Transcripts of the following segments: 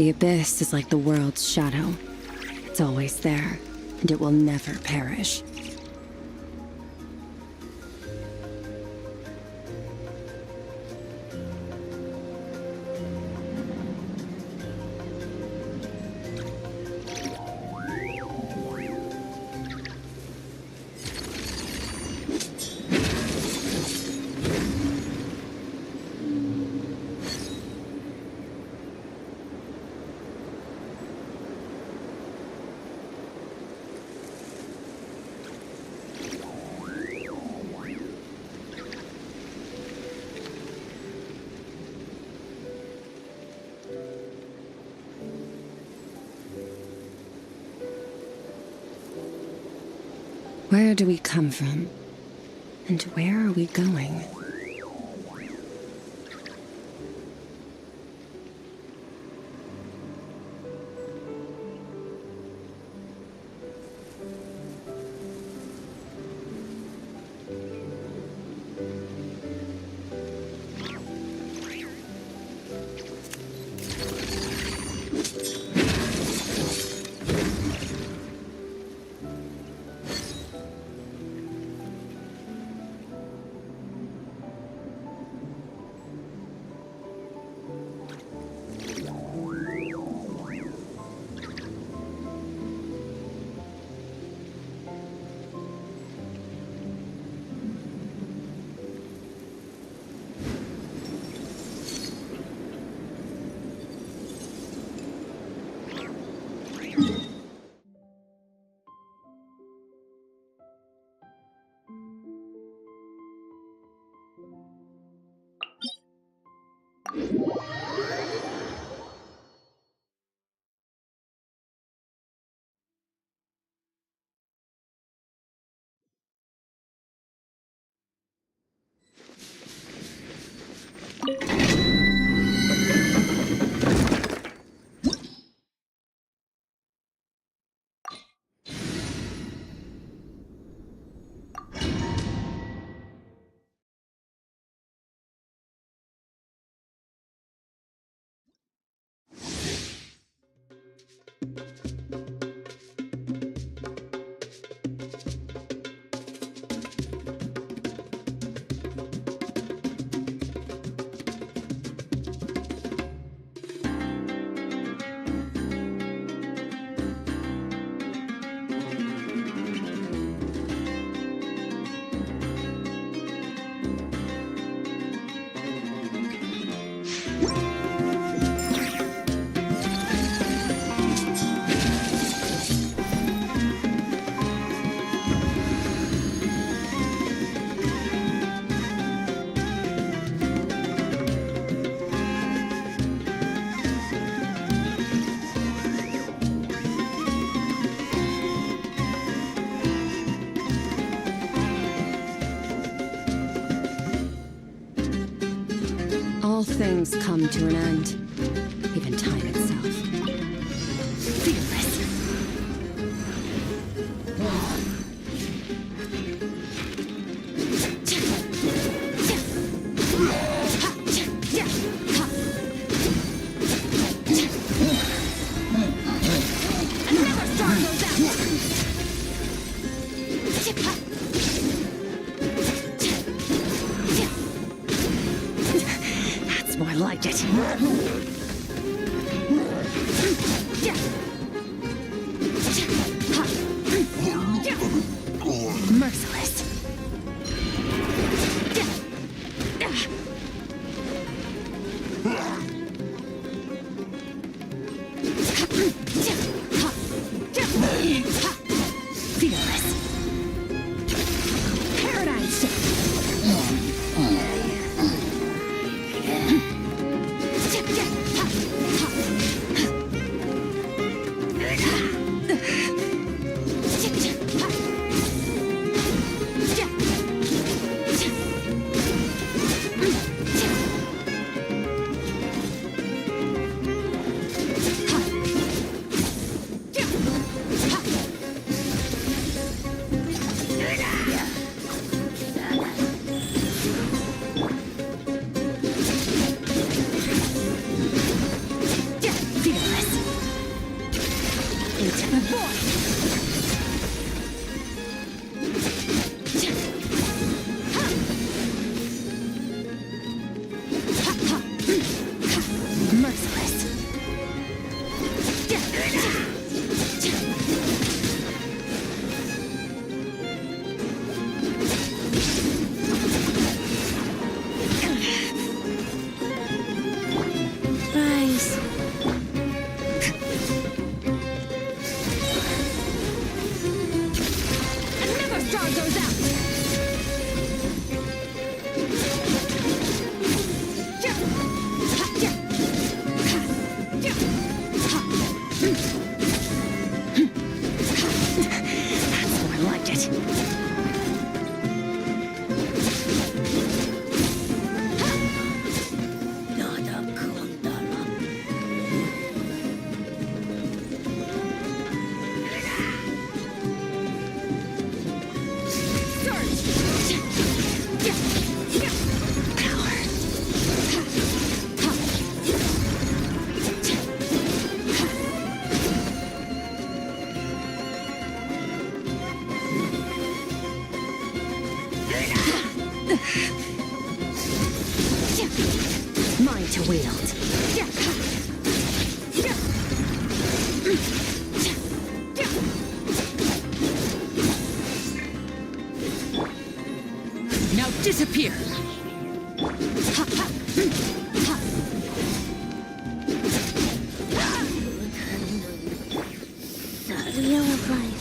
The abyss is like the world's shadow. It's always there, and it will never perish. Where do we come from? And where are we going? All things come to an end, even time itself. Fearless. More like it. Merciless. Fearless. Paradigm shift. Disappear! The wheel of life.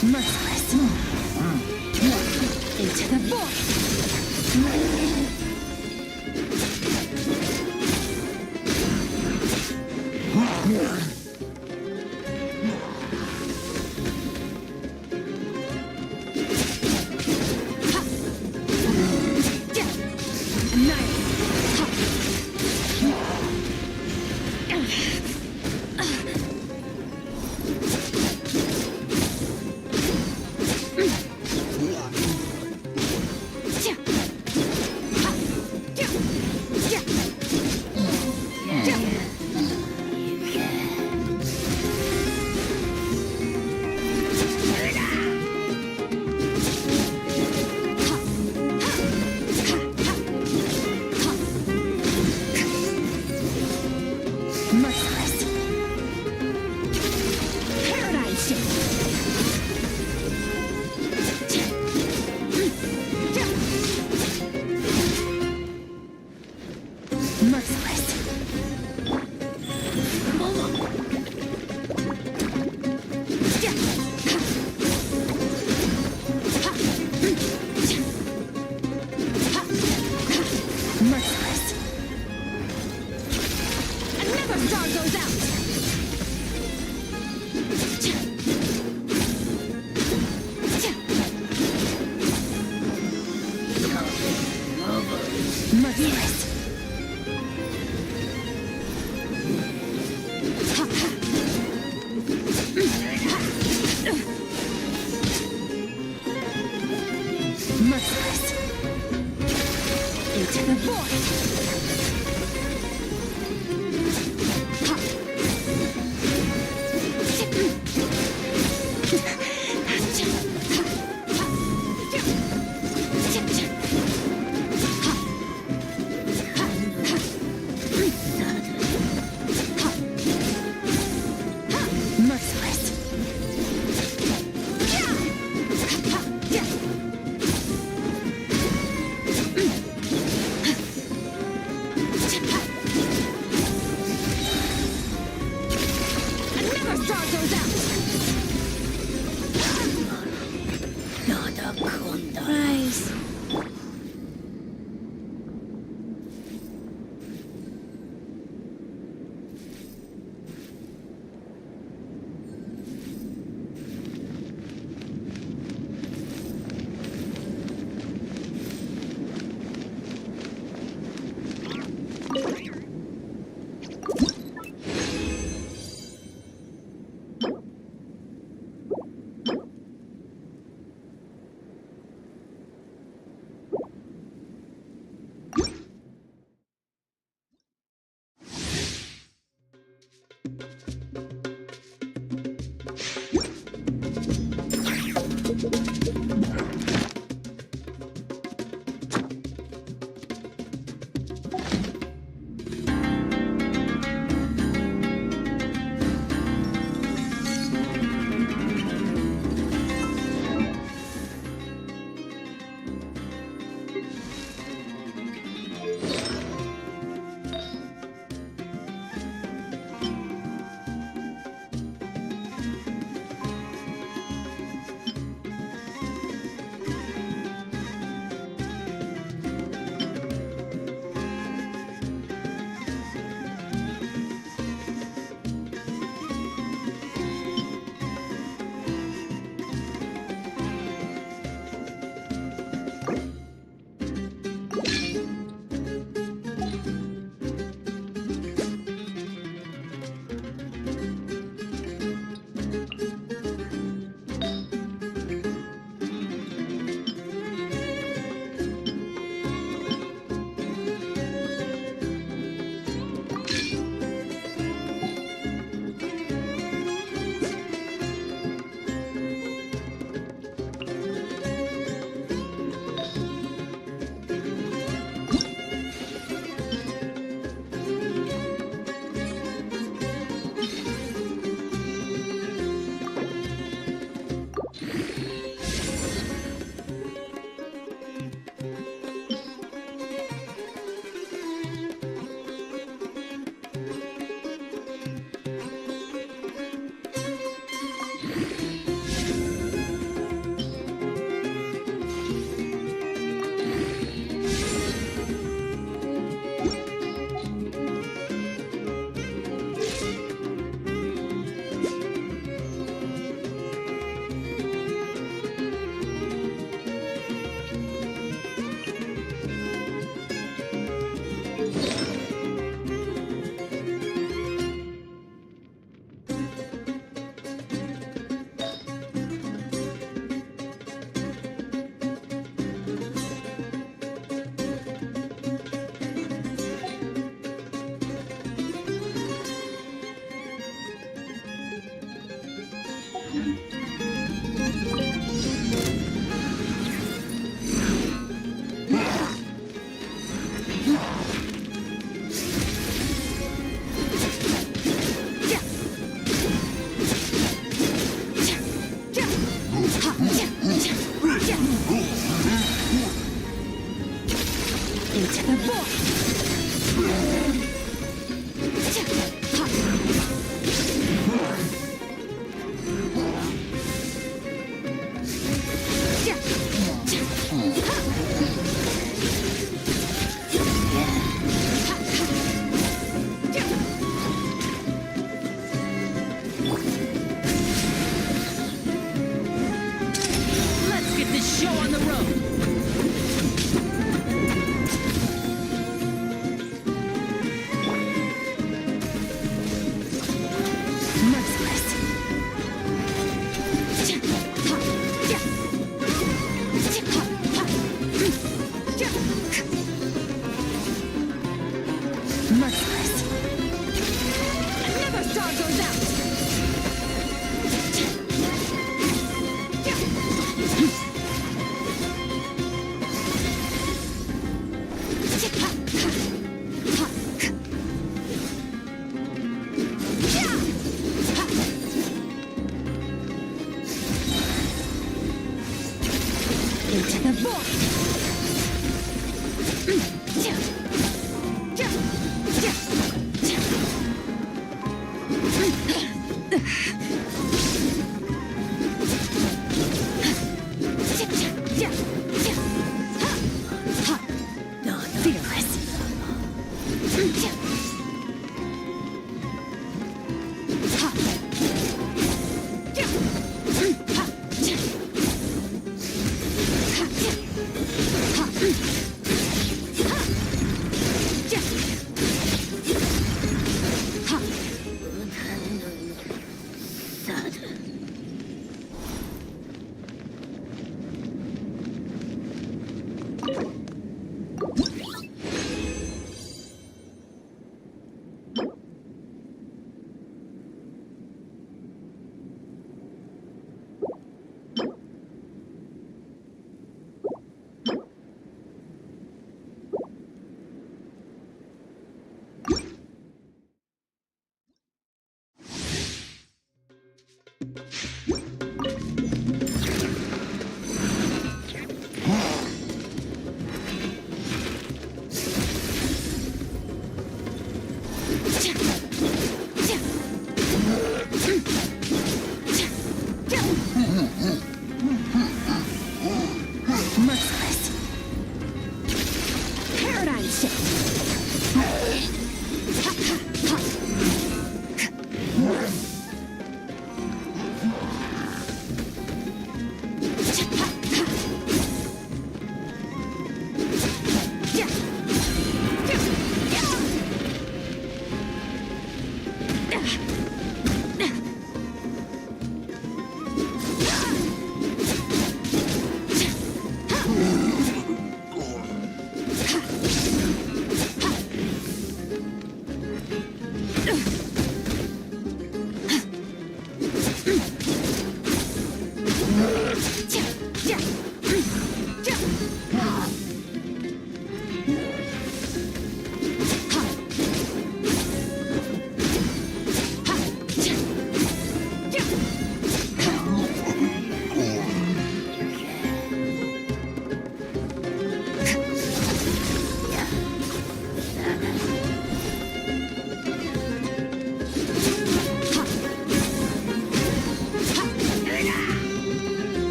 Merciless. Into the void. Merciless. Paradigm shift. Merciless. Merciless. Another star goes out! Merciless. Merciless. Into the void. Merciless.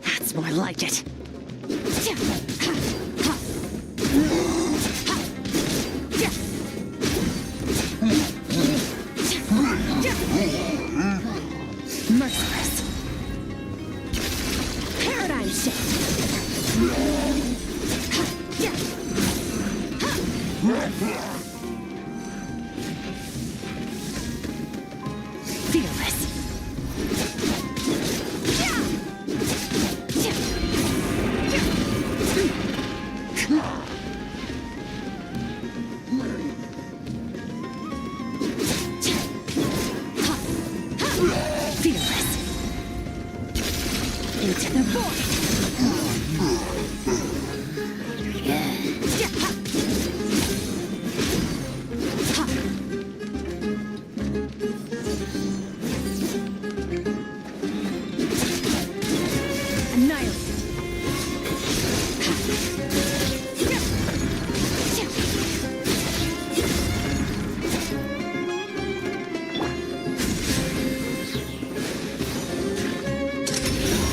That's more like it. Merciless. Paradigm shift. Fearless. Fearless. Into the void.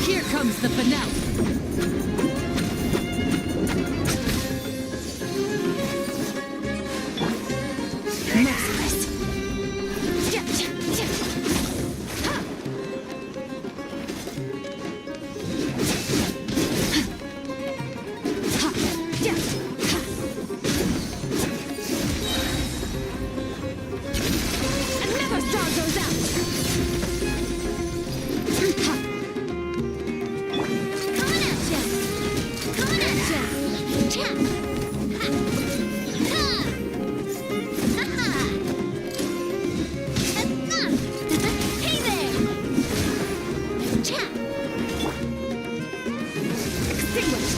Here comes the finale. Merciless. Another star goes out. Coming at ya! Coming at ya! Cha! Ha! Ha! Ha ha! Hey there! Cha! Extinguished.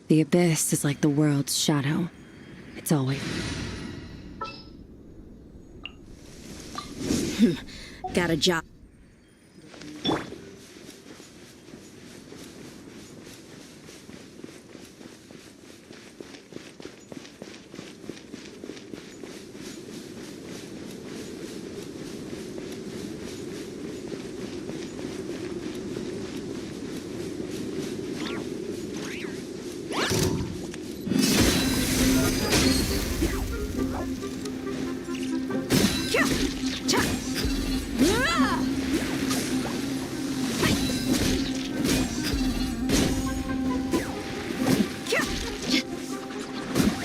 The abyss is like the world's shadow. It's always... Got a job.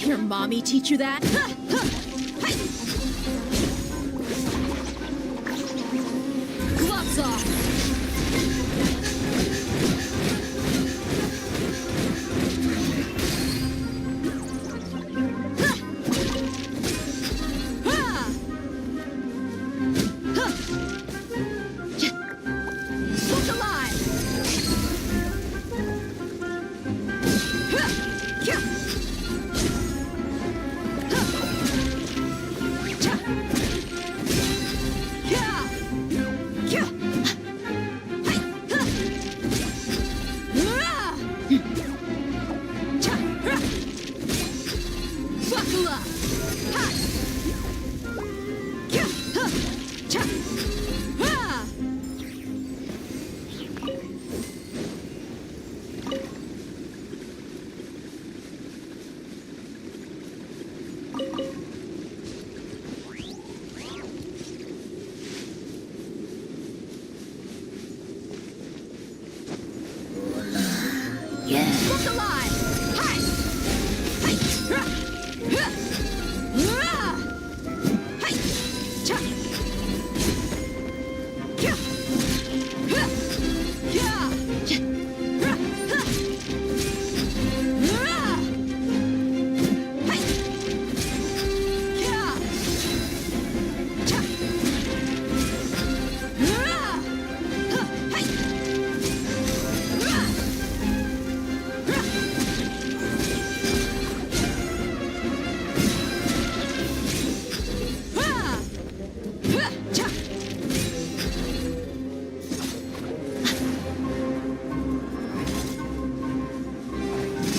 Your mommy teach you that? Gloves off! Look alive! Buckle up! Look alive!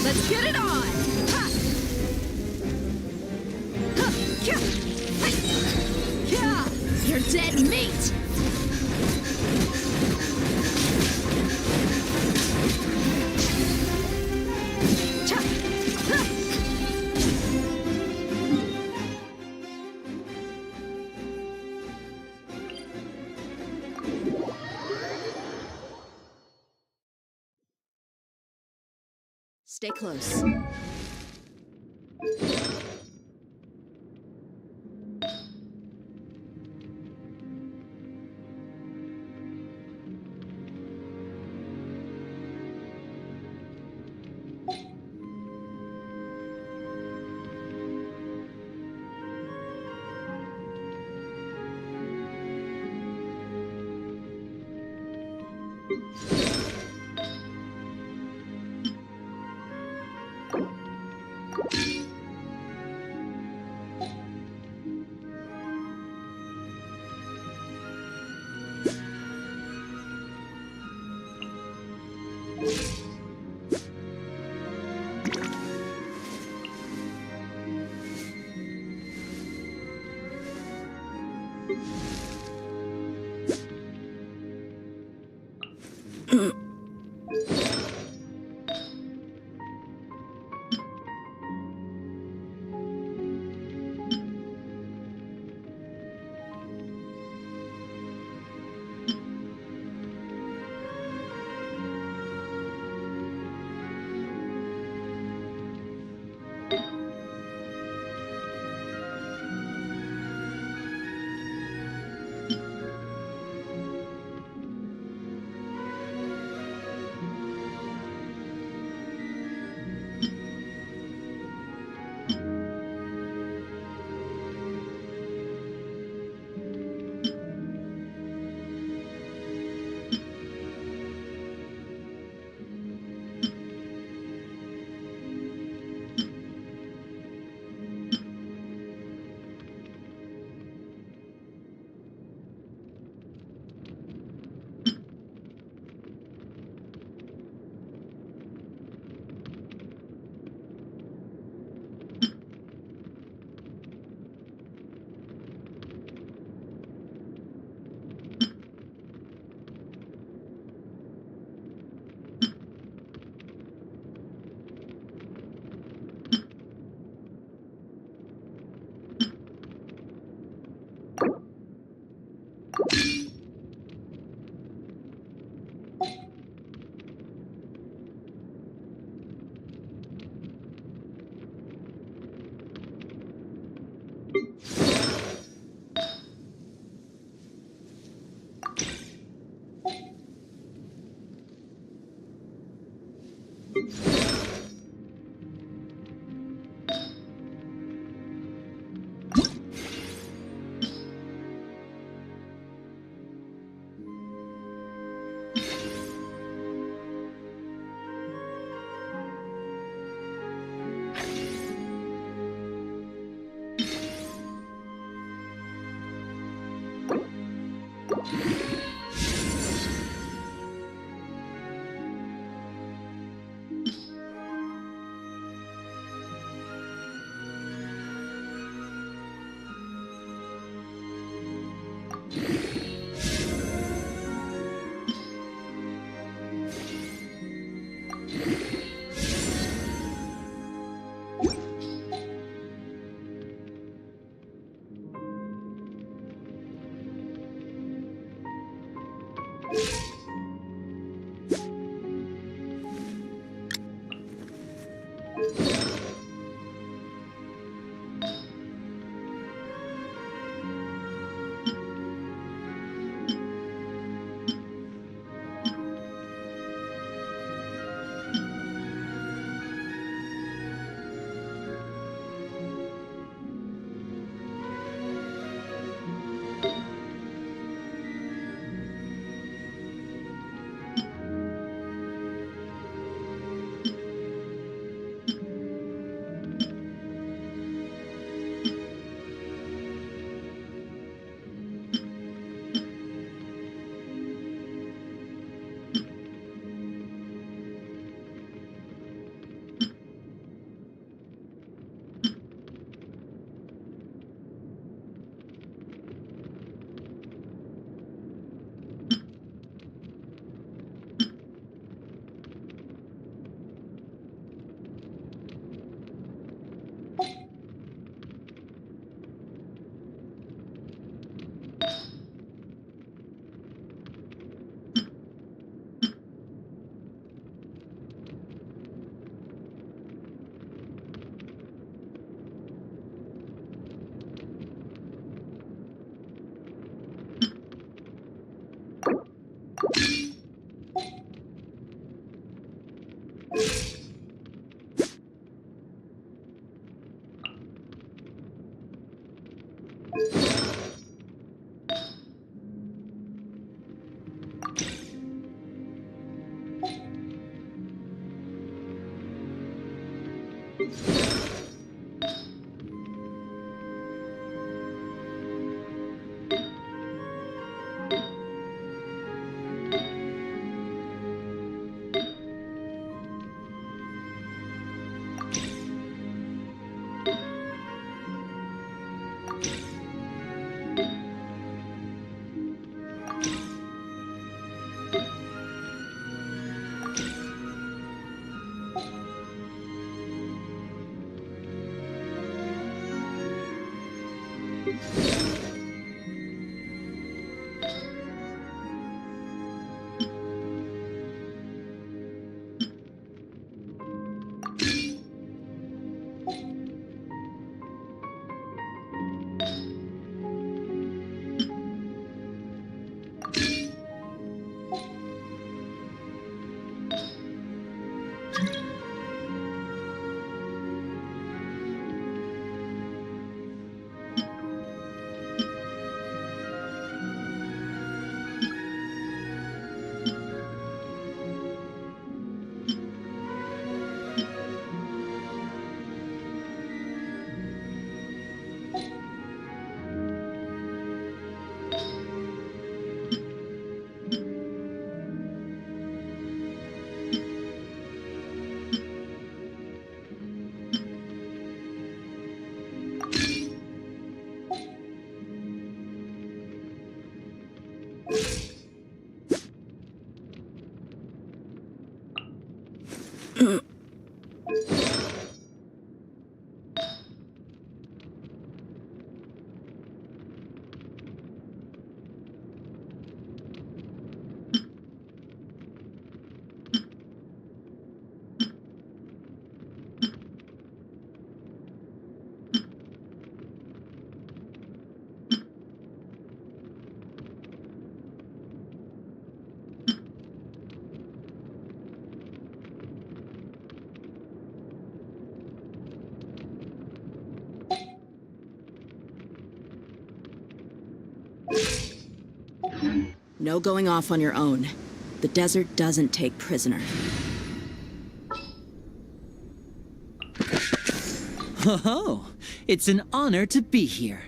Let's get it on! Ha! Huh! Yeah! Hi! Yeah! You're dead meat! Cha! Ha! Stay close. No going off on your own. The desert doesn't take prisoner. Oh, it's an honor to be here.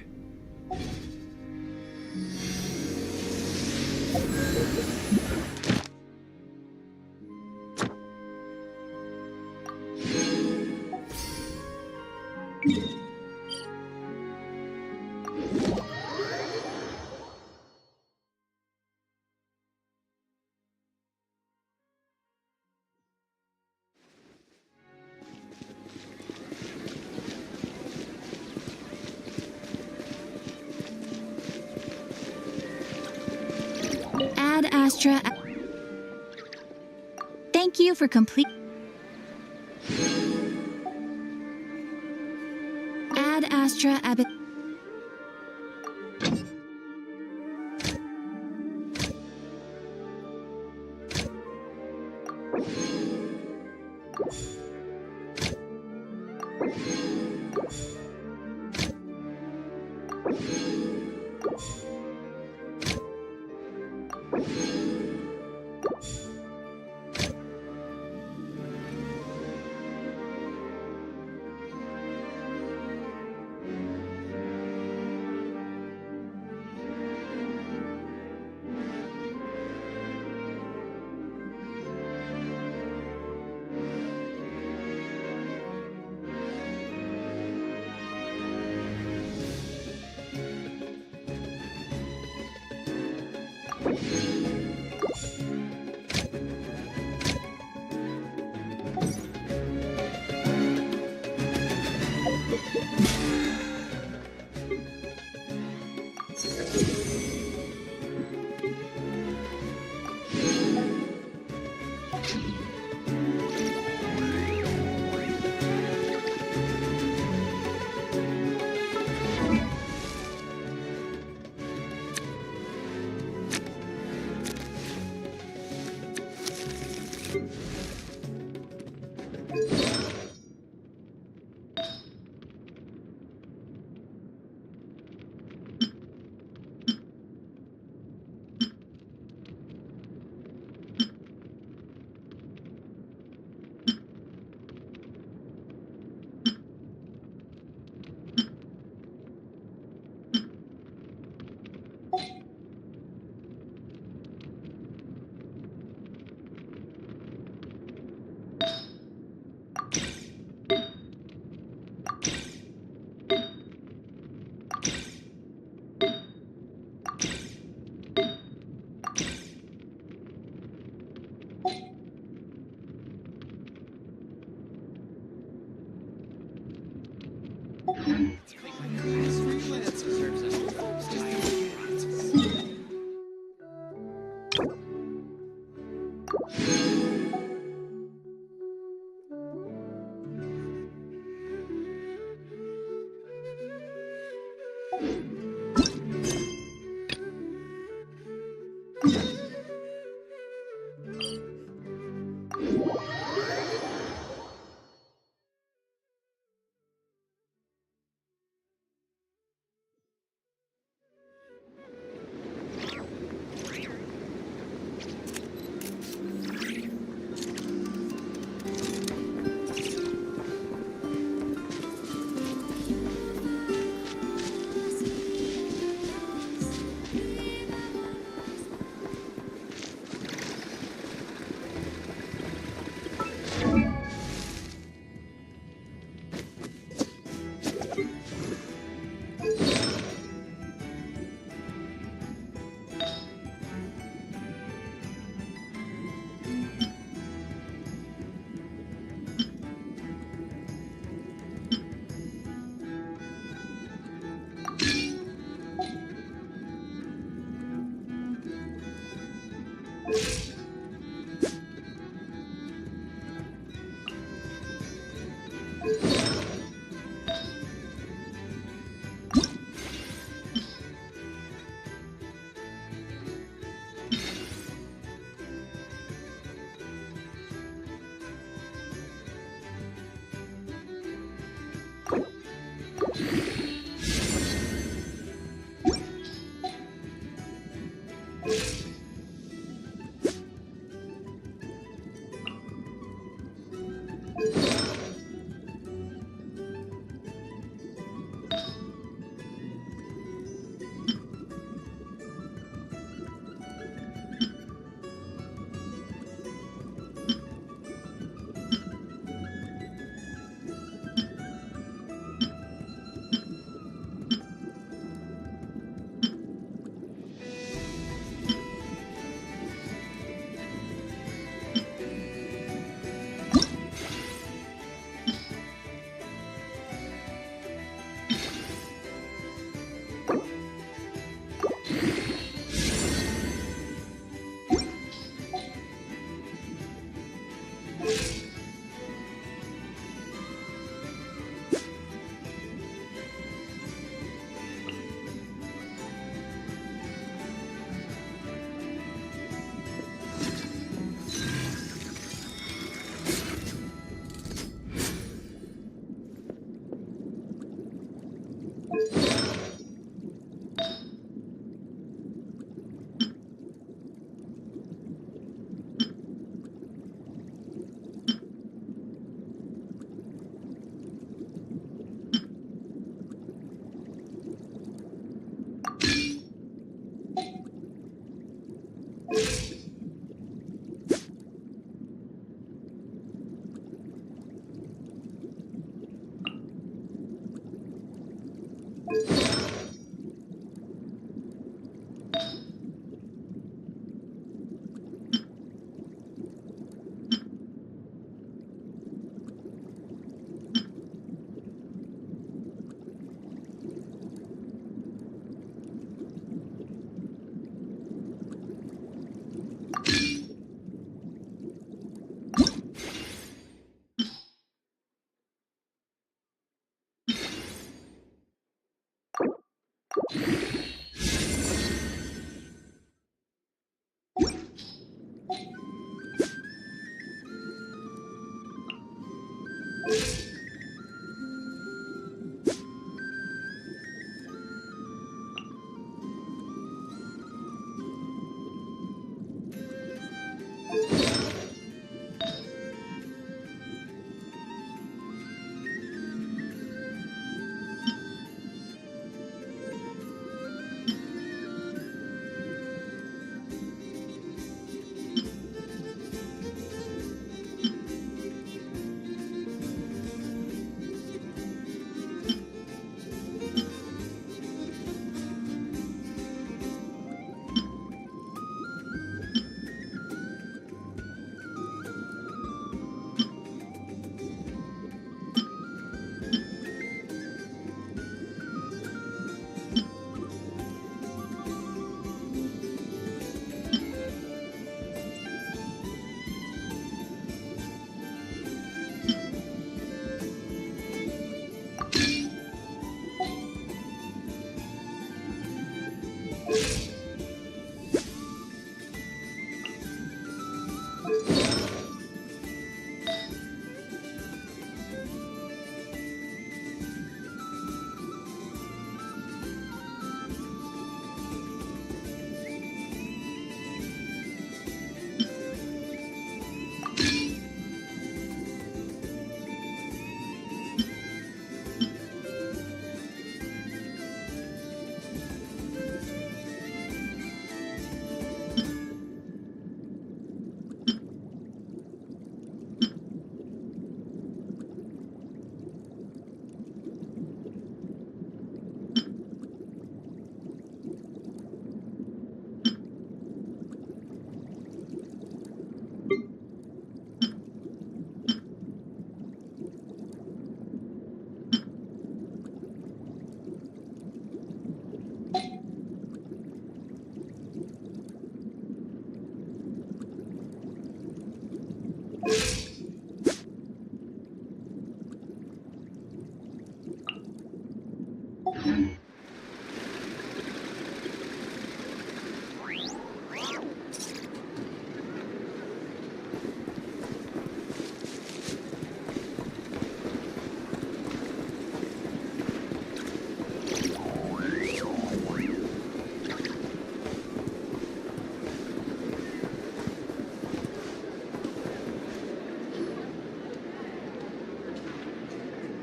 Ad Astra. Thank you for complete. Ad Astra Abbot.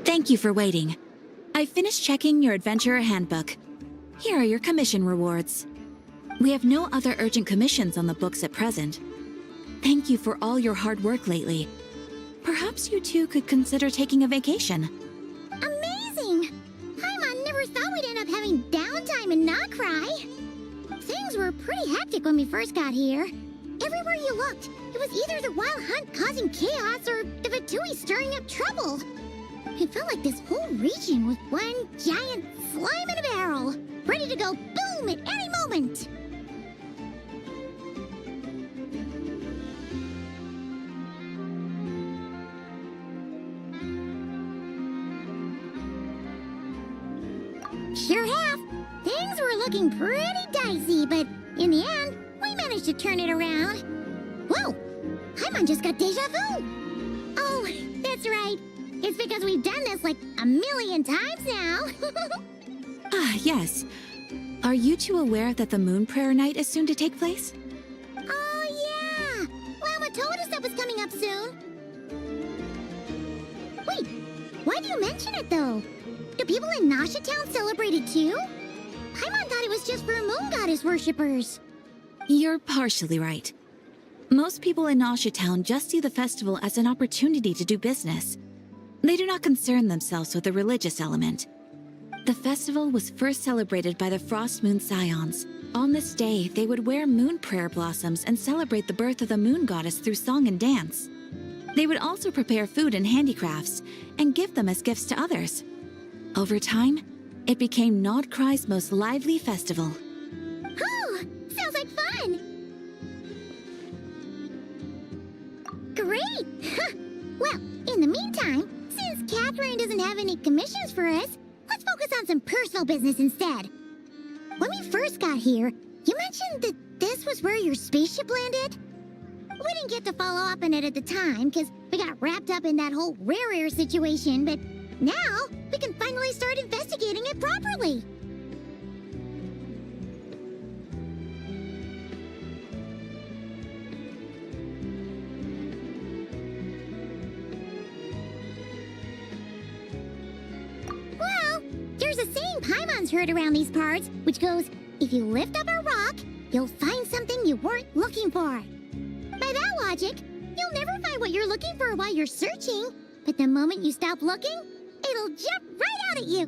Thank you for waiting. I finished checking your adventurer handbook. Here are your commission rewards. We have no other urgent commissions on the books at present. Thank you for all your hard work lately. Perhaps you two could consider taking a vacation. Amazing! Paimon never thought we'd end up having downtime in Nocry. Things were pretty hectic when we first got here. Everywhere you looked, it was either the Wild Hunt causing chaos or the Vatui stirring up trouble. It felt like this whole region was one giant slime in a barrel, ready to go boom at any moment. Sure have. Things were looking pretty dicey, but in the end, we managed to turn it around. Whoa! Paimon just got deja vu! Oh, that's right. It's because we've done this like a million times now. Ah, yes. Are you two aware that the Moon Prayer Night is soon to take place? Oh, yeah! Llama told us that was coming up soon. Wait, why do you mention it, though? Do people in Nasha Town celebrate it, too? Paimon thought it was just for Moon Goddess worshippers. You're partially right. Most people in Nasha Town just see the festival as an opportunity to do business. They do not concern themselves with the religious element. The festival was first celebrated by the Frost Moon Scions, On this day, they would wear moon prayer blossoms and celebrate the birth of the moon goddess through song and dance. They would also prepare food and handicrafts and give them as gifts to others. Over time, it became Nodcry's most lively festival. Oh, sounds like fun! Great! Well, in the meantime, since Catherine doesn't have any commissions for us, let's focus on some personal business instead. When we first got here, you mentioned that this was where your spaceship landed? We didn't get to follow up on it at the time, because we got wrapped up in that whole rare situation, but now we can finally start investigating it properly. Well, there's a saying Paimon's heard around these parts, which goes, if you lift up a rock, you'll find something you weren't looking for. By that logic, you'll never find what you're looking for while you're searching, but the moment you stop looking, it'll jump right out at you.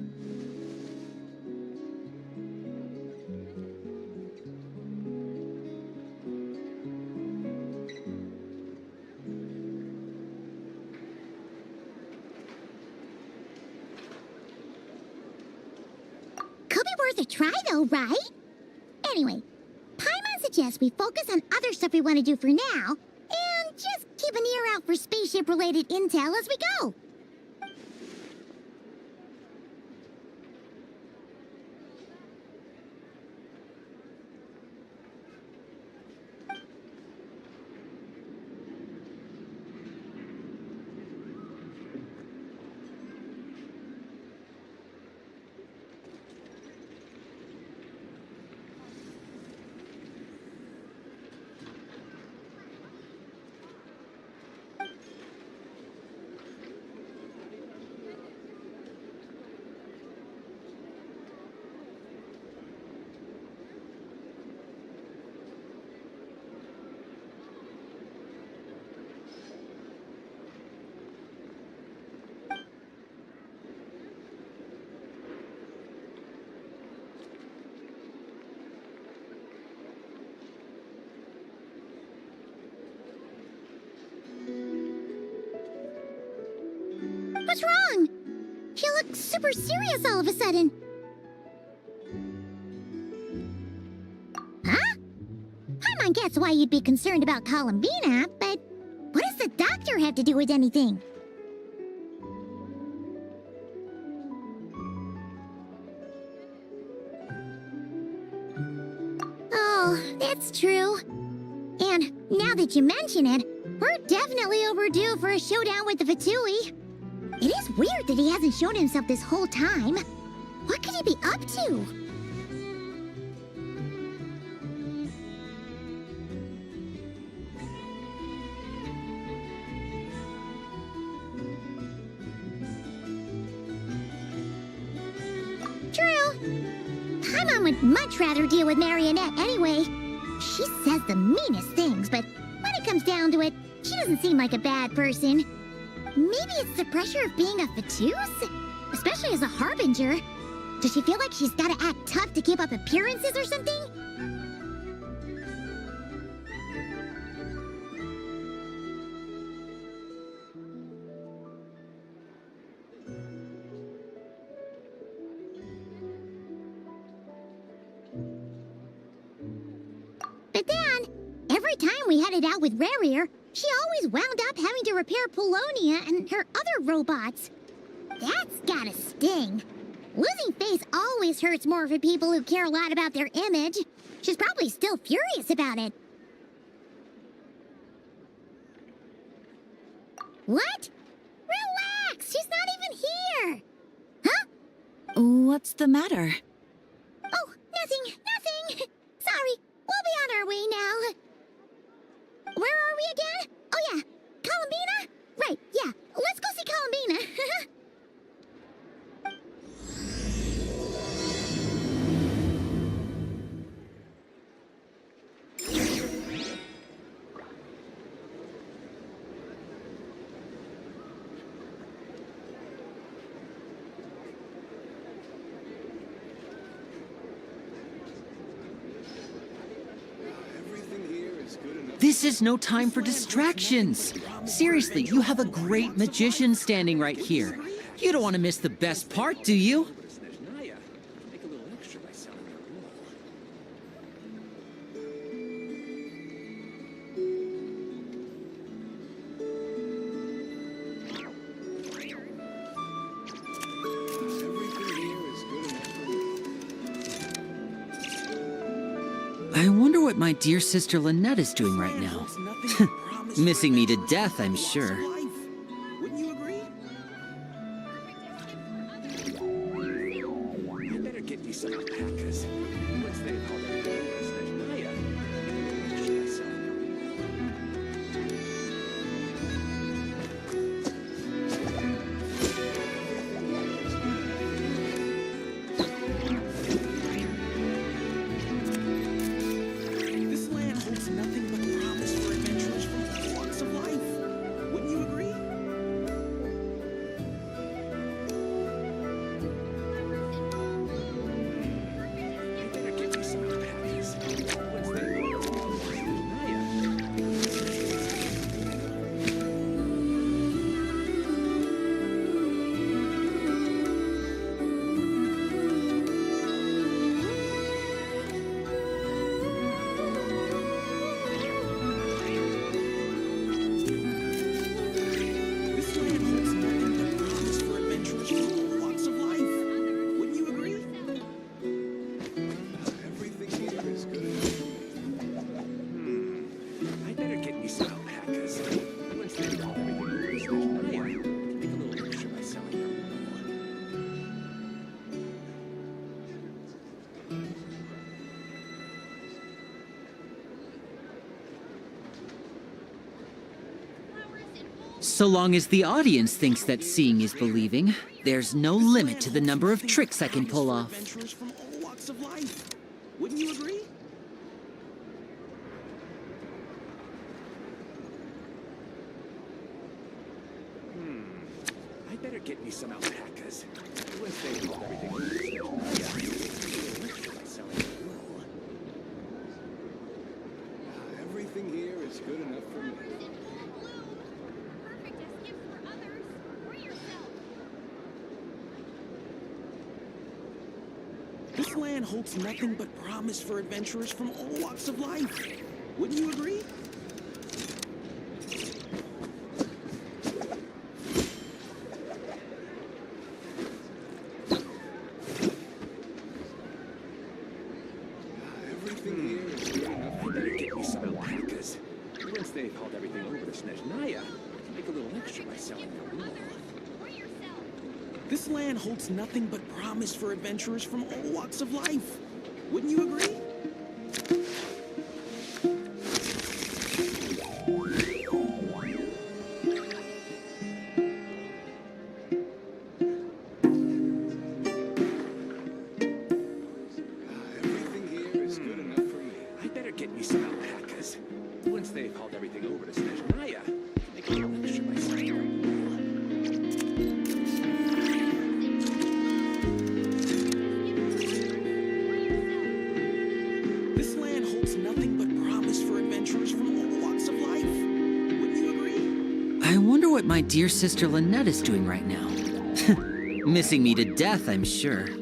Could be worth a try though, right? Anyway, Paimon suggests we focus on other stuff we want to do for now, and just keep an ear out for spaceship-related intel as we go. What's wrong? You look super serious all of a sudden. Huh? Paimon gets why you'd be concerned about Columbina, but what does the doctor have to do with anything? Oh, that's true. And now that you mention it, we're definitely overdue for a showdown with the Fatui. It is weird that he hasn't shown himself this whole time. What could he be up to? True. Paimon would much rather deal with Marionette anyway. She says the meanest things, but when it comes down to it, she doesn't seem like a bad person. Maybe it's the pressure of being a Fatuse? Especially as a Harbinger. Does she feel like she's gotta act tough to keep up appearances or something? But then, every time we headed out with Rarier, she always wound up having to repair Polonia and her other robots. That's gotta sting. Losing face always hurts more for people who care a lot about their image. She's probably still furious about it. What? Relax! She's not even here! Huh? What's the matter? Oh, nothing. Sorry, we'll be on our way now. Where are we again? Oh yeah, Columbina? Right, yeah, let's go see Columbina. This is no time for distractions. Seriously, you have a great magician standing right here. You don't want to miss the best part, do you? I wonder what my dear sister Lynette is doing right now. Missing me to death, I'm sure. Wouldn't you agree? I better get me some alpacas. What's they call it? This land holds nothing but promise for adventurers from all walks of life. Wouldn't you agree? I better get me some alpacas. What's they call it? This land holds nothing but promise for adventurers from all walks of life. Wouldn't you agree? Everything here is good. I better get me some alpacas. Once they call everything over to Snezhnaya, I can make a little extra by selling them. So long as the audience thinks that seeing is believing, there's no limit to the number of tricks I can pull off. Adventurers from all walks of life. Wouldn't you agree? I better get me some alpacas. Once they call everything over to Snezhnaya, by selling them. Everything here is good enough for me. Perfect as gifts for others or yourself. This land holds nothing but promise for adventurers from all walks of life. Wouldn't you agree? Everything here is good enough. I better get me some alpacas. Once they've hauled everything over to Snezhnaya, I can make a little extra by selling their wool. Or yourself. This land holds nothing but promise for adventurers from all walks of life. Wouldn't you agree? Everything here is good enough for me. I better get me some alpacas. Once they've hauled everything over to Snezhnaya, I can make a little extra by selling their wool. This land holds nothing but promise for adventurers from all walks of life. Wouldn't you agree? I wonder what my dear sister Lynette is doing right now. Missing me to death, I'm sure. Everything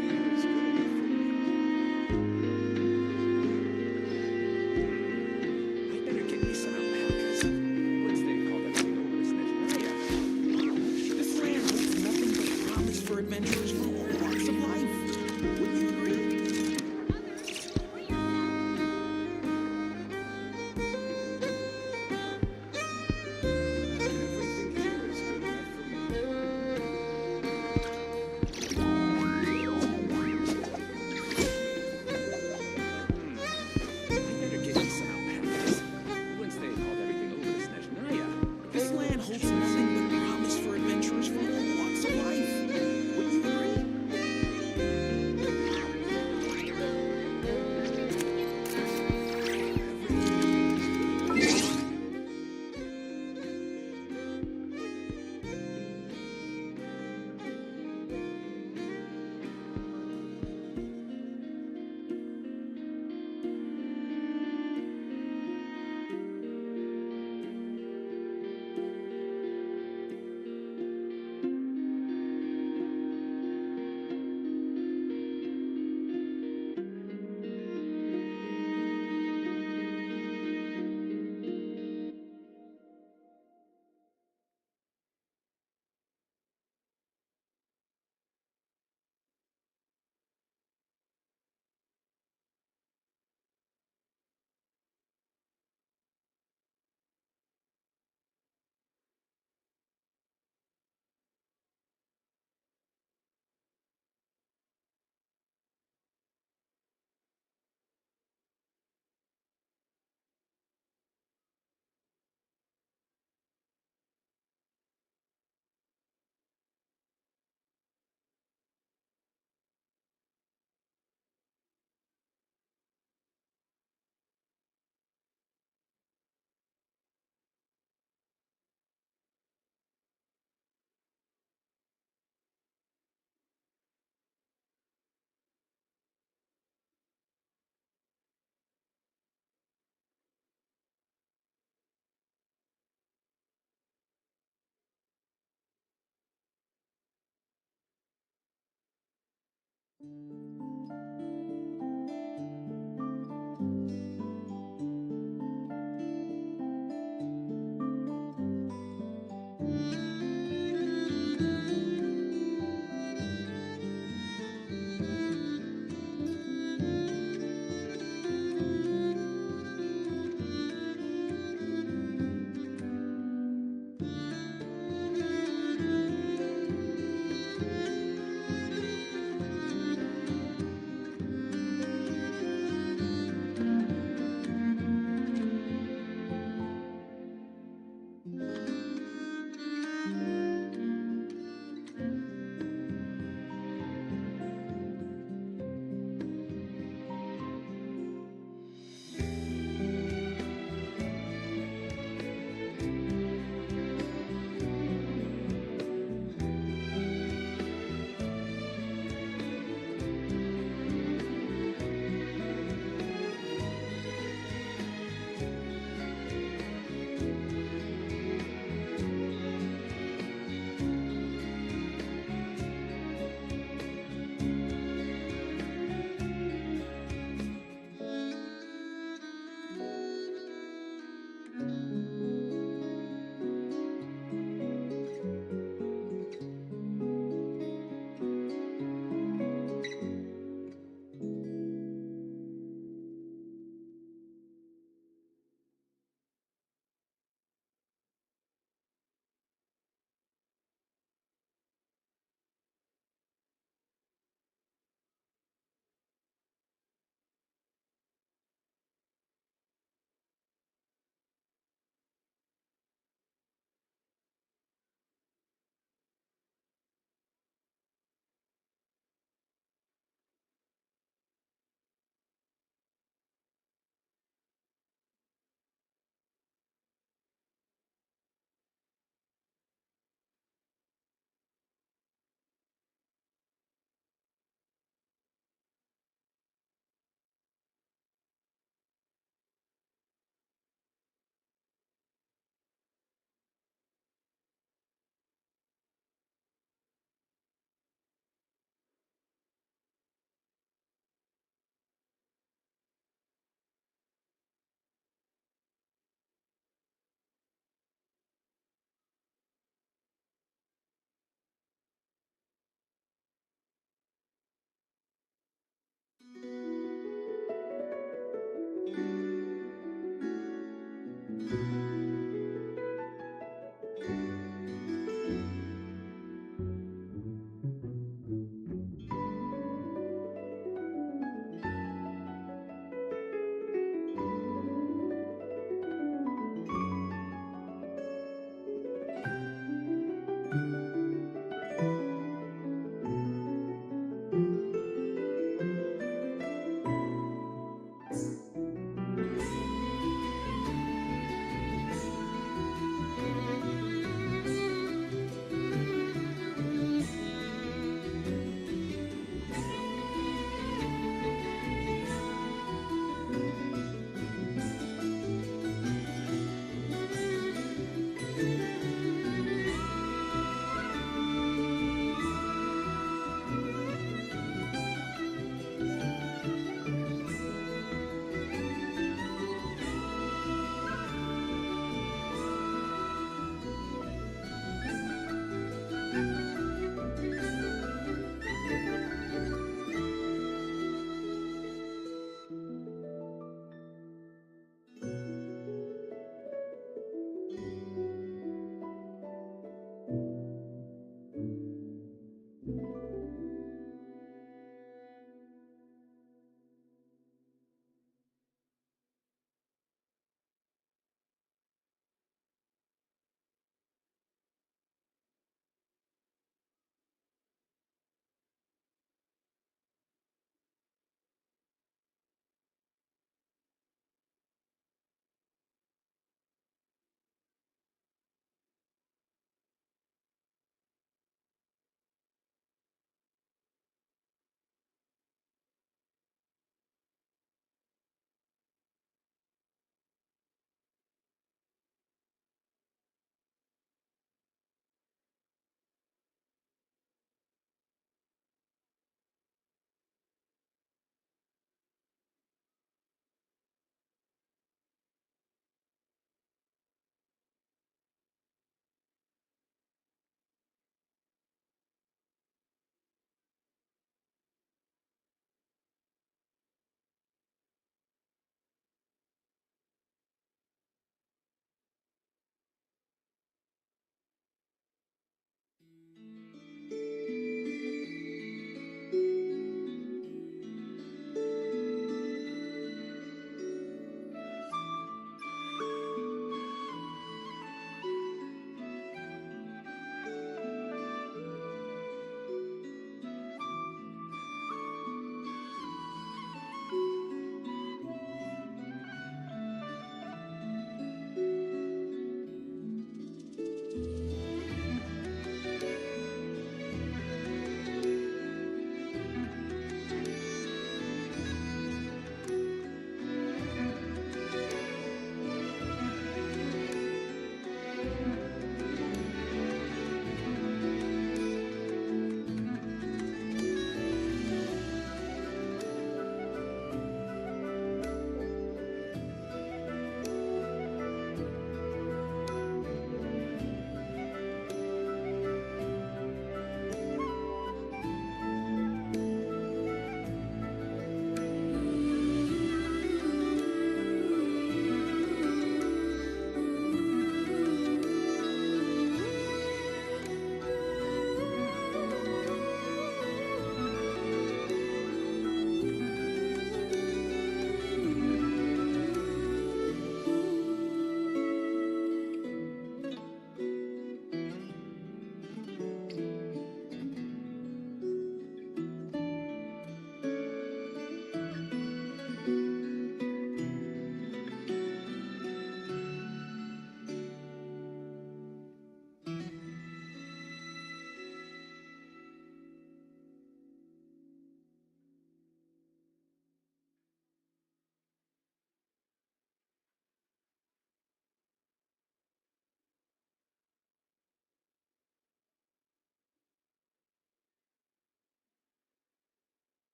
here is good enough for me. I better get me some alpacas. Once they've hauled everything over to Snezhnaya. This land holds nothing but promise for adventurers from all walks of life. Wouldn't you agree? Everything here is good enough for me.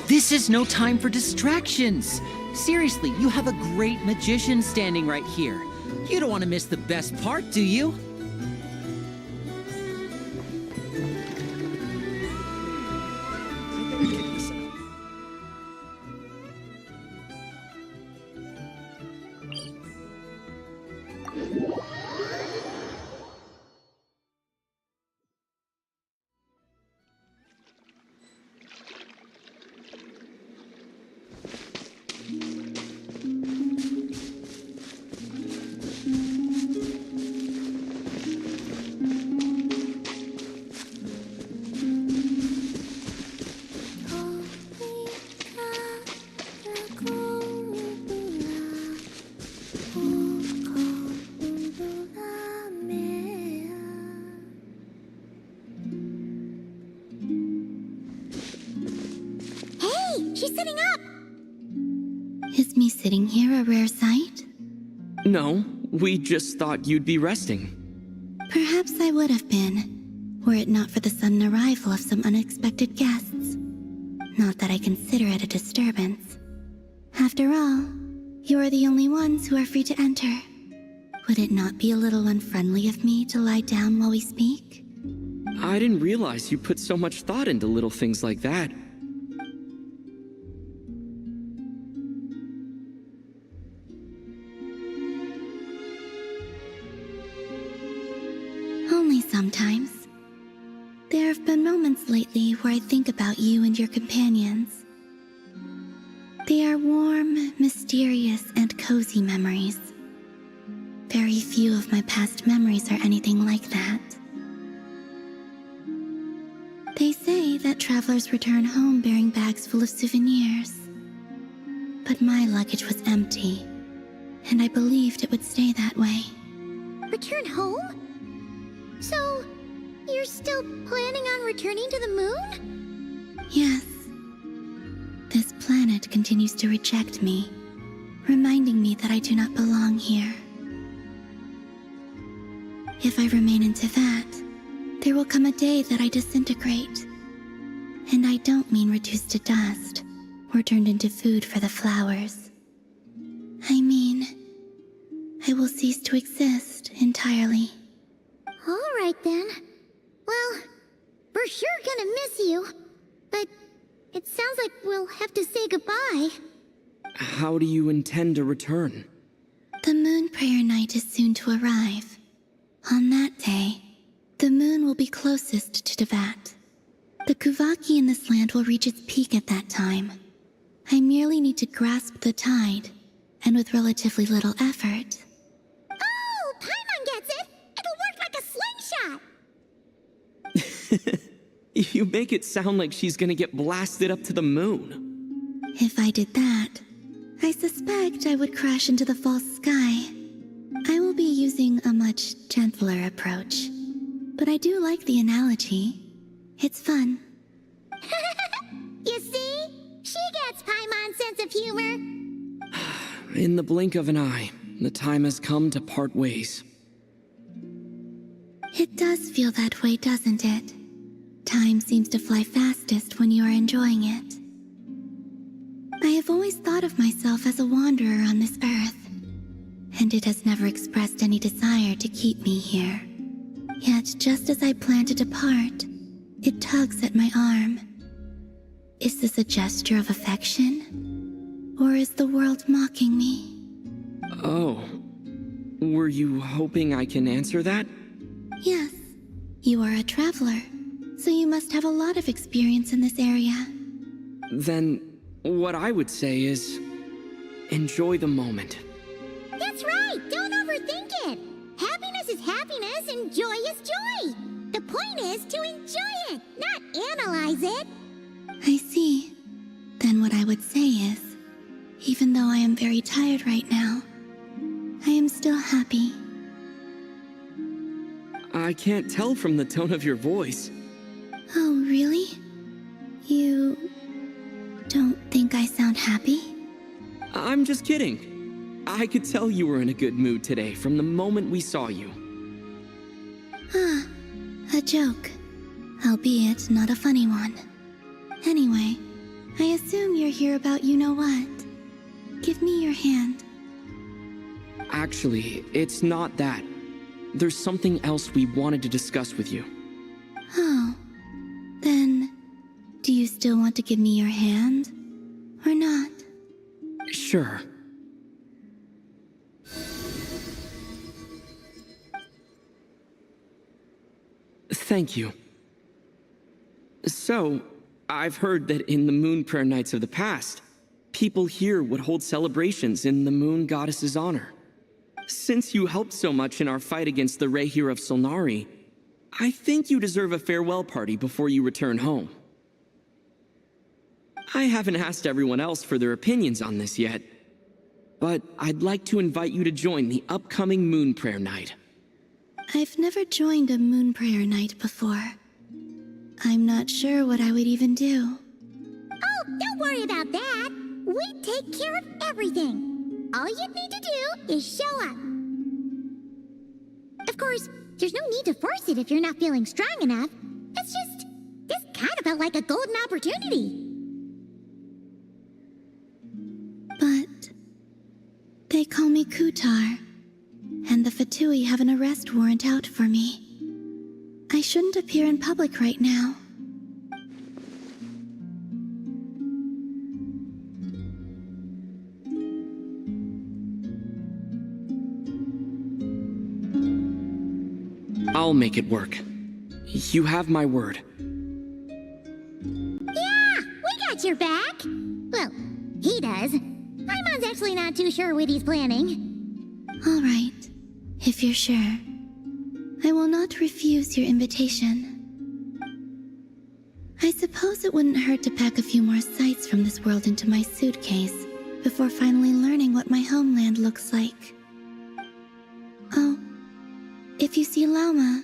This is no time for distractions. Seriously, you have a great magician standing right here. You don't want to miss the best part, do you? I gotta kick this out. She's sitting up! Is me sitting here a rare sight? No, we just thought you'd be resting. Perhaps I would have been, were it not for the sudden arrival of some unexpected guests. Not that I consider it a disturbance. After all, you are the only ones who are free to enter. Would it not be a little unfriendly of me to lie down while we speak? I didn't realize you put so much thought into little things like that. sometimes. There have been moments lately where I think about you and your companions. They are warm, mysterious, and cozy memories. Very few of my past memories are anything like that. They say that travelers return home bearing bags full of souvenirs. But my luggage was empty, and I believed it would stay that way. Return home? So, you're still planning on returning to the moon? Yes. This planet continues to reject me, reminding me that I do not belong here. If I remain into that, there will come a day that I disintegrate. And I don't mean reduced to dust or turned into food for the flowers. I mean, I will cease to exist entirely. All right then. Well, we're sure gonna miss you. But it sounds like we'll have to say goodbye. How do you intend to return? The moon prayer night is soon to arrive. On that day, the moon will be closest to Tevat. The Kuvaki in this land will reach its peak at that time. I merely need to grasp the tide, and with relatively little effort. Oh, Paimon gets it! It'll work like a slingshot! You make it sound like she's gonna get blasted up to the moon. If I did that, I suspect I would crash into the false sky. I will be using a much gentler approach. But I do like the analogy. It's fun. You see? She gets Paimon's sense of humor. In the blink of an eye, the time has come to part ways. It does feel that way, doesn't it? Time seems to fly fastest when you are enjoying it. I have always thought of myself as a wanderer on this earth, and it has never expressed any desire to keep me here. Yet, just as I plan to depart, it tugs at my arm. Is this a gesture of affection? Or is the world mocking me? Oh. Were you hoping I can answer that? Yes. You are a traveler, so you must have a lot of experience in this area. Then, what I would say is, enjoy the moment. That's right! Don't overthink it! Happiness is happiness and joy is joy! The point is to enjoy it, not analyze it! I see. Then what I would say is, even though I am very tired right now, I am still happy. I can't tell from the tone of your voice. Oh, really? You don't think I sound happy? I'm just kidding. I could tell you were in a good mood today from the moment we saw you. Ah, a joke. Albeit not a funny one. Anyway, I assume you're here about you-know-what. Give me your hand. Actually, it's not that. There's something else we wanted to discuss with you. Oh. Then, do you still want to give me your hand? Or not? Sure. Thank you. So, I've heard that in the moon prayer nights of the past, people here would hold celebrations in the moon goddess's honor. Since you helped so much in our fight against the Rehir of Solnari, I think you deserve a farewell party before you return home. I haven't asked everyone else for their opinions on this yet, but I'd like to invite you to join the upcoming moon prayer night. I've never joined a moon prayer night before. I'm not sure what I would even do. Oh, don't worry about that! We take care of everything! All you'd need to do is show up. Of course, there's no need to force it if you're not feeling strong enough. It's just, this kind of felt like a golden opportunity. But they call me Kutar, and the Fatui have an arrest warrant out for me. I shouldn't appear in public right now. I'll make it work. You have my word. Yeah, we got your back. Well, he does. Paimon's actually not too sure what he's planning. All right, if you're sure. I will not refuse your invitation. I suppose it wouldn't hurt to pack a few more sights from this world into my suitcase before finally learning what my homeland looks like. Oh, if you see Lauma,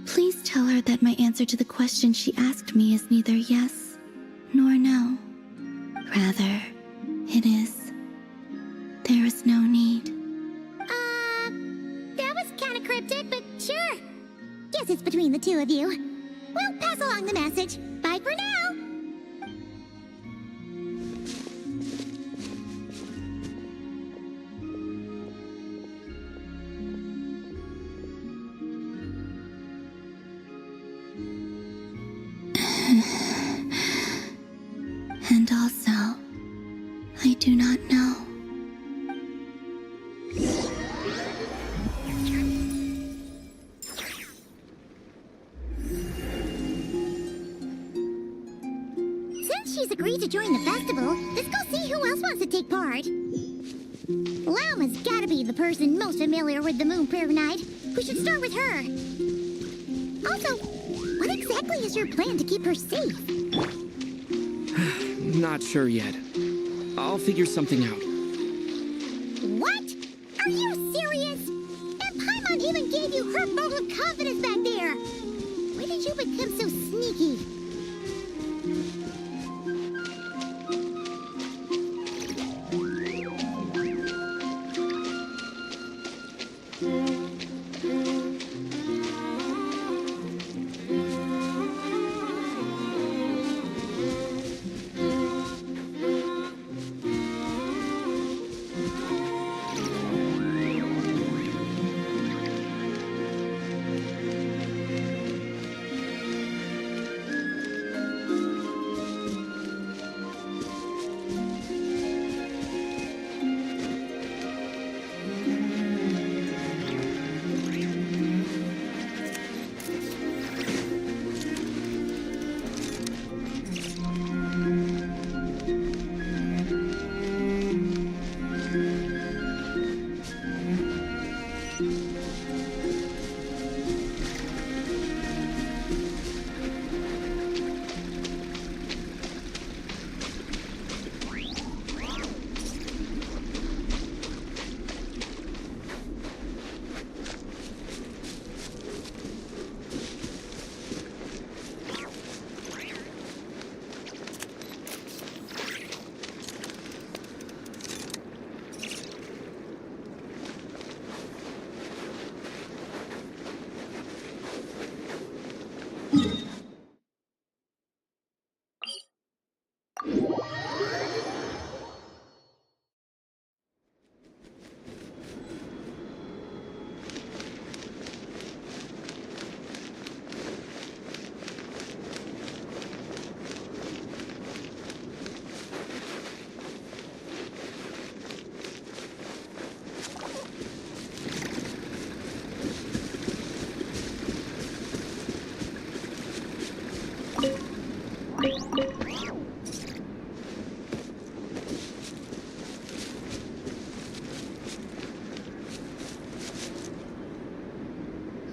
please tell her that my answer to the question she asked me is neither yes nor no. Rather, it is, there is no need. That was kind of cryptic, but sure. Guess it's between the two of you. We'll pass along the message. Bye for now. And also, I do not know. Since she's agreed to join the festival, let's go see who else wants to take part. Lauma's gotta be the person most familiar with the Moon Prayer Night. We should start with her. Also, what exactly is your plan to keep her safe? Not sure yet. I'll figure something out. What? Are you serious? And Paimon even gave you her vote of confidence back there. When did you become so sneaky?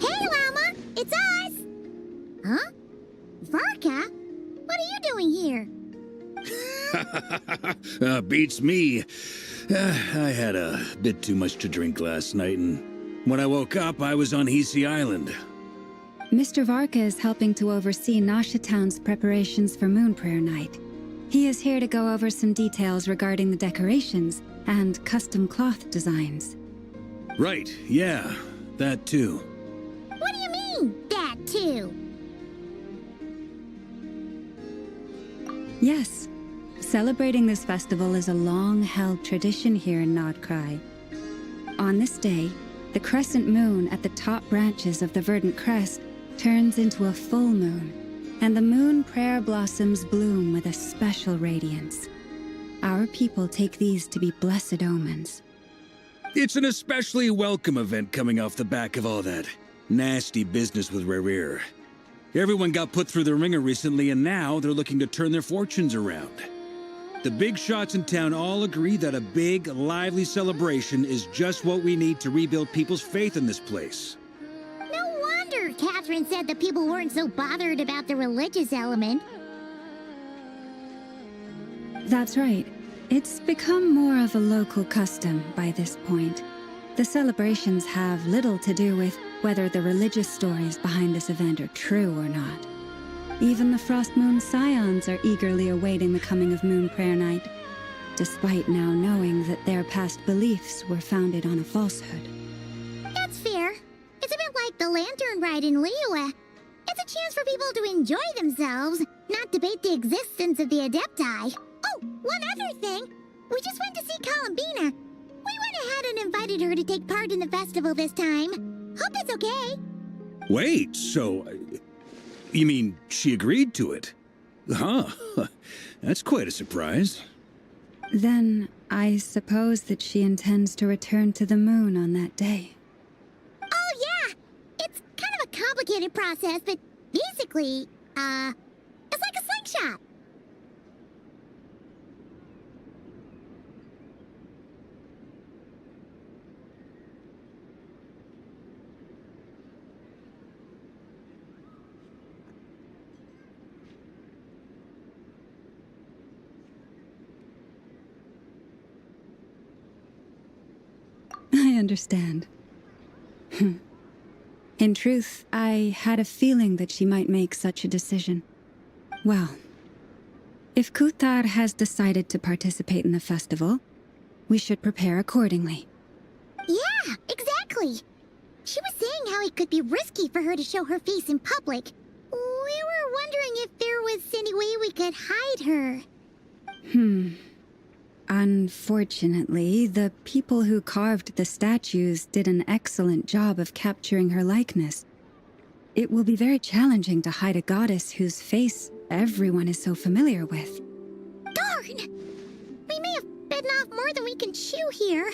Hey, Lauma! It's us! Huh? Varka? What are you doing here? Beats me. I had a bit too much to drink last night, and when I woke up, I was on Hisi Island. Mr. Varka is helping to oversee Nasha Town's preparations for Moon Prayer Night. He is here to go over some details regarding the decorations and custom cloth designs. Right, yeah, that too. What do you mean, that too? Yes, celebrating this festival is a long-held tradition here in Nodcry. On this day, the crescent moon at the top branches of the verdant crest turns into a full moon, and the moon prayer blossoms bloom with a special radiance. Our people take these to be blessed omens. It's an especially welcome event coming off the back of all that. Nasty business with Rare. Everyone got put through the ringer recently, and now they're looking to turn their fortunes around. The big shots in town all agree that a big, lively celebration is just what we need to rebuild people's faith in this place. No wonder Catherine said that people weren't so bothered about the religious element. That's right. It's become more of a local custom by this point. The celebrations have little to do with whether the religious stories behind this event are true or not. Even the Frost Moon Scions are eagerly awaiting the coming of Moon Prayer Night, despite now knowing that their past beliefs were founded on a falsehood. That's fair. It's a bit like the Lantern Ride in Liyue. It's a chance for people to enjoy themselves, not debate the existence of the Adepti. Oh, one other thing. We just went to see Columbina. We went ahead and invited her to take part in the festival this time. Hope it's okay. Wait, so... you mean she agreed to it? Huh. That's quite a surprise. Then, I suppose that she intends to return to the moon on that day. Oh, yeah. It's kind of a complicated process, but basically, it's like a slingshot. I understand. In truth, I had a feeling that she might make such a decision. Well, if Kuthar has decided to participate in the festival, we should prepare accordingly. Yeah, exactly. She was saying how it could be risky for her to show her face in public. We were wondering if there was any way we could hide her. Unfortunately, the people who carved the statues did an excellent job of capturing her likeness. It will be very challenging to hide a goddess whose face everyone is so familiar with. Darn! We may have bitten off more than we can chew here.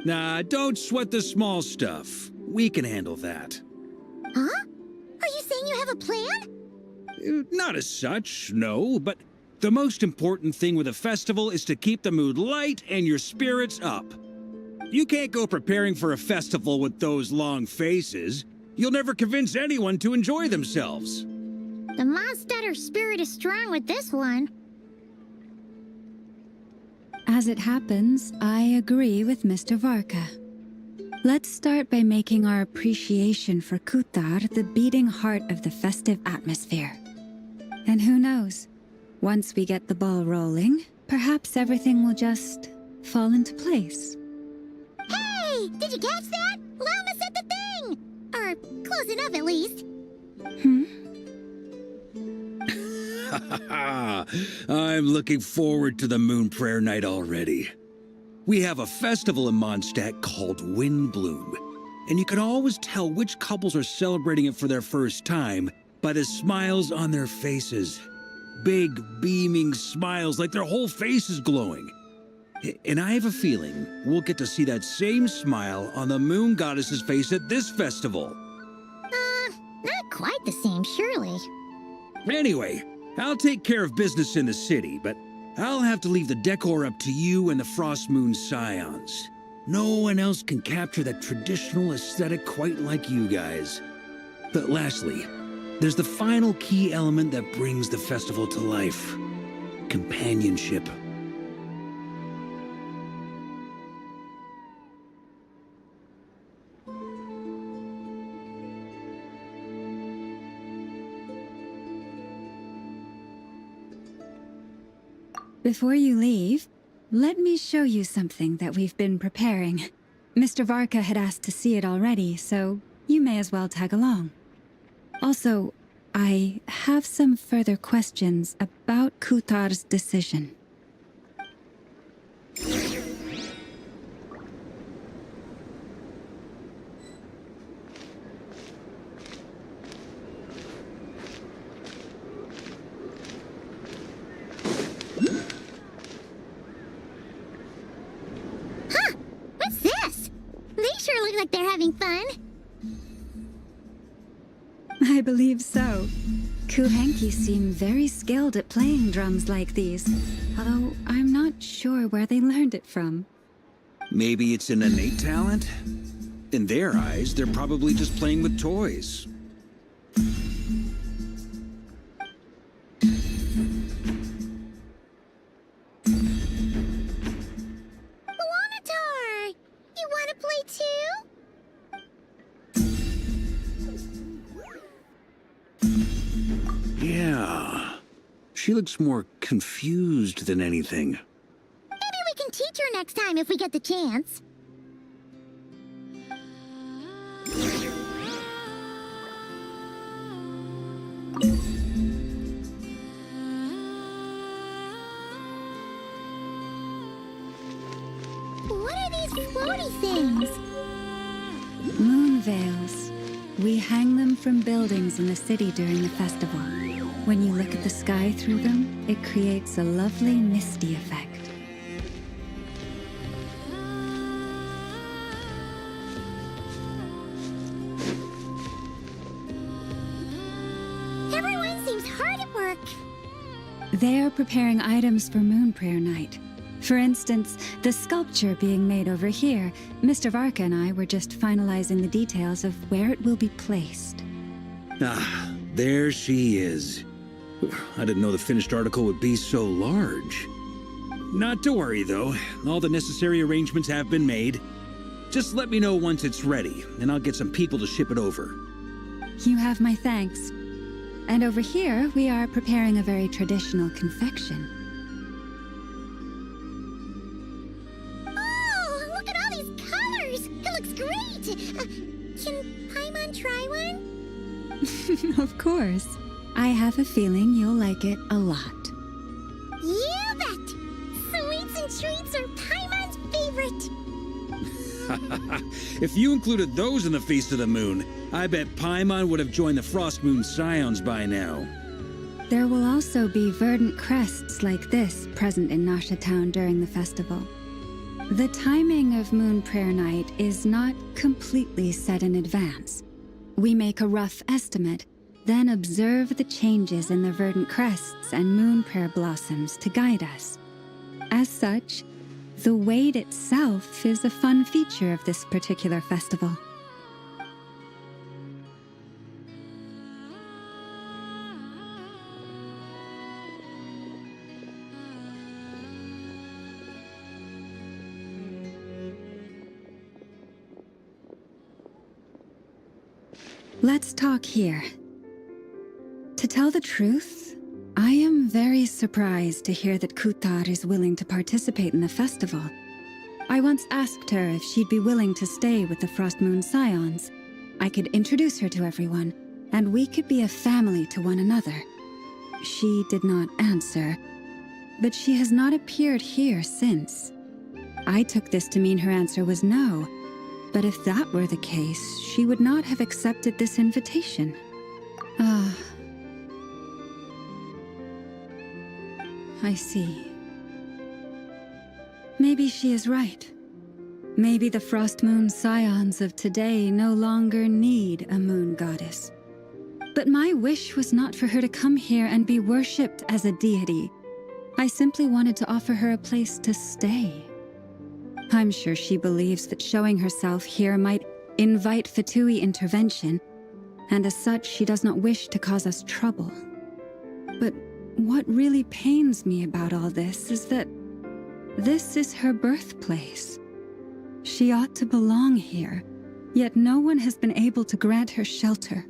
Nah, don't sweat the small stuff. We can handle that. Huh? Are you saying you have a plan? Not as such, no, but the most important thing with a festival is to keep the mood light and your spirits up. You can't go preparing for a festival with those long faces. You'll never convince anyone to enjoy themselves. The Mondstatter spirit is strong with this one. As it happens, I agree with Mr. Varka. Let's start by making our appreciation for Kuthar the beating heart of the festive atmosphere. And who knows? Once we get the ball rolling, perhaps everything will just fall into place. Hey! Did you catch that? Lama said the thing! Or close enough, at least. I'm looking forward to the Moon Prayer Night already. We have a festival in Mondstadt called Windbloom, and you can always tell which couples are celebrating it for their first time by the smiles on their faces. Big, beaming smiles like their whole face is glowing. And I have a feeling we'll get to see that same smile on the Moon Goddess's face at this festival. Not quite the same, surely. Anyway, I'll take care of business in the city, but I'll have to leave the decor up to you and the Frost Moon Scions. No one else can capture that traditional aesthetic quite like you guys. But lastly, there's the final key element that brings the festival to life. Companionship. Before you leave, let me show you something that we've been preparing. Mr. Varka had asked to see it already, so you may as well tag along. Also, I have some further questions about Kuthar's decision. What's this? They sure look like they're having fun. I believe so. Kuhenki seem very skilled at playing drums like these, although I'm not sure where they learned it from. Maybe it's an innate talent? In their eyes, they're probably just playing with toys. Wanatar! You want to play too? Yeah. She looks more confused than anything. Maybe we can teach her next time if we get the chance. What are these floaty things? Moon veils. We hang them from buildings in the city during the festival. When you look at the sky through them, it creates a lovely misty effect. Everyone seems hard at work. They're preparing items for Moon Prayer Night. For instance, the sculpture being made over here, Mr. Varka and I were just finalizing the details of where it will be placed. Ah, there she is. I didn't know the finished article would be so large. Not to worry, though. All the necessary arrangements have been made. Just let me know once it's ready, and I'll get some people to ship it over. You have my thanks. And over here, we are preparing a very traditional confection. Oh, look at all these colors! It looks great! Can Paimon try one? Of course. I have a feeling you'll like it a lot. You bet! Sweets and treats are Paimon's favorite! If you included those in the Feast of the Moon, I bet Paimon would have joined the Frost Moon Scions by now. There will also be verdant crests like this present in Nasha Town during the festival. The timing of Moon Prayer Night is not completely set in advance. We make a rough estimate, then observe the changes in the verdant crests and moon prayer blossoms to guide us. As such, the Wade itself is a fun feature of this particular festival. Let's talk here. To tell the truth, I am very surprised to hear that Kutar is willing to participate in the festival. I once asked her if she'd be willing to stay with the Frost Moon Scions. I could introduce her to everyone, and we could be a family to one another. She did not answer, but she has not appeared here since. I took this to mean her answer was no, but if that were the case, she would not have accepted this invitation. I see. Maybe she is right. Maybe the Frost Moon Scions of today no longer need a moon goddess. But my wish was not for her to come here and be worshipped as a deity. I simply wanted to offer her a place to stay. I'm sure she believes that showing herself here might invite Fatui intervention, and as such she does not wish to cause us trouble. But what really pains me about all this is that this is her birthplace. She ought to belong here, yet no one has been able to grant her shelter.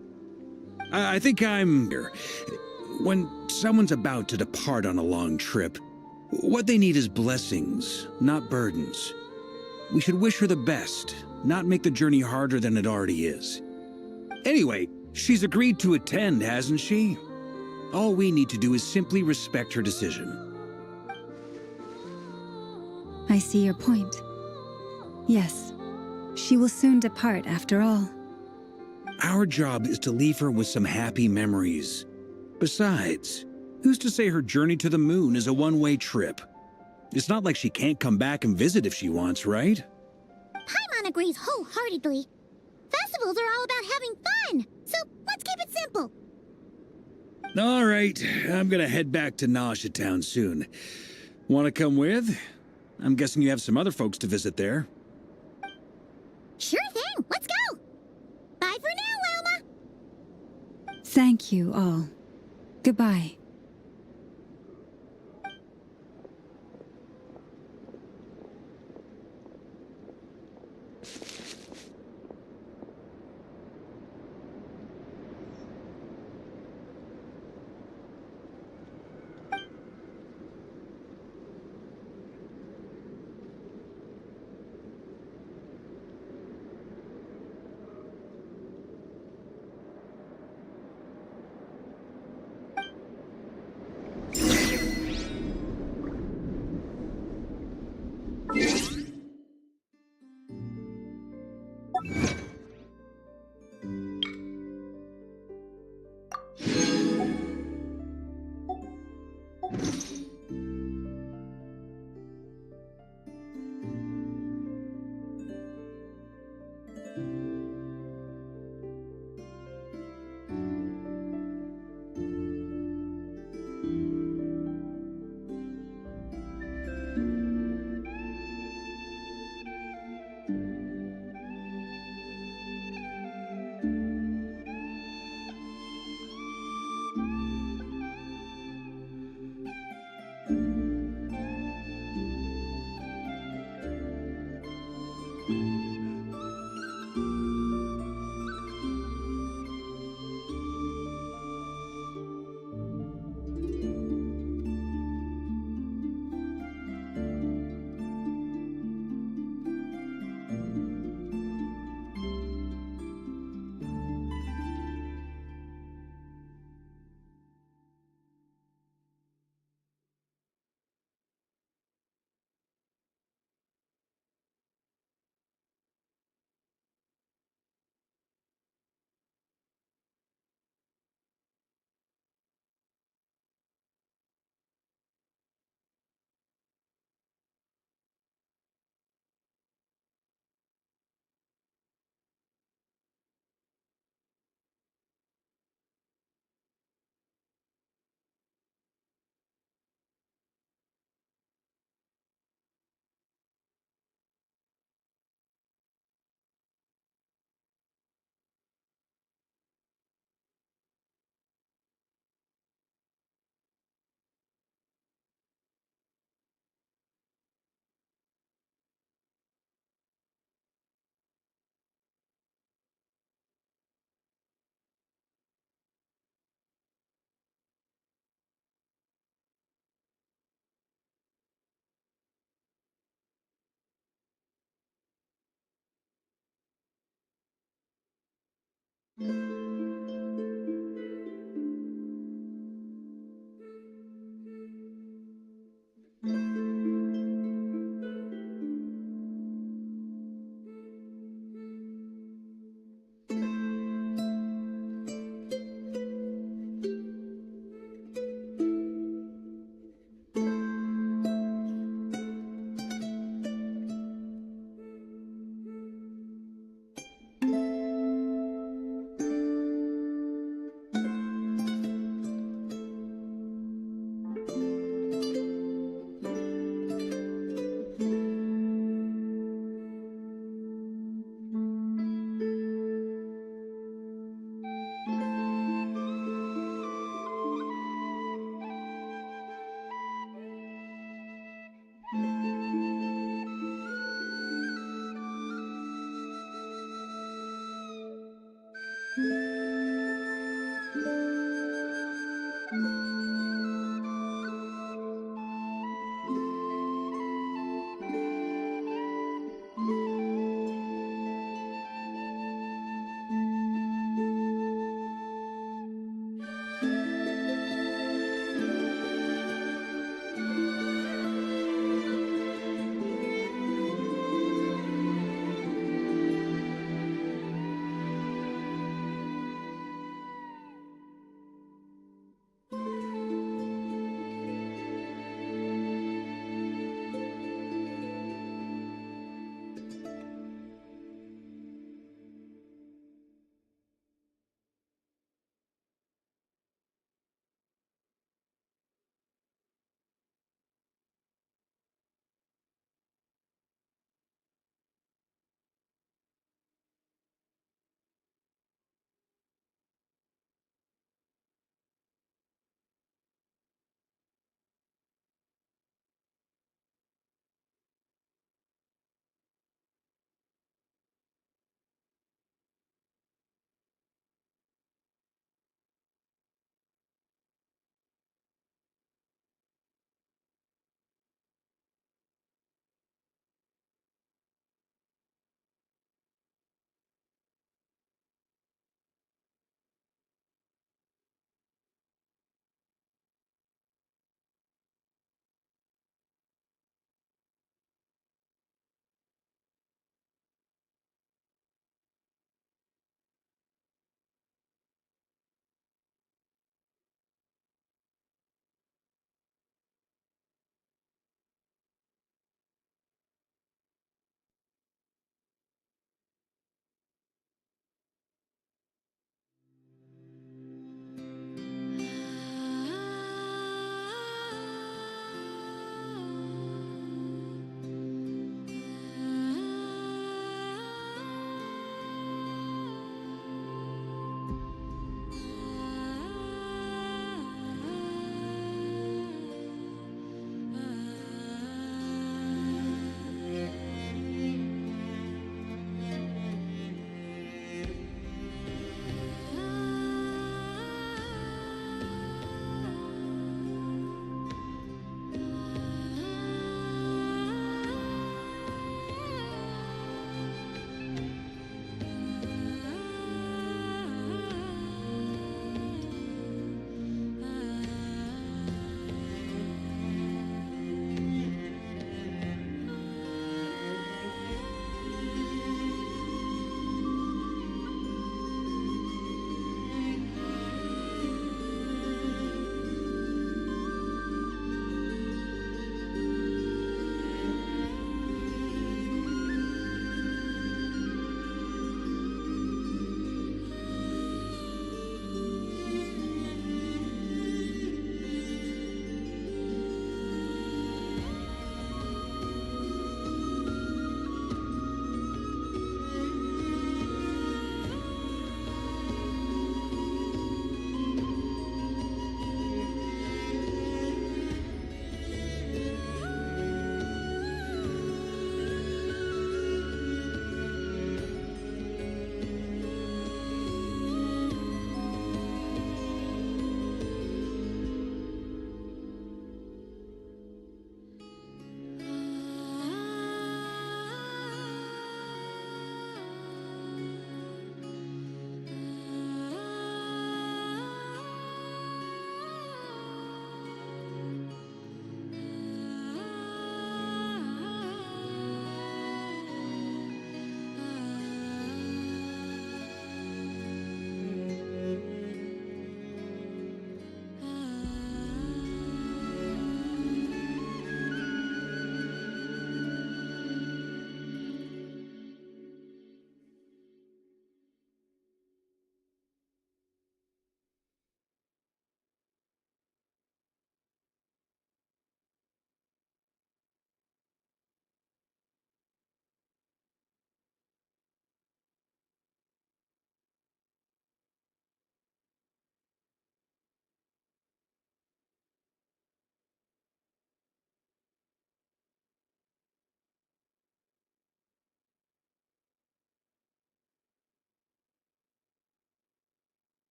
I think I'm here. When someone's about to depart on a long trip, what they need is blessings, not burdens. We should wish her the best, not make the journey harder than it already is. Anyway, she's agreed to attend, hasn't she? All we need to do is simply respect her decision. I see your point. Yes, she will soon depart after all. Our job is to leave her with some happy memories. Besides, who's to say her journey to the moon is a one-way trip? It's not like she can't come back and visit if she wants, right? Paimon agrees wholeheartedly. Festivals are all about having fun, so let's keep it simple. All right, I'm gonna head back to Nausea Town soon. Want to come with? I'm guessing you have some other folks to visit there. Sure thing. Let's go. Bye for now, Wilma. Thank you all. Goodbye.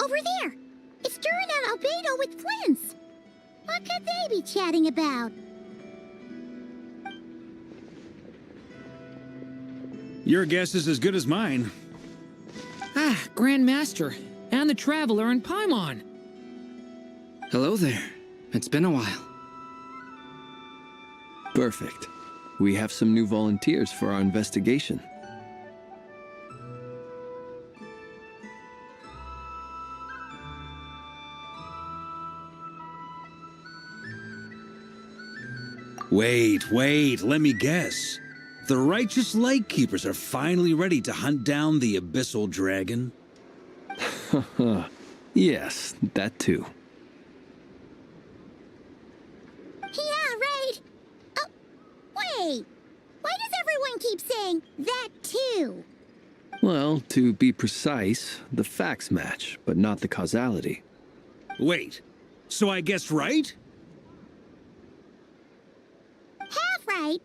Over there! It's stirring an albedo with flints! What could they be chatting about? Your guess is as good as mine. Ah, Grand Master, and the Traveler in Paimon. Hello there. It's been a while. Perfect. We have some new volunteers for our investigation. Wait, let me guess. The righteous Lightkeepers are finally ready to hunt down the Abyssal Dragon? Yes, that too. Yeah, right. Oh, wait. Why does everyone keep saying that too? Well, to be precise, the facts match, but not the causality. Wait, so I guessed right? Half right.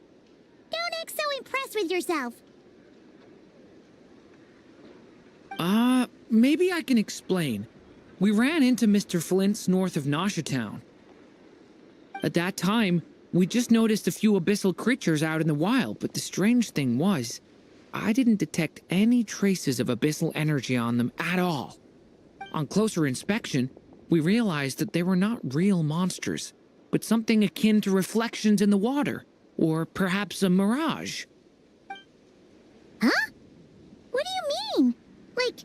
Don't act so impressed with yourself. Maybe I can explain. We ran into Mr. Flint's north of Nasha Town. At that time, we just noticed a few abyssal creatures out in the wild, but the strange thing was, I didn't detect any traces of abyssal energy on them at all. On closer inspection, we realized that they were not real monsters, but something akin to reflections in the water, or perhaps a mirage. Huh? What do you mean? Like,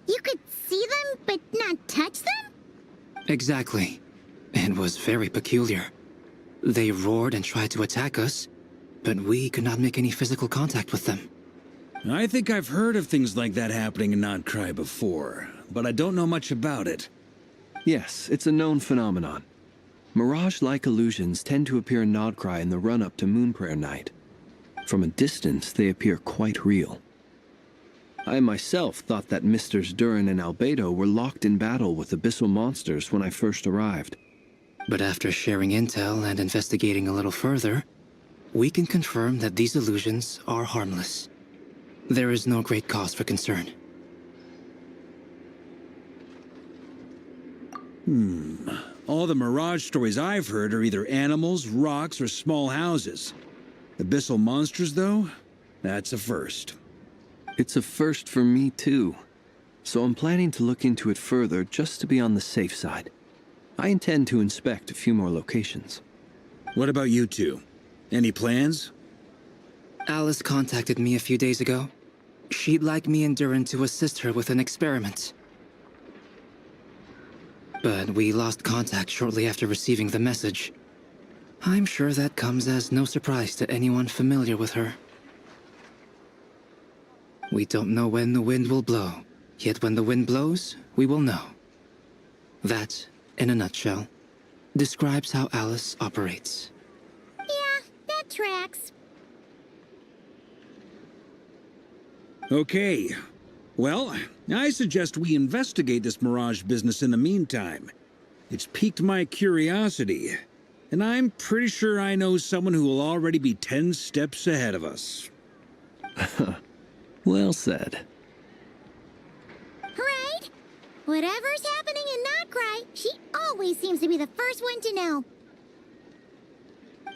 you could see them but not touch them? Exactly. It was very peculiar. They roared and tried to attack us, but we could not make any physical contact with them. I think I've heard of things like that happening in Notcry before, but I don't know much about it. Yes, it's a known phenomenon. Mirage-like illusions tend to appear in Notcry in the run-up to Moonprayer Night. From a distance, they appear quite real. I myself thought that Misters Durin and Albedo were locked in battle with abyssal monsters when I first arrived. But after sharing intel and investigating a little further, we can confirm that these illusions are harmless. There is no great cause for concern. All the Mirage stories I've heard are either animals, rocks, or small houses. Abyssal monsters, though? That's a first. It's a first for me, too. So I'm planning to look into it further just to be on the safe side. I intend to inspect a few more locations. What about you two? Any plans? Alice contacted me a few days ago. She'd like me and Durin to assist her with an experiment. But we lost contact shortly after receiving the message. I'm sure that comes as no surprise to anyone familiar with her. We don't know when the wind will blow, yet when the wind blows, we will know. That, in a nutshell, describes how Alice operates. Yeah, that tracks. Okay. Well, I suggest we investigate this Mirage business in the meantime. It's piqued my curiosity, and I'm pretty sure I know someone who will already be 10 steps ahead of us. Well said. Right? Whatever's happening in Notcry, she always seems to be the first one to know.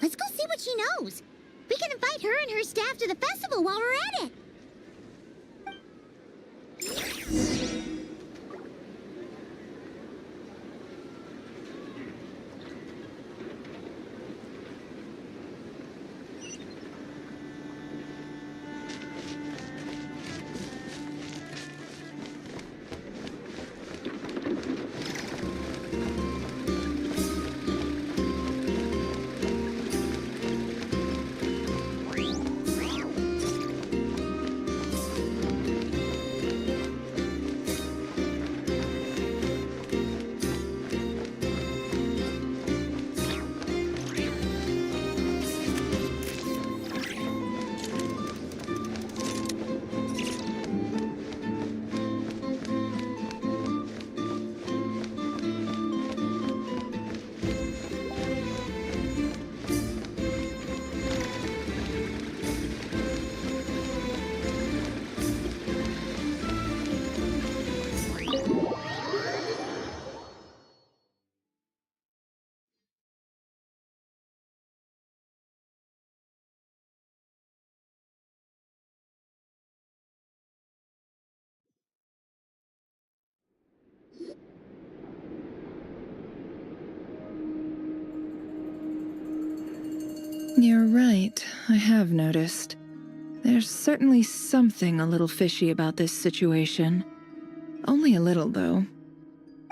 Let's go see what she knows. We can invite her and her staff to the festival while we're at it. You're right, I have noticed. There's certainly something a little fishy about this situation. Only a little, though.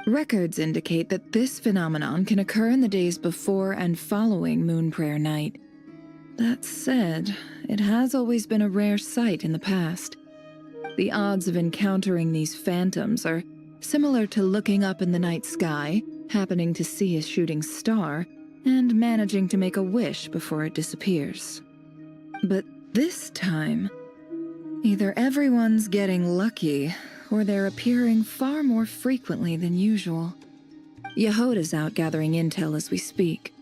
Records indicate that this phenomenon can occur in the days before and following Moon Prayer Night. That said, it has always been a rare sight in the past. The odds of encountering these phantoms are similar to looking up in the night sky, happening to see a shooting star, and managing to make a wish before it disappears. But this time, either everyone's getting lucky, or they're appearing far more frequently than usual. Yehoda's out gathering intel as we speak.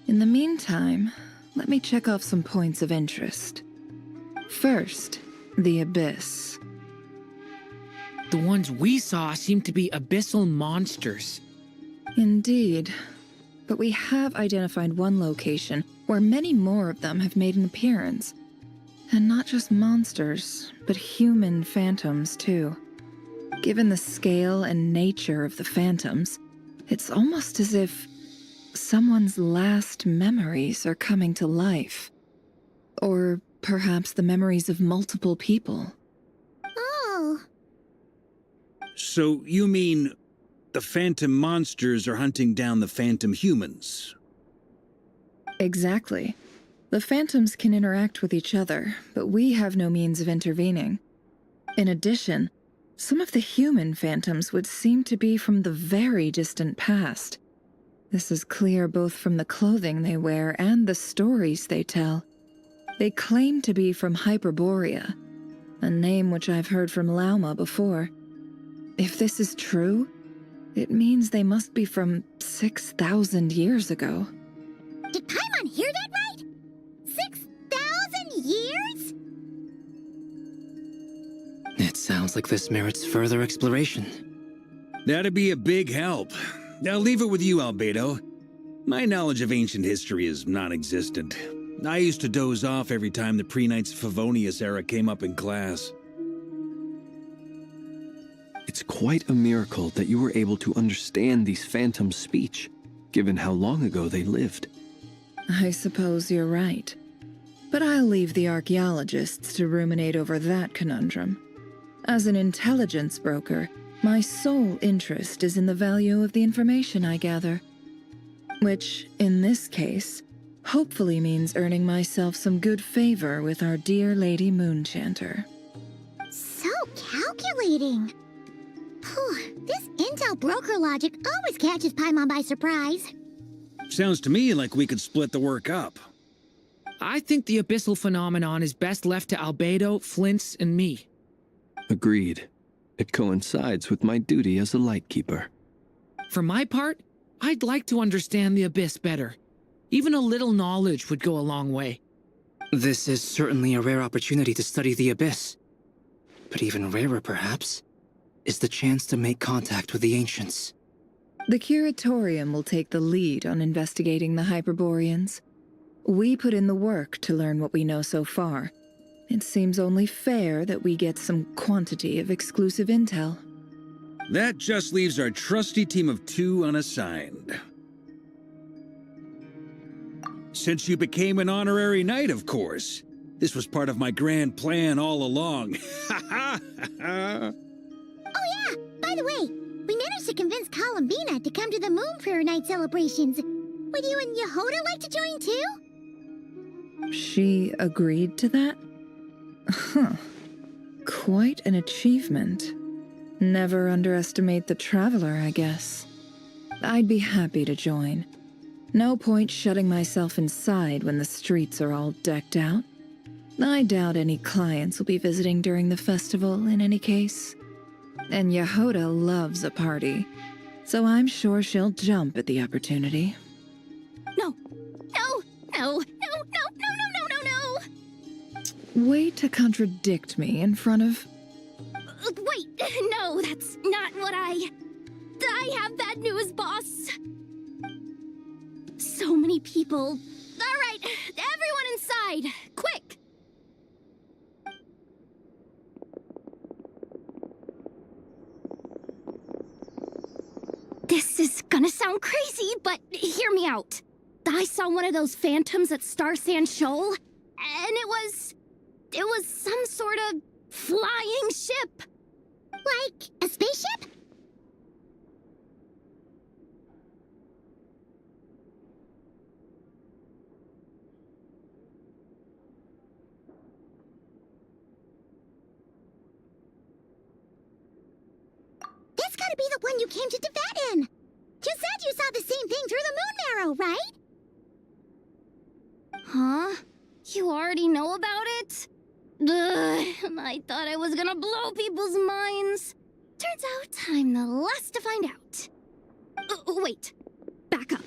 In the meantime, let me check off some points of interest. First, the Abyss. The ones we saw seem to be abyssal monsters. Indeed. But we have identified one location where many more of them have made an appearance. And not just monsters, but human phantoms, too. Given the scale and nature of the phantoms, it's almost as if someone's last memories are coming to life. Or perhaps the memories of multiple people. Oh. So you mean the phantom monsters are hunting down the phantom humans? Exactly. The phantoms can interact with each other, but we have no means of intervening. In addition, some of the human phantoms would seem to be from the very distant past. This is clear both from the clothing they wear and the stories they tell. They claim to be from Hyperborea, a name which I've heard from Lauma before. If this is true, it means they must be from 6,000 years ago. Did Paimon hear that right? 6,000 years? It sounds like this merits further exploration. That'd be a big help. I'll leave it with you, Albedo. My knowledge of ancient history is non-existent. I used to doze off every time the pre-Knights Favonius era came up in class. It's quite a miracle that you were able to understand these phantoms' speech, given how long ago they lived. I suppose you're right. But I'll leave the archaeologists to ruminate over that conundrum. As an intelligence broker, my sole interest is in the value of the information I gather. Which, in this case, hopefully means earning myself some good favor with our dear Lady Moonchanter. So calculating. Whew, this intel broker logic always catches Paimon by surprise. Sounds to me like we could split the work up. I think the abyssal phenomenon is best left to Albedo, Flints, and me. Agreed. It coincides with my duty as a lightkeeper. For my part, I'd like to understand the Abyss better. Even a little knowledge would go a long way. This is certainly a rare opportunity to study the Abyss. But even rarer, perhaps, is the chance to make contact with the Ancients. The Curatorium will take the lead on investigating the Hyperboreans. We put in the work to learn what we know so far. It seems only fair that we get some quantity of exclusive intel. That just leaves our trusty team of 2 unassigned. Since you became an honorary knight, of course. This was part of my grand plan all along. Oh yeah, by the way, we managed to convince Columbina to come to the Moon Prayer Night celebrations. Would you and Yehoda like to join too? She agreed to that? Huh. Quite an achievement. Never underestimate the traveler, I guess. I'd be happy to join. No point shutting myself inside when the streets are all decked out. I doubt any clients will be visiting during the festival in any case. And Yehoda loves a party, so I'm sure she'll jump at the opportunity. No, no, no, no, no, no, no, no, no, no! Way to contradict me in front of... Wait, no, that's not what I have bad news, boss. So many people. All right, everyone inside, quick! This is gonna sound crazy, but hear me out. The I saw one of those phantoms at Star Sand Shoal, and it was some sort of flying ship. Like a spaceship? That's gotta be the one you came to Tibet in. You said you saw the same thing through the moon marrow, right? Huh? You already know about it? Ugh, I thought I was gonna blow people's minds. Turns out I'm the last to find out. Wait, back up.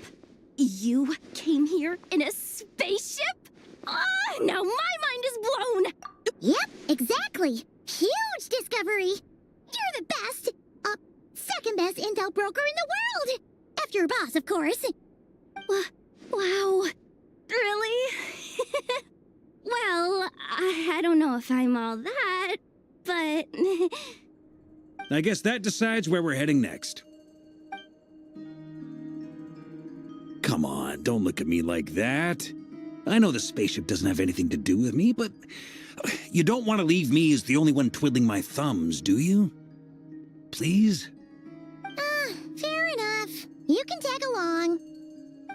You came here in a spaceship? Now my mind is blown! Yep, exactly. Huge discovery. You're the best, second best intel broker in the world. After your boss, of course. Wow. Really? Well, I don't know if I'm all that, but... I guess that decides where we're heading next. Come on, don't look at me like that. I know the spaceship doesn't have anything to do with me, but you don't want to leave me as the only one twiddling my thumbs, do you? Please? Fair enough. You can tag along.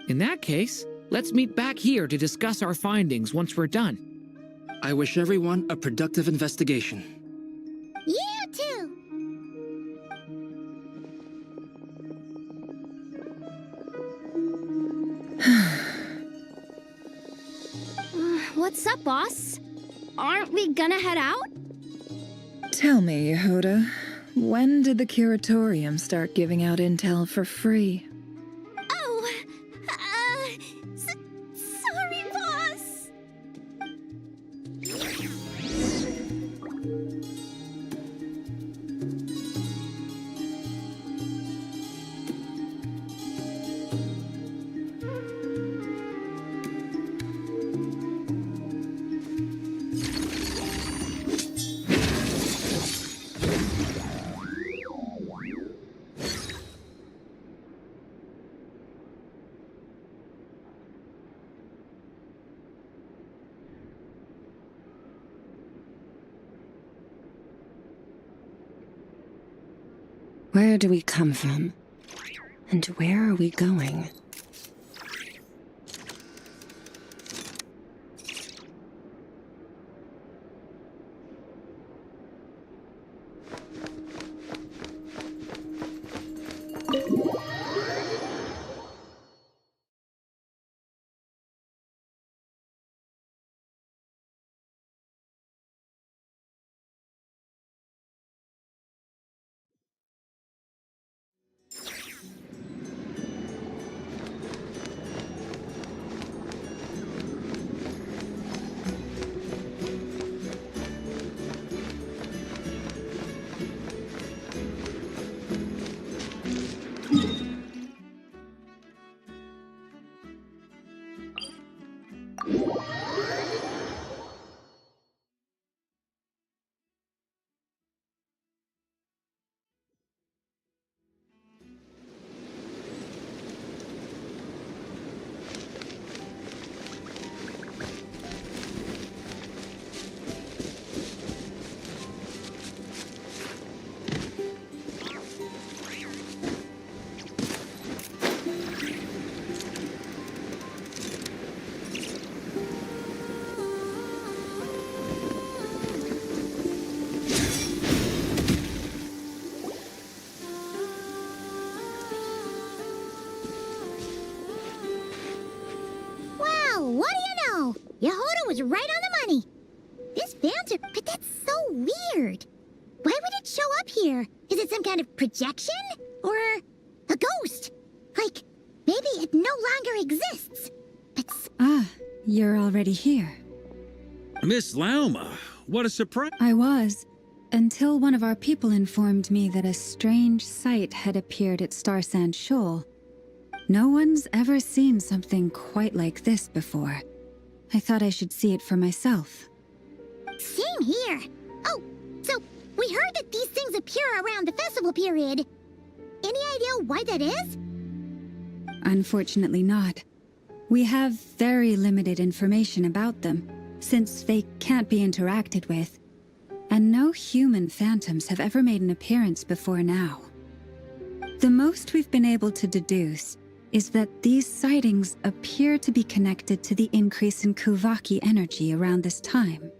In that case, let's meet back here to discuss our findings once we're done. I wish everyone a productive investigation. You too. What's up, boss? Aren't we gonna head out? Tell me, Yehoda, when did the curatorium start giving out intel for free? Oh, sorry, boss. Where do we come from? And where are we going? What do you know? Yehoda was right on the money. This phantom, but that's so weird. Why would it show up here? Is it some kind of projection? Or a ghost? Like, maybe it no longer exists. But You're already here. Miss Lauma, what a surprise. I was, until one of our people informed me that a strange sight had appeared at Star Sand Shoal. No one's ever seen something quite like this before. I thought I should see it for myself. Same here. Oh, so we heard that these things appear around the festival period. Any idea why that is? Unfortunately not. We have very limited information about them, since they can't be interacted with, and no human phantoms have ever made an appearance before now. The most we've been able to deduce is that these sightings appear to be connected to the increase in Kuvaki energy around this time.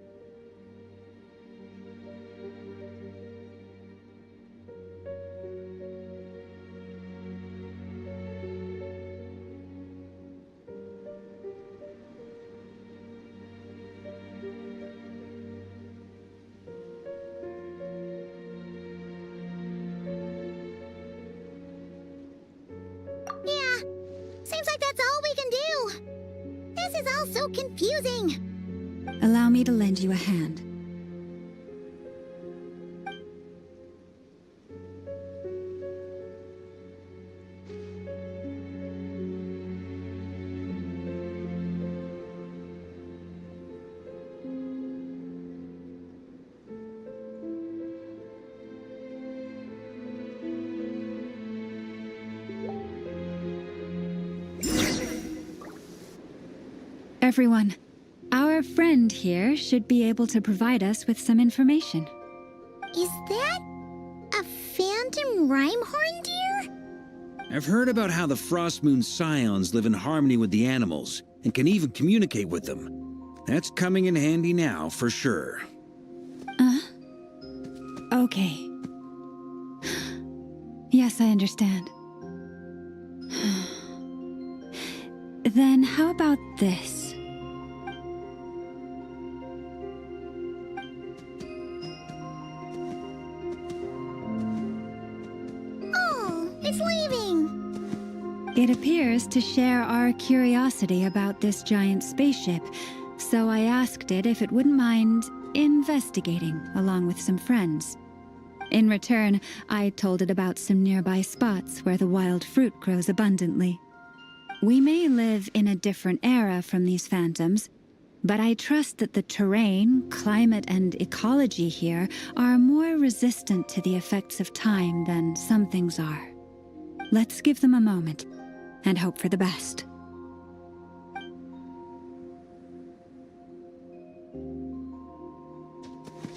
Yeah, seems like that's all we can do. This is all so confusing. Allow me to lend you a hand. Everyone, our friend here should be able to provide us with some information. Is that a phantom rhymehorn deer? I've heard about how the Frost Moon Scions live in harmony with the animals and can even communicate with them. That's coming in handy now, for sure. Okay. Yes, I understand. Then how about this? Oh, it's leaving. It appears to share our curiosity about this giant spaceship, so I asked it if it wouldn't mind investigating along with some friends. In return, I told it about some nearby spots where the wild fruit grows abundantly. We may live in a different era from these phantoms, but I trust that the terrain, climate, and ecology here are more resistant to the effects of time than some things are. Let's give them a moment and hope for the best.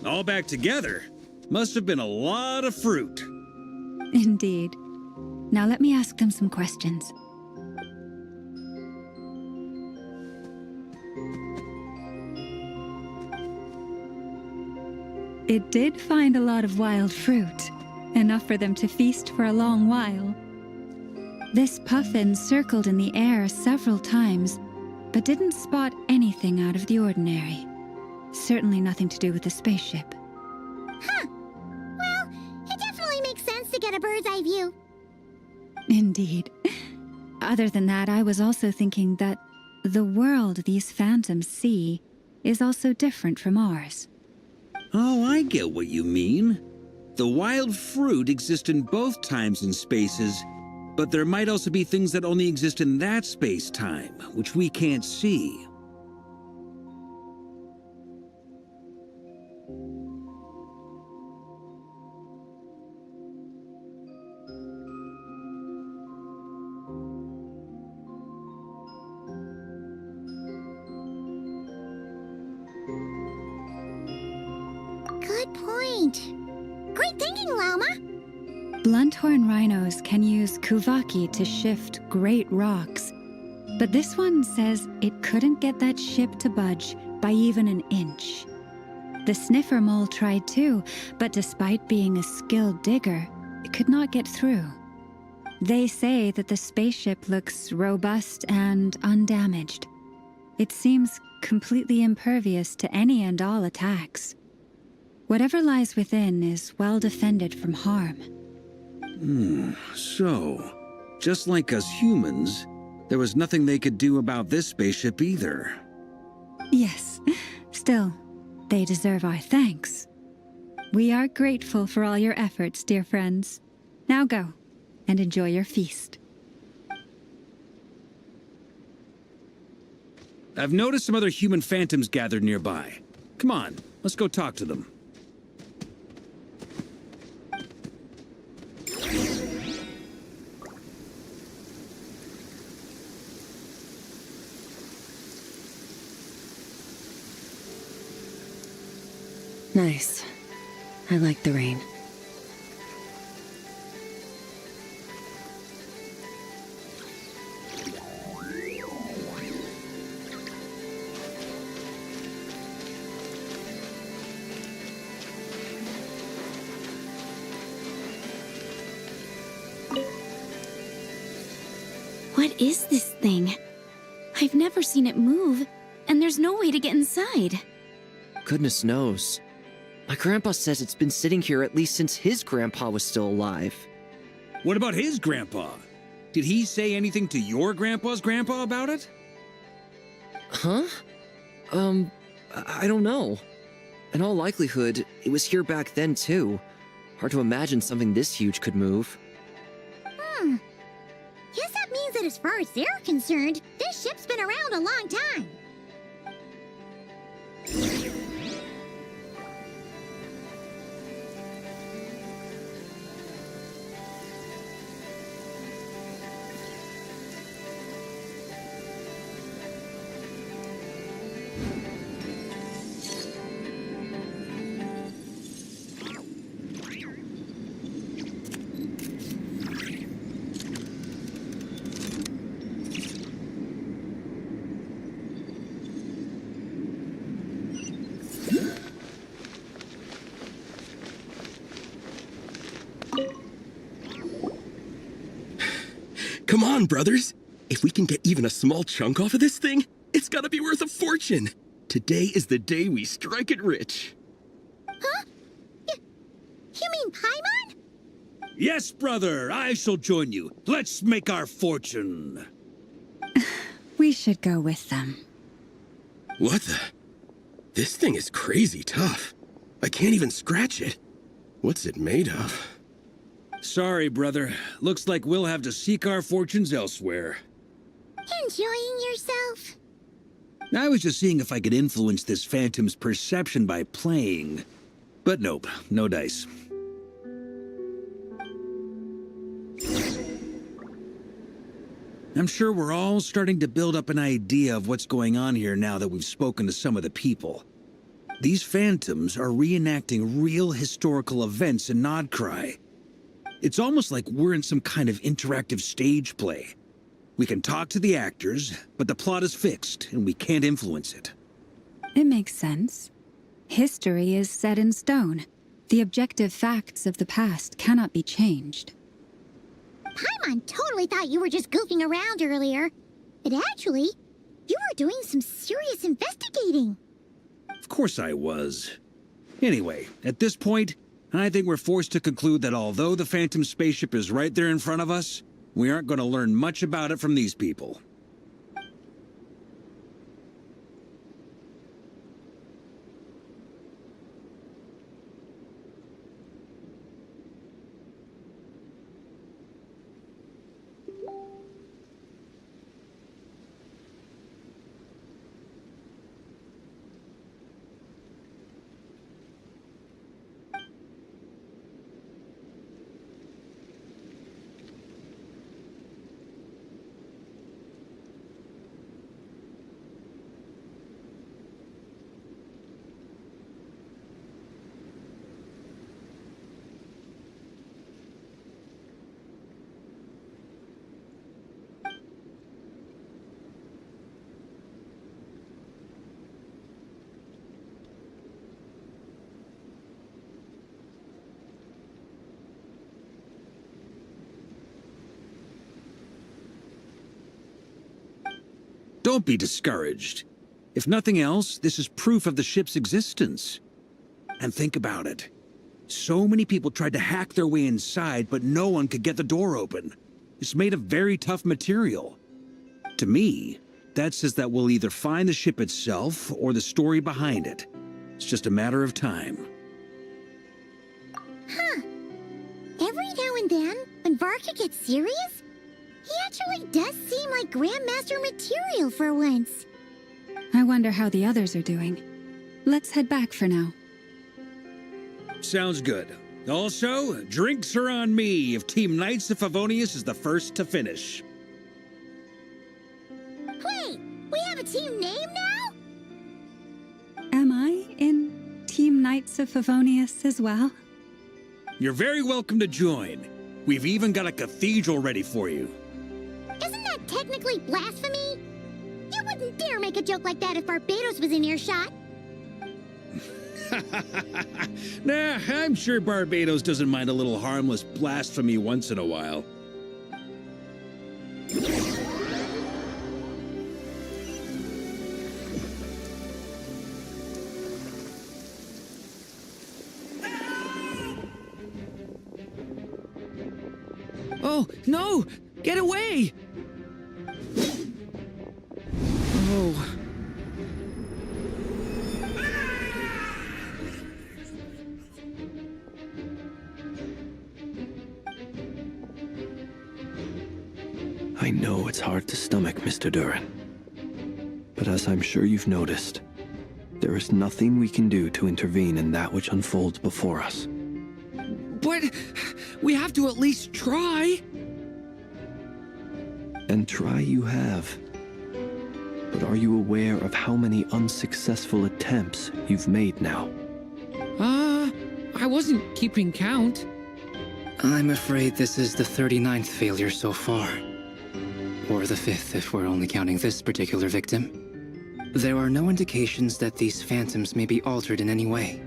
All back together? Must have been a lot of fruit. Indeed. Now let me ask them some questions. It did find a lot of wild fruit, enough for them to feast for a long while. This puffin circled in the air several times, but didn't spot anything out of the ordinary. Certainly nothing to do with the spaceship. Huh. Well, it definitely makes sense to get a bird's eye view. Indeed. Other than that, I was also thinking that the world these phantoms see is also different from ours. Oh, I get what you mean. The wild fruit exist in both times and spaces, but there might also be things that only exist in that space-time, which we can't see. Good point. Great thinking, Lauma. Blunthorn rhinos can use Kuvaki to shift great rocks, but this one says it couldn't get that ship to budge by even an inch. The sniffer mole tried too, but despite being a skilled digger, it could not get through. They say that the spaceship looks robust and undamaged. It seems completely impervious to any and all attacks. Whatever lies within is well defended from harm. So, just like us humans, there was nothing they could do about this spaceship either. Yes, still, they deserve our thanks. We are grateful for all your efforts, dear friends. Now go, and enjoy your feast. I've noticed some other human phantoms gathered nearby. Come on, let's go talk to them. Nice. I like the rain. What is this thing? I've never seen it move, and there's no way to get inside. Goodness knows. My grandpa says it's been sitting here at least since his grandpa was still alive. What about his grandpa? Did he say anything to your grandpa's grandpa about it? Huh? I don't know. In all likelihood, it was here back then too. Hard to imagine something this huge could move. Guess that means that as far as they're concerned, this ship's been around a long time. Come on, brothers. If we can get even a small chunk off of this thing, it's gotta be worth a fortune. Today is the day we strike it rich. Huh? You mean Paimon? Yes, brother, I shall join you. Let's make our fortune. We should go with them. What the? This thing is crazy tough. I can't even scratch it. What's it made of? Sorry, brother. Looks like we'll have to seek our fortunes elsewhere. Enjoying yourself? I was just seeing if I could influence this phantom's perception by playing. But nope, no dice. I'm sure we're all starting to build up an idea of what's going on here now that we've spoken to some of the people. These phantoms are reenacting real historical events in Nodcry. It's almost like we're in some kind of interactive stage play. We can talk to the actors, but the plot is fixed, and we can't influence it. It makes sense. History is set in stone. The objective facts of the past cannot be changed. Paimon totally thought you were just goofing around earlier. But actually, you were doing some serious investigating. Of course I was. Anyway, at this point, I think we're forced to conclude that although the Phantom spaceship is right there in front of us, we aren't going to learn much about it from these people. Don't be discouraged. If nothing else, this is proof of the ship's existence. And think about it. So many people tried to hack their way inside, but no one could get the door open. It's made of very tough material. To me, that says that we'll either find the ship itself or the story behind it. It's just a matter of time. Huh. Every now and then, when Varka gets serious, he actually does seem like Grandmaster material for once. I wonder how the others are doing. Let's head back for now. Sounds good. Also, drinks are on me if Team Knights of Favonius is the first to finish. Wait, we have a team name now? Am I in Team Knights Knights of Favonius as well? You're very welcome to join. We've even got a cathedral ready for you. Isn't that technically blasphemy? You wouldn't dare make a joke like that if Barbados was in earshot. Nah, I'm sure Barbados doesn't mind a little harmless blasphemy once in a while. Oh, no! Get away! Oh. I know it's hard to stomach, Mr. Durin. But as I'm sure you've noticed, there is nothing we can do to intervene in that which unfolds before us. But we have to at least try. And try you have. But are you aware of how many unsuccessful attempts you've made now? I wasn't keeping count. I'm afraid this is the 39th failure so far. Or the 5th if we're only counting this particular victim. There are no indications that these phantoms may be altered in any way.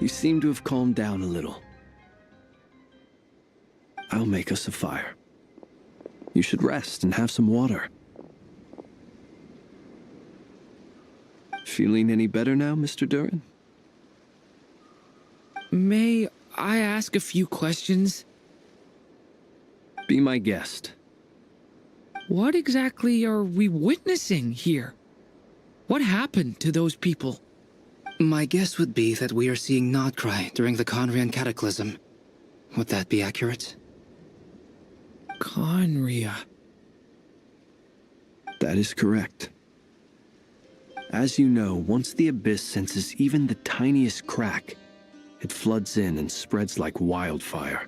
You seem to have calmed down a little. I'll make us a fire. You should rest and have some water. Feeling any better now, Mr. Durin? May I ask a few questions? Be my guest. What exactly are we witnessing here? What happened to those people? My guess would be that we are seeing Nodcry during the Conrian Cataclysm. Would that be accurate? Conria. That is correct. As you know, once the Abyss senses even the tiniest crack, it floods in and spreads like wildfire.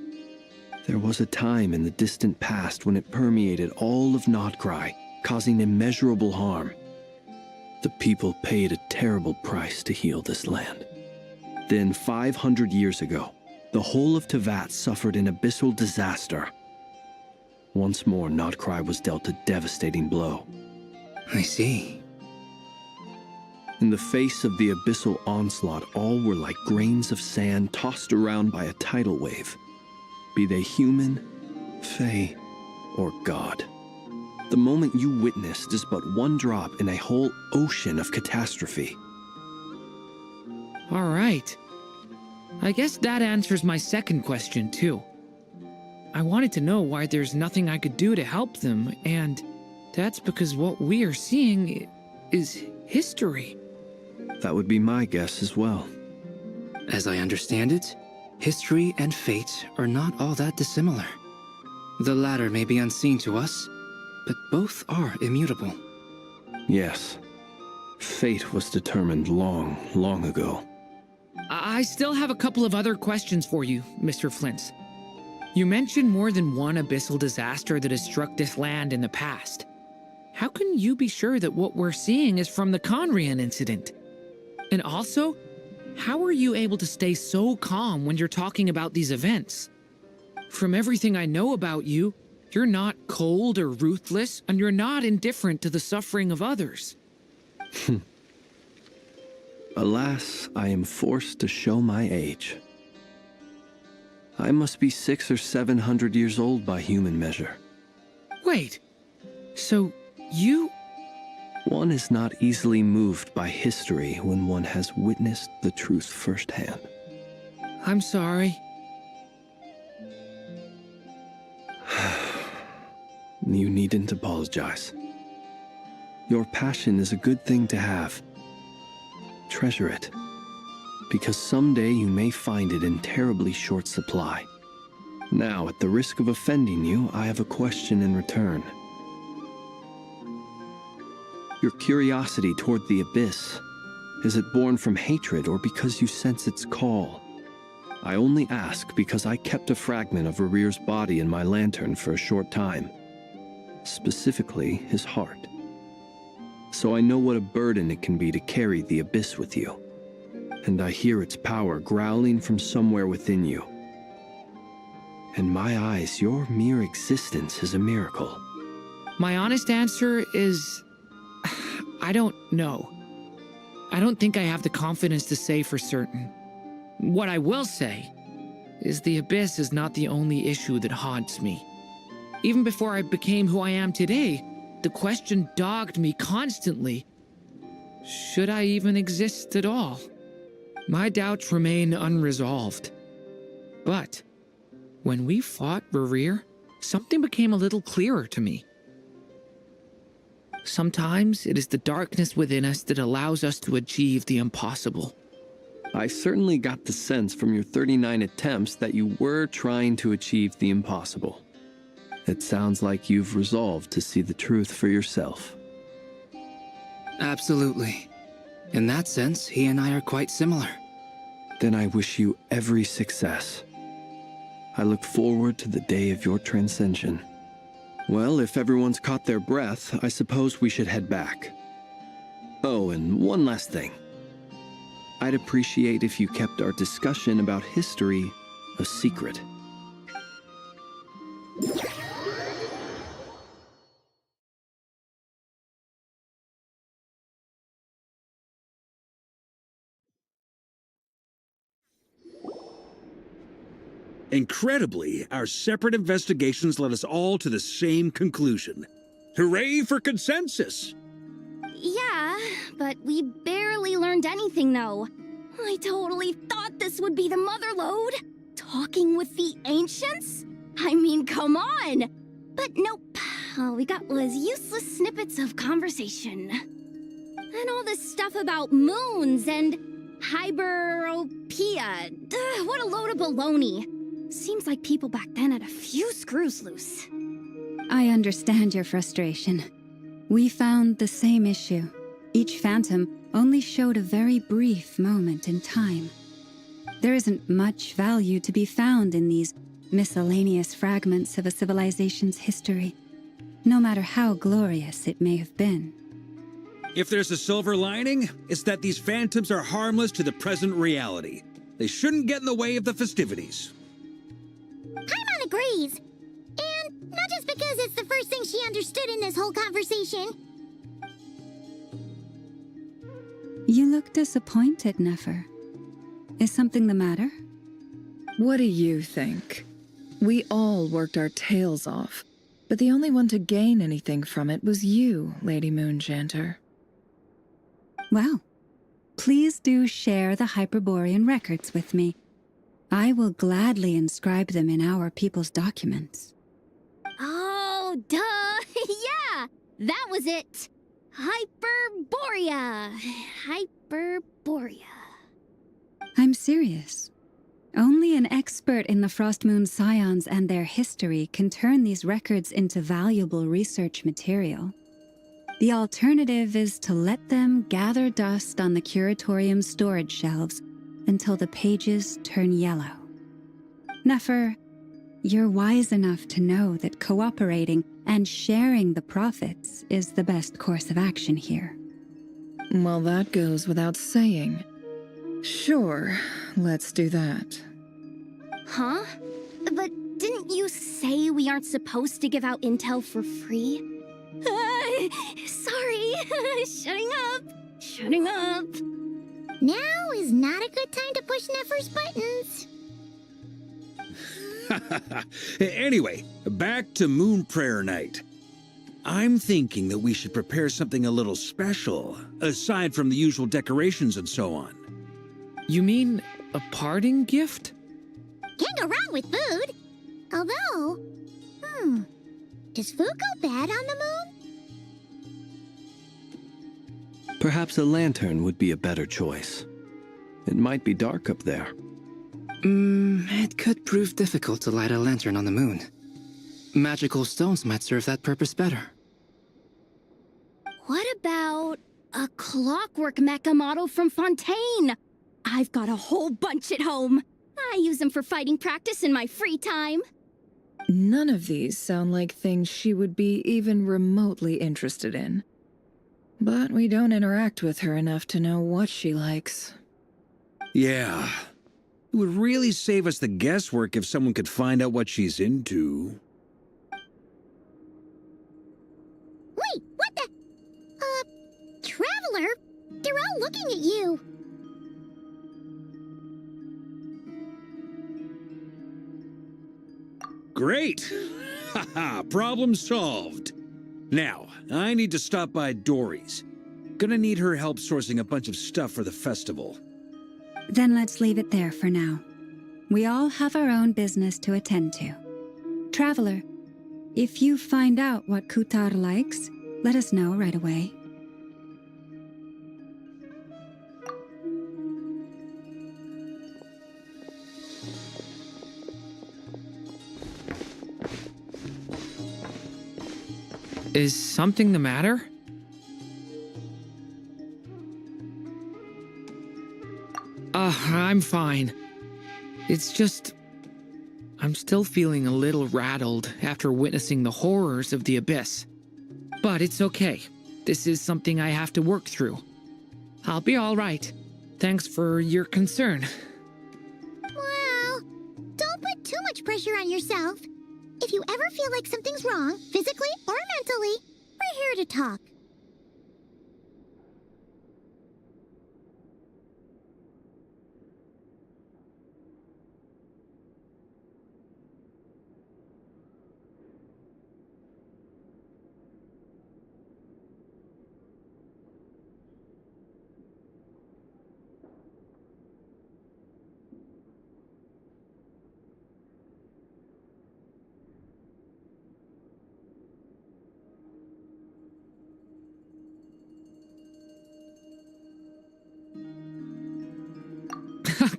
There was a time in the distant past when it permeated all of Nodcry, causing immeasurable harm. The people paid a terrible price to heal this land. Then, 500 years ago, the whole of Teyvat suffered an abyssal disaster. Once more, Nodcry was dealt a devastating blow. I see. In the face of the abyssal onslaught, all were like grains of sand tossed around by a tidal wave. Be they human, fae, or god. The moment you witnessed is but one drop in a whole ocean of catastrophe. All right. I guess that answers my second question, too. I wanted to know why there's nothing I could do to help them, and that's because what we are seeing is history. That would be my guess as well. As I understand it, history and fate are not all that dissimilar. The latter may be unseen to us, but both are immutable. Yes. Fate was determined long, long ago. I still have a couple of other questions for you, Mr. Flint. You mentioned more than one abyssal disaster that has struck this land in the past. How can you be sure that what we're seeing is from the Conrian incident? And also, how are you able to stay so calm when you're talking about these events? From everything I know about you, you're not cold or ruthless, and you're not indifferent to the suffering of others. Alas, I am forced to show my age. I must be 600 or 700 years old by human measure. Wait, so you... One is not easily moved by history when one has witnessed the truth firsthand. I'm sorry. You needn't apologize. Your passion is a good thing to have. Treasure it, because someday you may find it in terribly short supply. Now, at the risk of offending you, I have a question in return. Your curiosity toward the Abyss, is it born from hatred or because you sense its call? I only ask because I kept a fragment of Arir's body in my lantern for a short time. Specifically, his heart. so I know what a burden it can be to carry the abyss with you. And I hear its power growling from somewhere within you. In my eyes, your mere existence is a miracle. My honest answer is... I don't know. I don't think I have the confidence to say for certain. What I will say is the abyss is not the only issue that haunts me. Even before I became who I am today, the question dogged me constantly. Should I even exist at all? My doubts remain unresolved. But when we fought Rerir, something became a little clearer to me. Sometimes it is the darkness within us that allows us to achieve the impossible. I certainly got the sense from your 39 attempts that you were trying to achieve the impossible. It sounds like you've resolved to see the truth for yourself. Absolutely. In that sense, he and I are quite similar. Then I wish you every success. I look forward to the day of your transcension. Well, if everyone's caught their breath, I suppose we should head back. Oh, and one last thing. I'd appreciate if you kept our discussion about history a secret. Incredibly, our separate investigations led us all to the same conclusion. Hooray for consensus! Yeah, but we barely learned anything, though. I totally thought this would be the mother lode. Talking with the ancients? I mean, come on! But nope. All we got was useless snippets of conversation. And all this stuff about moons and hyperopia. What a load of baloney. Seems like people back then had a few screws loose. I understand your frustration. We found the same issue. Each phantom only showed a very brief moment in time. There isn't much value to be found in these miscellaneous fragments of a civilization's history, no matter how glorious it may have been. If there's a silver lining, it's that these phantoms are harmless to the present reality. They shouldn't get in the way of the festivities. Paimon agrees. And not just because it's the first thing she understood in this whole conversation. You look disappointed, Nefer. Is something the matter? What do you think? We all worked our tails off, but the only one to gain anything from it was you, Lady Moonjanter. Well, please do share the Hyperborean records with me. I will gladly inscribe them in our people's documents. Oh, duh! Yeah! That was it! Hyperborea! Hyperborea. I'm serious. Only an expert in the Frostmoon Scions and their history can turn these records into valuable research material. The alternative is to let them gather dust on the Curatorium's storage shelves until the pages turn yellow. Nefer, you're wise enough to know that cooperating and sharing the profits is the best course of action here. Well, that goes without saying. Sure, let's do that. Huh? But didn't you say we aren't supposed to give out intel for free? Sorry. Shutting up. Now is not a good time to push Nefer's buttons. Anyway, back to Moon Prayer Night. I'm thinking that we should prepare something a little special, aside from the usual decorations and so on. You mean a parting gift? Can't go wrong with food. Although, does food go bad on the moon? Perhaps a lantern would be a better choice. It might be dark up there. It could prove difficult to light a lantern on the moon. Magical stones might serve that purpose better. What about a clockwork mecha model from Fontaine? I've got a whole bunch at home. I use them for fighting practice in my free time. None of these sound like things she would be even remotely interested in. But we don't interact with her enough to know what she likes. Yeah. It would really save us the guesswork if someone could find out what she's into. Wait, what the? Traveler? They're all looking at you. Great! Haha, problem solved. Now, I need to stop by Dory's. Gonna need her help sourcing a bunch of stuff for the festival. Then let's leave it there for now. We all have our own business to attend to. Traveler, if you find out what Kutar likes, let us know right away. Is something the matter? I'm fine. It's just... I'm still feeling a little rattled after witnessing the horrors of the Abyss. But it's okay. This is something I have to work through. I'll be all right. Thanks for your concern. Well, don't put too much pressure on yourself. If you ever feel like something's wrong, physically or mentally, we're here to talk.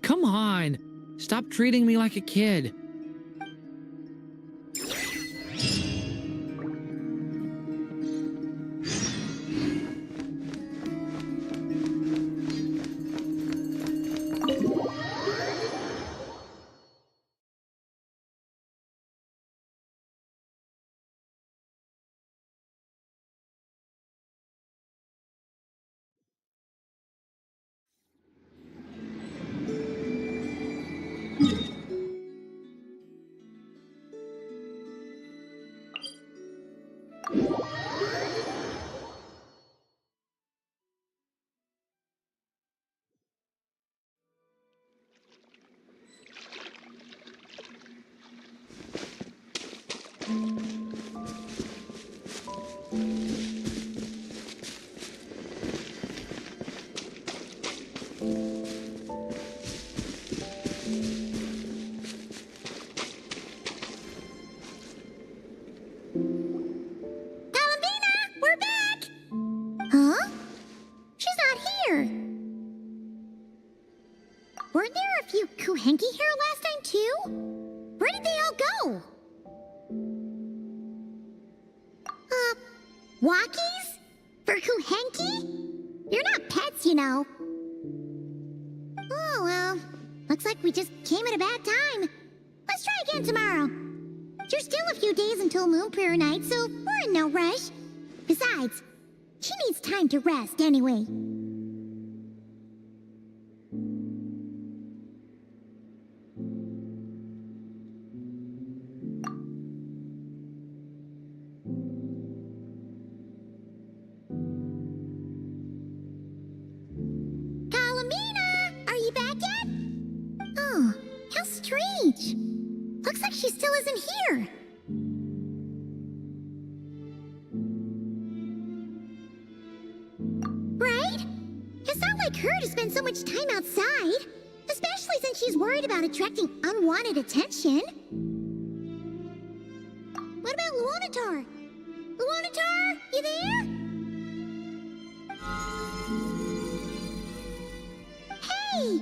Come on. Stop treating me like a kid. Weren't there a few Kuhenki here last time, too? Where did they all go? Walkies? For Kuhenki? You're not pets, you know. Oh, well. Looks like we just came at a bad time. Let's try again tomorrow. There's still a few days until Moon Prayer Night, so we're in no rush. Besides, she needs time to rest anyway. Looks like she still isn't here. Right? It's not like her to spend so much time outside, especially since she's worried about attracting unwanted attention. What about Luonatar? Luonatar, you there? Hey!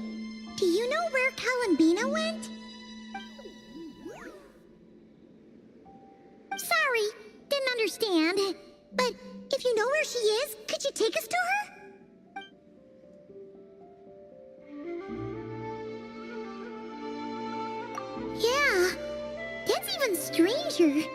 Do you know where Kalambina went? Sorry, didn't understand. But if you know where she is, could you take us to her? Yeah, that's even stranger.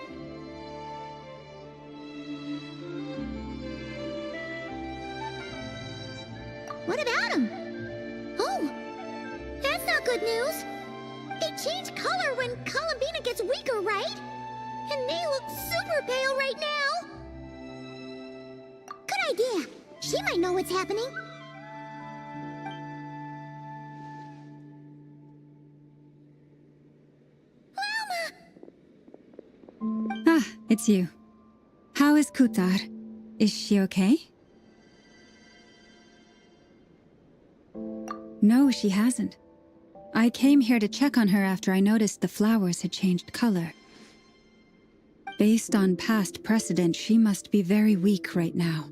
super pale right now. Good idea. She might know what's happening. Ah, it's you. How is Kutar? Is she okay? No, she hasn't. I came here to check on her after I noticed the flowers had changed color. Based on past precedent, she must be very weak right now.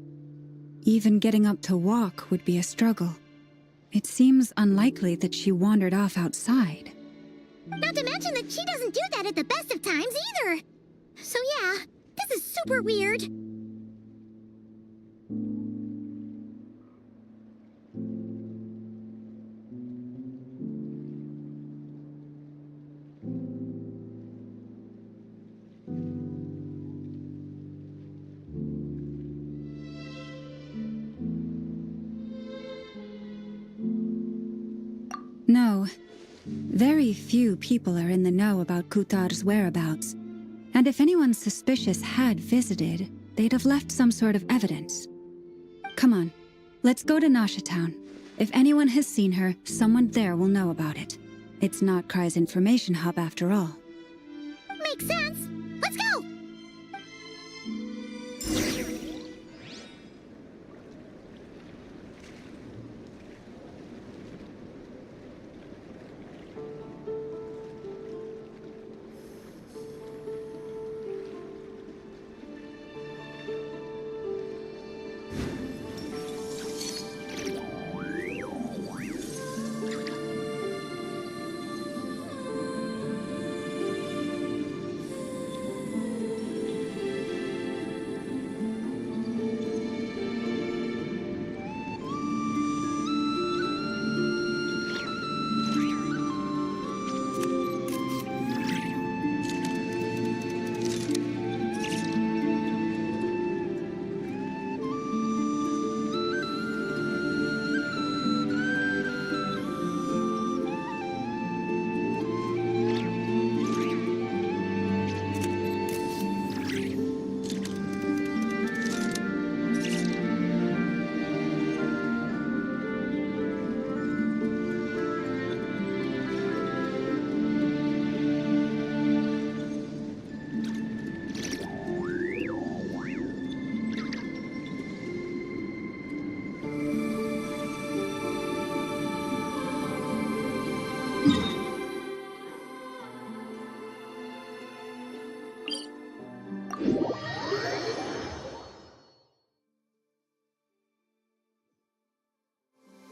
Even getting up to walk would be a struggle. It seems unlikely that she wandered off outside. Not to mention that she doesn't do that at the best of times either. So yeah, this is super weird. No. Very few people are in the know about Kutar's whereabouts. And if anyone suspicious had visited, they'd have left some sort of evidence. Come on, let's go to Nasha Town. If anyone has seen her, someone there will know about it. It's not Kry's information hub after all. Makes sense. Let's go!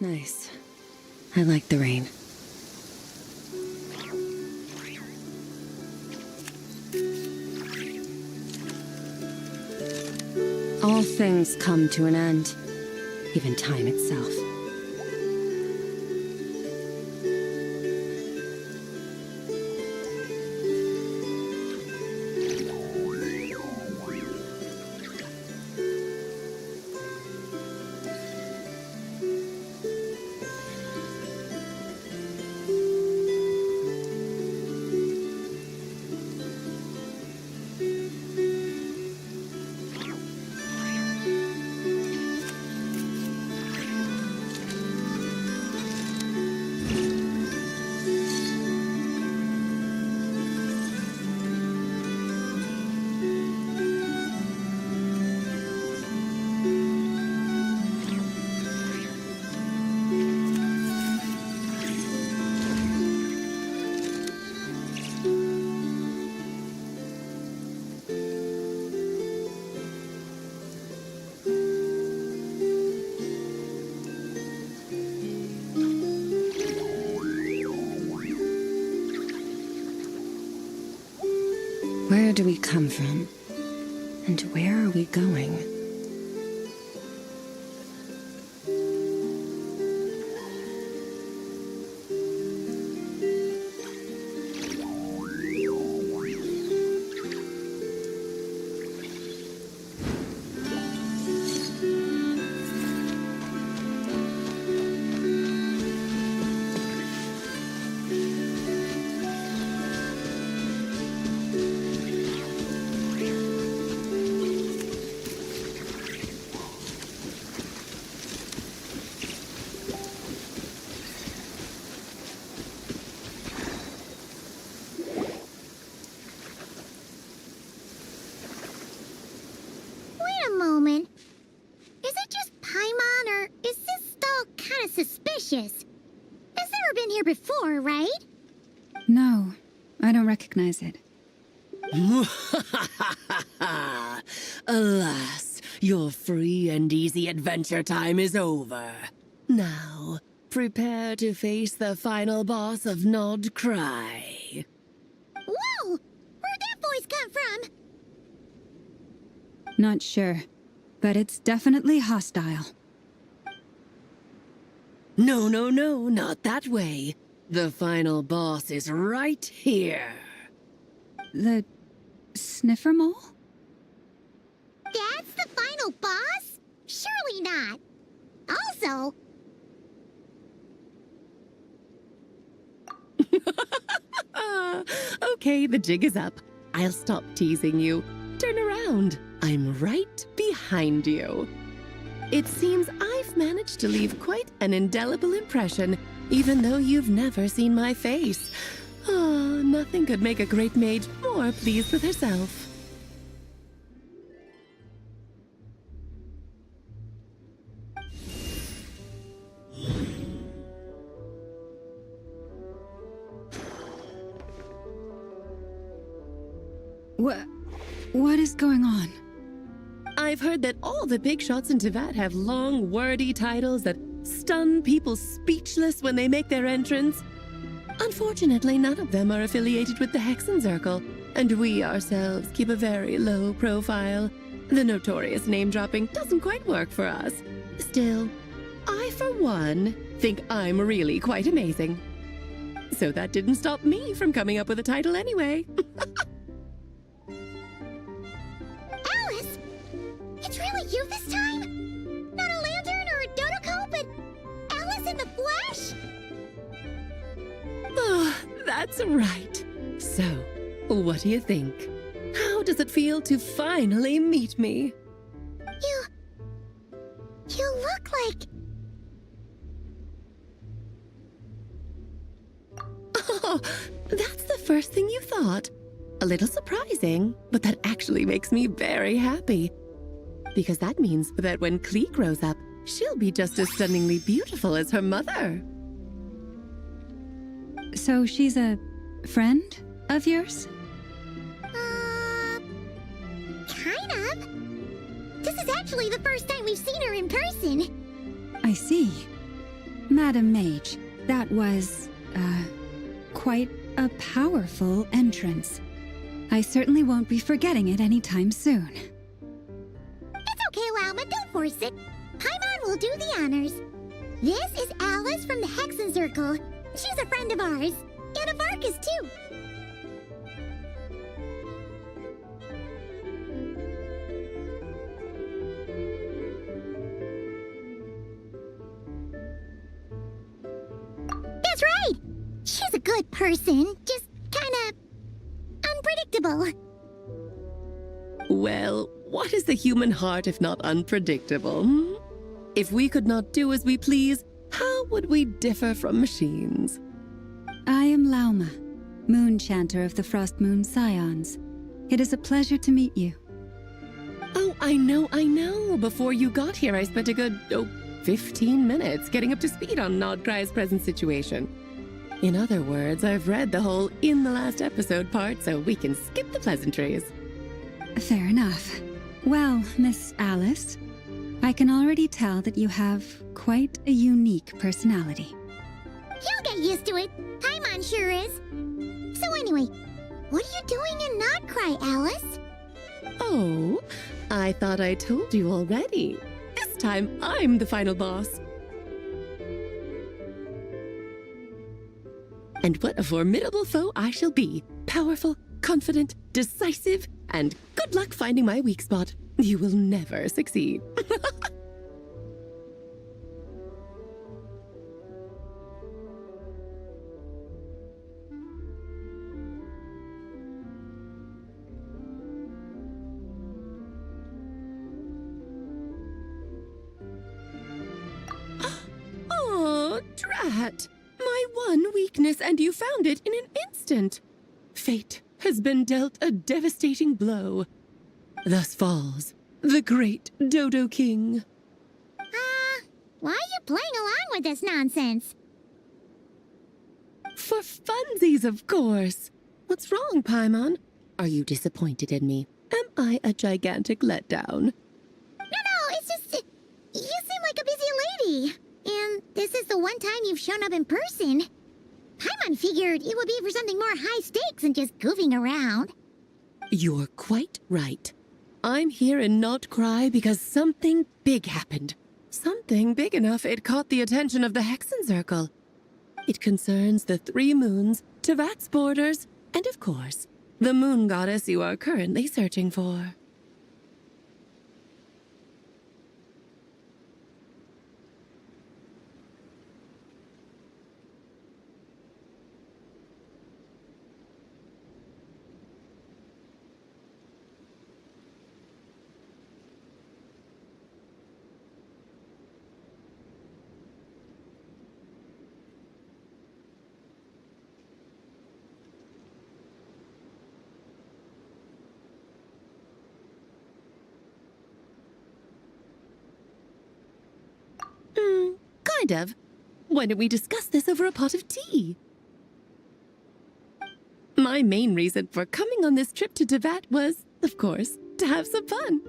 Nice. I like the rain. All things come to an end, even time itself. Where do we come from? And where are we going? suspicious. It's never been here before, right? No, I don't recognize it. Alas, your free and easy adventure time is over. Now, prepare to face the final boss of Nod Cry. Whoa! Where'd that voice come from? Not sure, but it's definitely hostile. No, no, no, not that way. The final boss is right here. The sniffer mole? That's the final boss? Surely not. Also... Okay, the jig is up. I'll stop teasing you. Turn around. I'm right behind you. It seems I've managed to leave quite an indelible impression, even though you've never seen my face. Ah, nothing could make a great maid more pleased with herself. What is going on? I've heard that all the big shots in Teyvat have long, wordy titles that stun people speechless when they make their entrance. Unfortunately, none of them are affiliated with the Hexen Circle, and we ourselves keep a very low profile. The notorious name-dropping doesn't quite work for us. Still, I, for one, think I'm really quite amazing. So that didn't stop me from coming up with a title anyway. Alice! It's really you this time? Not a lantern or a dodo but Alice in the flesh? Oh, that's right. So, what do you think? How does it feel to finally meet me? You look like... Oh, that's the first thing you thought. A little surprising, but that actually makes me very happy. Because that means that when Klee grows up, she'll be just as stunningly beautiful as her mother. So she's a friend of yours? Kind of. This is actually the first time we've seen her in person. I see. Madam Mage, that was, quite a powerful entrance. I certainly won't be forgetting it anytime soon. It's okay, Lauma, don't force it. Paimon will do the honors. This is Alice from the Hexen Circle. She's a friend of ours. And of Arcus, too. That's right! She's a good person, just kinda... unpredictable. Well, what is the human heart if not unpredictable? If we could not do as we please, how would we differ from machines? I am Lauma, Moon Chanter of the Frost Moon Scions. It is a pleasure to meet you. Oh, I know. Before you got here, I spent a good, 15 minutes getting up to speed on Nodcry's present situation. In other words, I've read the whole in the last episode part, so we can skip the pleasantries. Fair enough. Well, Miss Alice, I can already tell that you have quite a unique personality. You'll get used to it. Paimon sure is. So anyway, what are you doing in Nodcry, Alice? Oh, I thought I told you already. This time, I'm the final boss. And what a formidable foe I shall be. Powerful, confident, decisive, and good luck finding my weak spot. You will never succeed. Oh, drat! My one weakness, and you found it in an instant. Fate has been dealt a devastating blow. Thus falls the great Dodo King. Why are you playing along with this nonsense? For funsies, of course. What's wrong, Paimon? Are you disappointed in me? Am I a gigantic letdown? No, it's just... you seem like a busy lady. And this is the one time you've shown up in person. Paimon figured it would be for something more high stakes than just goofing around. You're quite right. I'm here in Not Cry because something big happened. Something big enough it caught the attention of the Hexen Circle. It concerns the 3 moons, Tevat's borders, and of course, the moon goddess you are currently searching for. Kind of. Why don't we discuss this over a pot of tea? My main reason for coming on this trip to Tevat was, of course, to have some fun.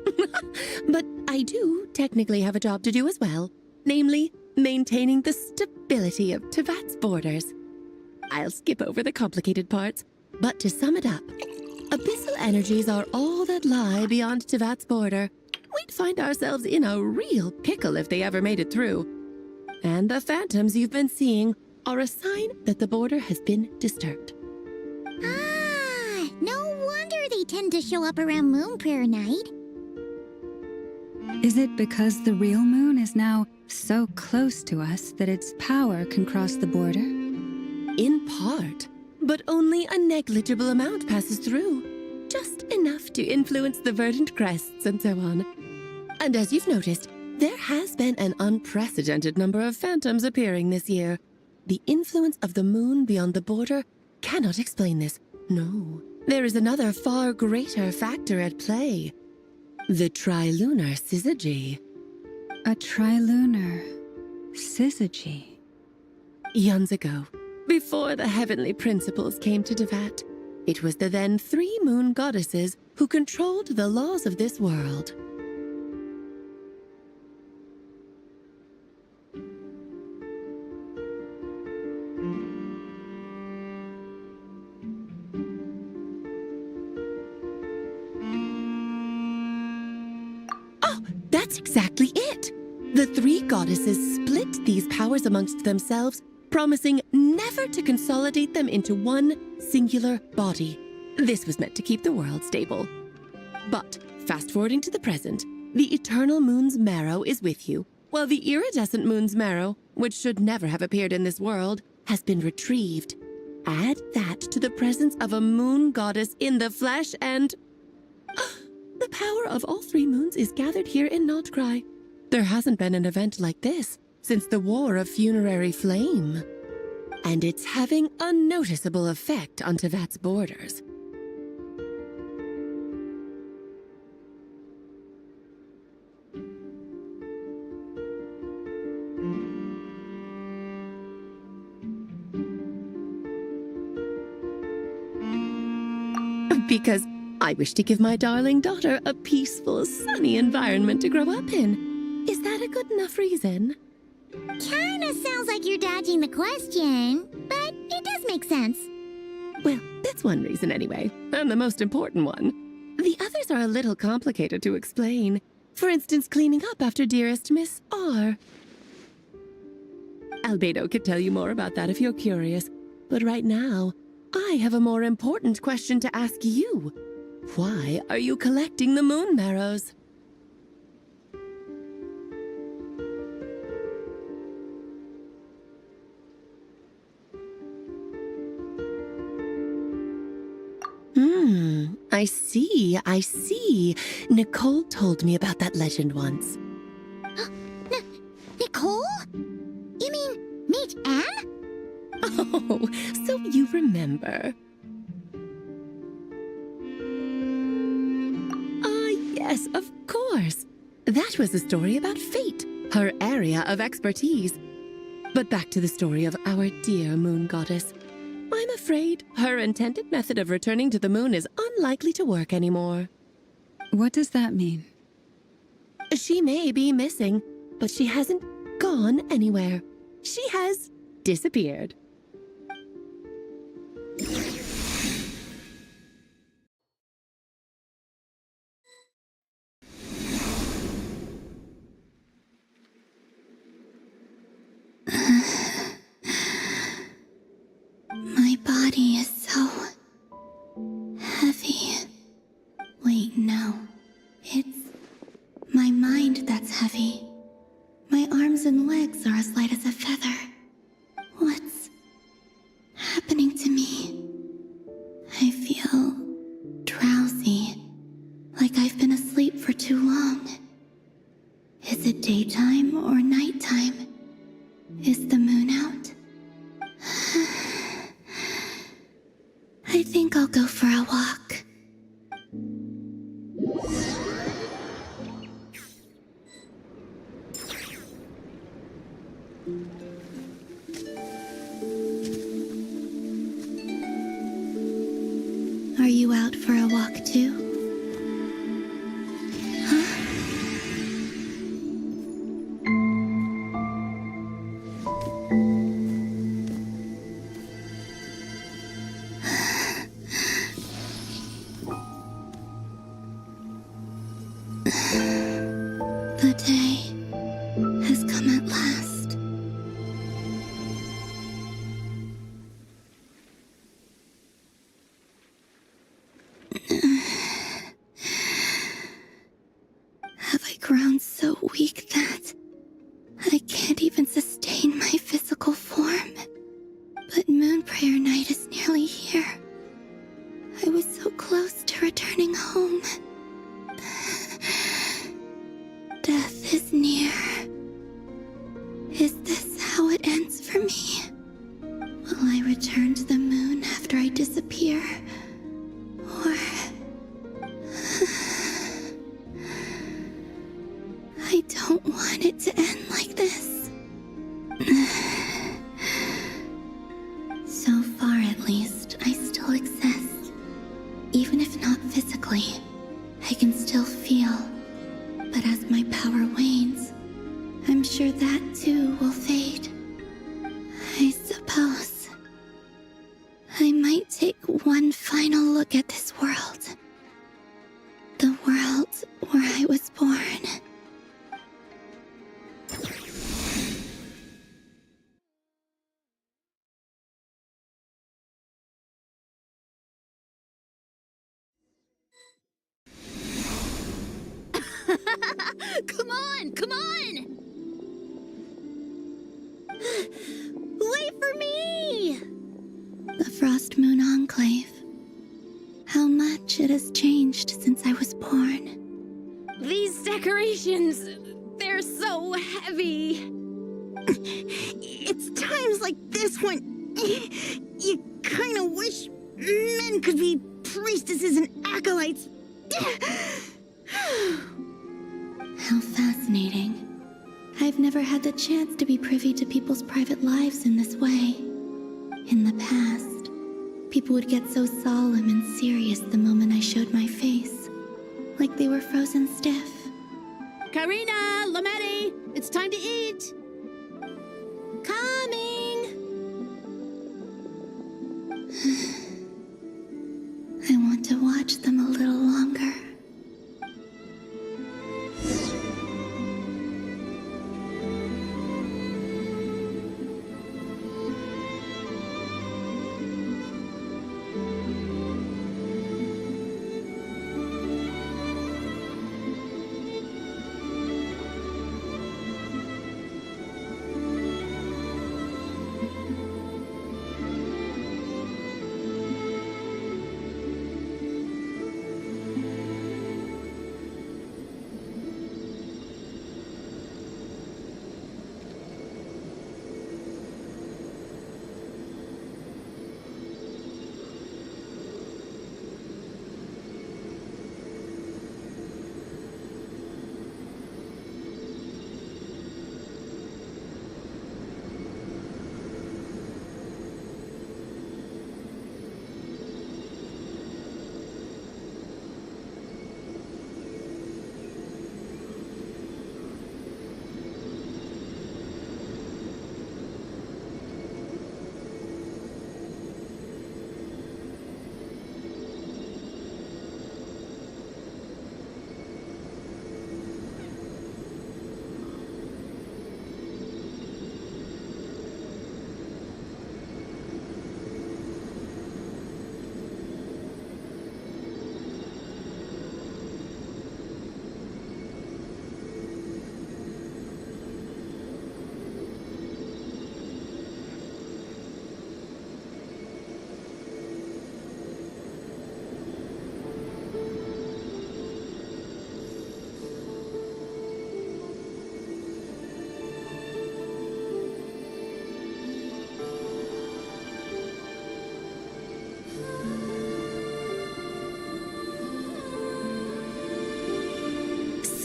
But I do technically have a job to do as well, namely, maintaining the stability of Tevat's borders. I'll skip over the complicated parts, but to sum it up, abyssal energies are all that lie beyond Tevat's border. We'd find ourselves in a real pickle if they ever made it through. And the phantoms you've been seeing are a sign that the border has been disturbed. Ah, no wonder they tend to show up around Moon Prayer Night. Is it because the real moon is now so close to us that its power can cross the border? In part, but only a negligible amount passes through. Just enough to influence the verdant crests and so on. And as you've noticed, there has been an unprecedented number of phantoms appearing this year. The influence of the moon beyond the border cannot explain this. No, there is another far greater factor at play. The trilunar syzygy. A trilunar syzygy? Eons ago, before the heavenly principles came to Tevat, it was the then 3 moon goddesses who controlled the laws of this world. That's exactly it! The 3 goddesses split these powers amongst themselves, promising never to consolidate them into one singular body. This was meant to keep the world stable. But, fast-forwarding to the present, the eternal moon's marrow is with you, while the iridescent moon's marrow, which should never have appeared in this world, has been retrieved. Add that to the presence of a moon goddess in the flesh and... the power of all 3 moons is gathered here in Not Cry. There hasn't been an event like this since the War of Funerary Flame. And it's having a noticeable effect on Tevat's borders. Because I wish to give my darling daughter a peaceful, sunny environment to grow up in. Is that a good enough reason? Kinda sounds like you're dodging the question, but it does make sense. Well, that's one reason anyway, and the most important one. The others are a little complicated to explain. For instance, cleaning up after dearest Miss R. Albedo could tell you more about that if you're curious, but right now, I have a more important question to ask you. Why are you collecting the moon marrows? I see. Nicole told me about that legend once. Nicole? You mean Mage Anne? Oh, so you remember. Yes, of course. That was a story about fate, her area of expertise. But back to the story of our dear moon goddess. I'm afraid her intended method of returning to the moon is unlikely to work anymore. What does that mean? She may be missing, but she hasn't gone anywhere. She has disappeared. My body is so heavy. Wait, no. It's my mind that's heavy. My arms and legs are as light as a feather. What's happening to me? I feel drowsy, like I've been asleep for too long. Is it daytime or nighttime? Is the moon out? I think I'll go for a walk. Are you out for a walk too? The day has come at last. Have I grown so weak that I can't even sustain my physical form? But Moon Prayer Night is nearly here. I was so close to returning home. Death is near. Is this how it ends for me? Will I return to the moon after I disappear? Or... I don't want it to end like this. So far, at least, I still exist. Even if not physically, I can still feel. But as my power wanes, I'm sure that too will fade. I suppose I might take one final look at this world. The world where I was born. Come on, come on! Wait for me! The Frost Moon Enclave. How much it has changed since I was born. These decorations, they're so heavy. It's times like this when you kind of wish men could be priestesses and acolytes. How fascinating. I've never had the chance to be privy to people's private lives in this way. In the past, people would get so solemn and serious the moment I showed my face, like they were frozen stiff. Karina, Lametti, it's time to eat. Coming. I want to watch them a little longer.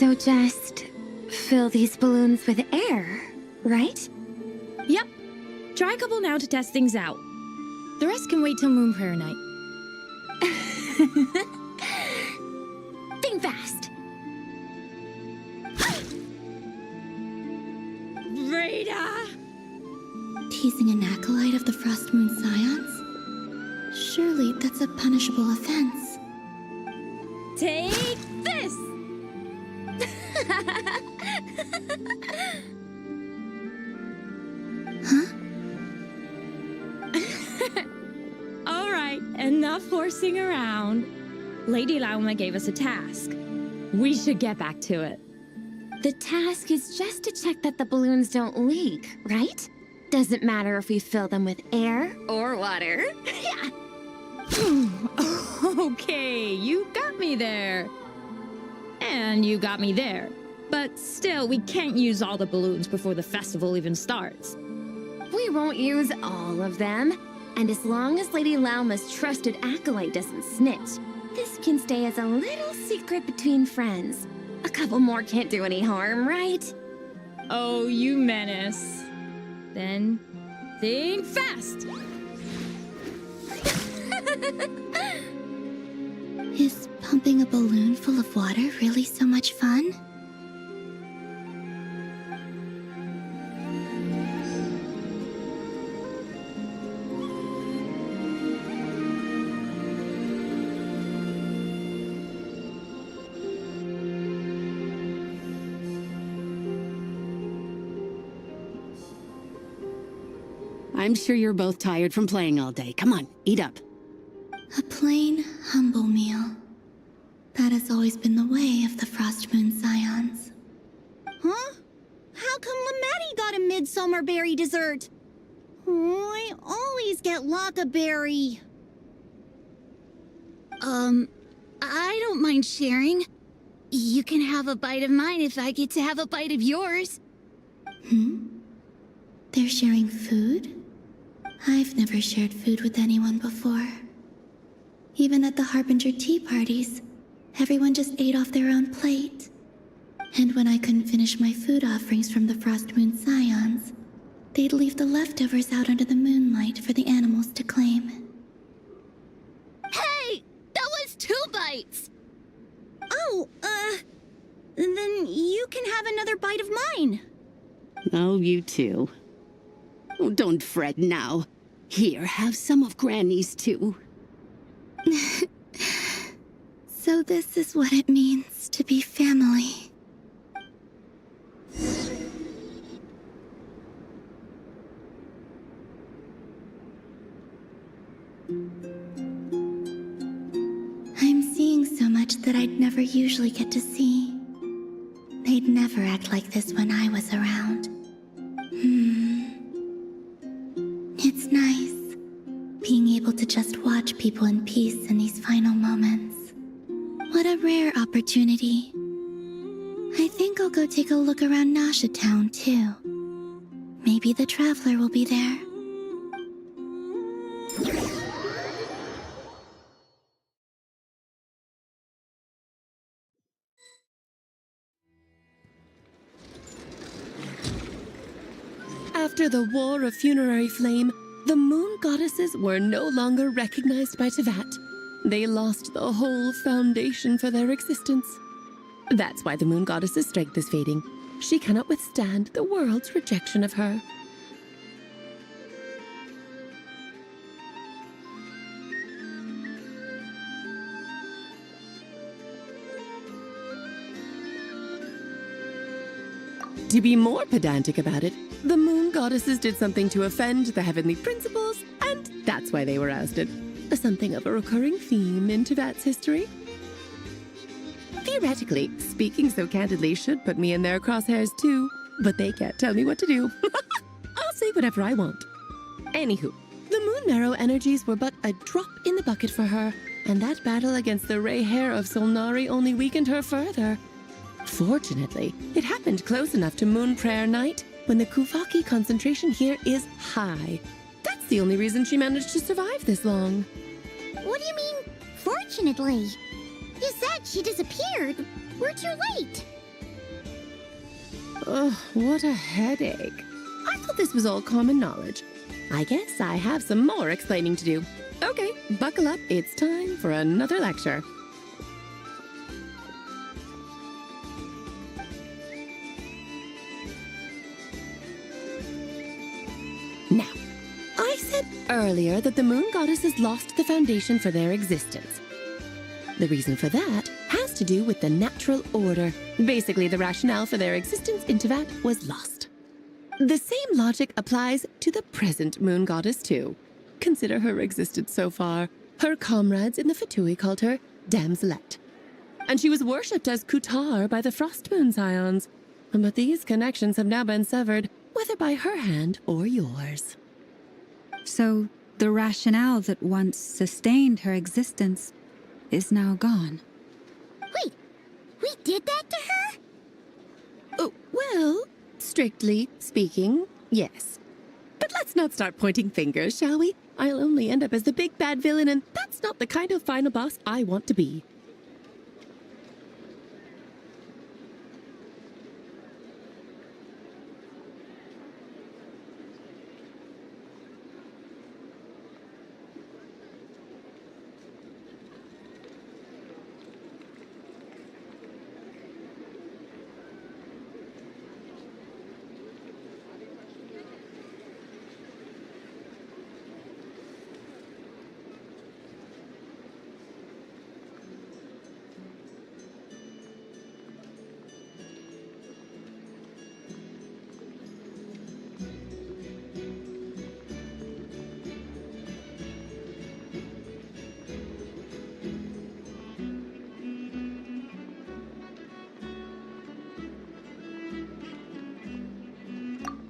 So just fill these balloons with air, right? Yep. Try a couple now to test things out. The rest can wait till Moon Prayer Night. Think fast. Rita! Teasing an acolyte of the Frost Moon Scions? Surely that's a punishable offense. Take this! Huh? All right, enough horsing around. Lady Lauma gave us a task. We should get back to it. The task is just to check that the balloons don't leak, right? Doesn't matter if we fill them with air or water. Yeah. Okay, you got me there. And you got me there. But still, we can't use all the balloons before the festival even starts. We won't use all of them. And as long as Lady Lauma's trusted acolyte doesn't snitch, this can stay as a little secret between friends. A couple more can't do any harm, right? Oh, you menace. Then, think fast! Is pumping a balloon full of water really so much fun? I'm sure you're both tired from playing all day. Come on, eat up. A plain, humble meal. That has always been the way of the Frost Moon Scions. Huh? How come Lamatti got a midsummer berry dessert? Oh, I always get Lockaberry. I don't mind sharing. You can have a bite of mine if I get to have a bite of yours. They're sharing food? I've never shared food with anyone before. Even at the Harbinger tea parties, everyone just ate off their own plate. And when I couldn't finish my food offerings from the Frost Moon Scions, they'd leave the leftovers out under the moonlight for the animals to claim. Hey! That was 2 bites! Oh, then you can have another bite of mine. Oh, you too. Oh, don't fret now. Here, have some of Granny's too. So this is what it means to be family. I'm seeing so much that I'd never usually get to see. They'd never act like this when I was around. It's nice, being able to just watch people in peace in these final moments. What a rare opportunity. I think I'll go take a look around Nasha Town, too. Maybe the Traveler will be there. After the War of Funerary Flame, the Moon Goddesses were no longer recognized by Tevat. They lost the whole foundation for their existence. That's why the Moon Goddess's strength is fading. She cannot withstand the world's rejection of her. To be more pedantic about it, the Moon Goddesses did something to offend the heavenly principles, and that's why they were ousted. Something of a recurring theme in Tevat's history. Theoretically, speaking so candidly should put me in their crosshairs too, but they can't tell me what to do. I'll say whatever I want. Anywho, the Moon Marrow energies were but a drop in the bucket for her, and that battle against the Ray Hair of Solnari only weakened her further. Fortunately, it happened close enough to Moon Prayer Night when the Kuvaki concentration here is high. That's the only reason she managed to survive this long. What do you mean, fortunately? You said she disappeared. We're too late. Ugh, what a headache. I thought this was all common knowledge. I guess I have some more explaining to do. Okay, buckle up. It's time for another lecture. Now, I said earlier that the moon goddesses lost the foundation for their existence. The reason for that has to do with the natural order. Basically, the rationale for their existence in Tevat was lost. The same logic applies to the present moon goddess, too. Consider her existence so far. Her comrades in the Fatui called her Damselette. And she was worshipped as Kutar by the Frost Moon Scions. But these connections have now been severed, whether by her hand or yours. So, the rationale that once sustained her existence is now gone. Wait, we did that to her? Oh, well, strictly speaking, yes. But let's not start pointing fingers, shall we? I'll only end up as the big bad villain, and that's not the kind of final boss I want to be.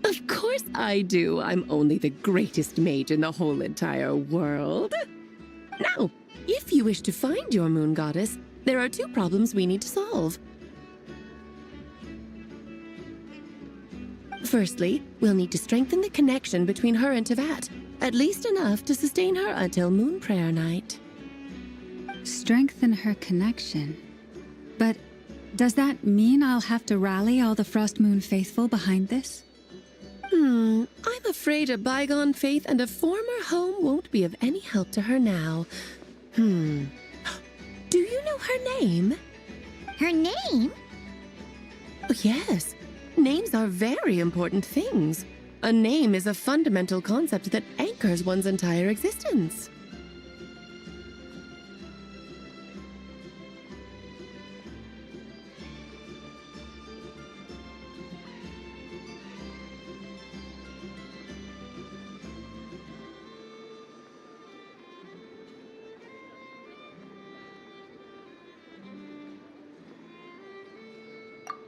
Of course I do. I'm only the greatest mage in the whole entire world. Now, if you wish to find your moon goddess, there are two problems we need to solve. Firstly, we'll need to strengthen the connection between her and Tevat, at least enough to sustain her until Moon Prayer Night. Strengthen her connection. But does that mean I'll have to rally all the Frost Moon faithful behind this? I'm afraid a bygone faith and a former home won't be of any help to her now. Do you know her name? Her name? Oh, yes. Names are very important things. A name is a fundamental concept that anchors one's entire existence.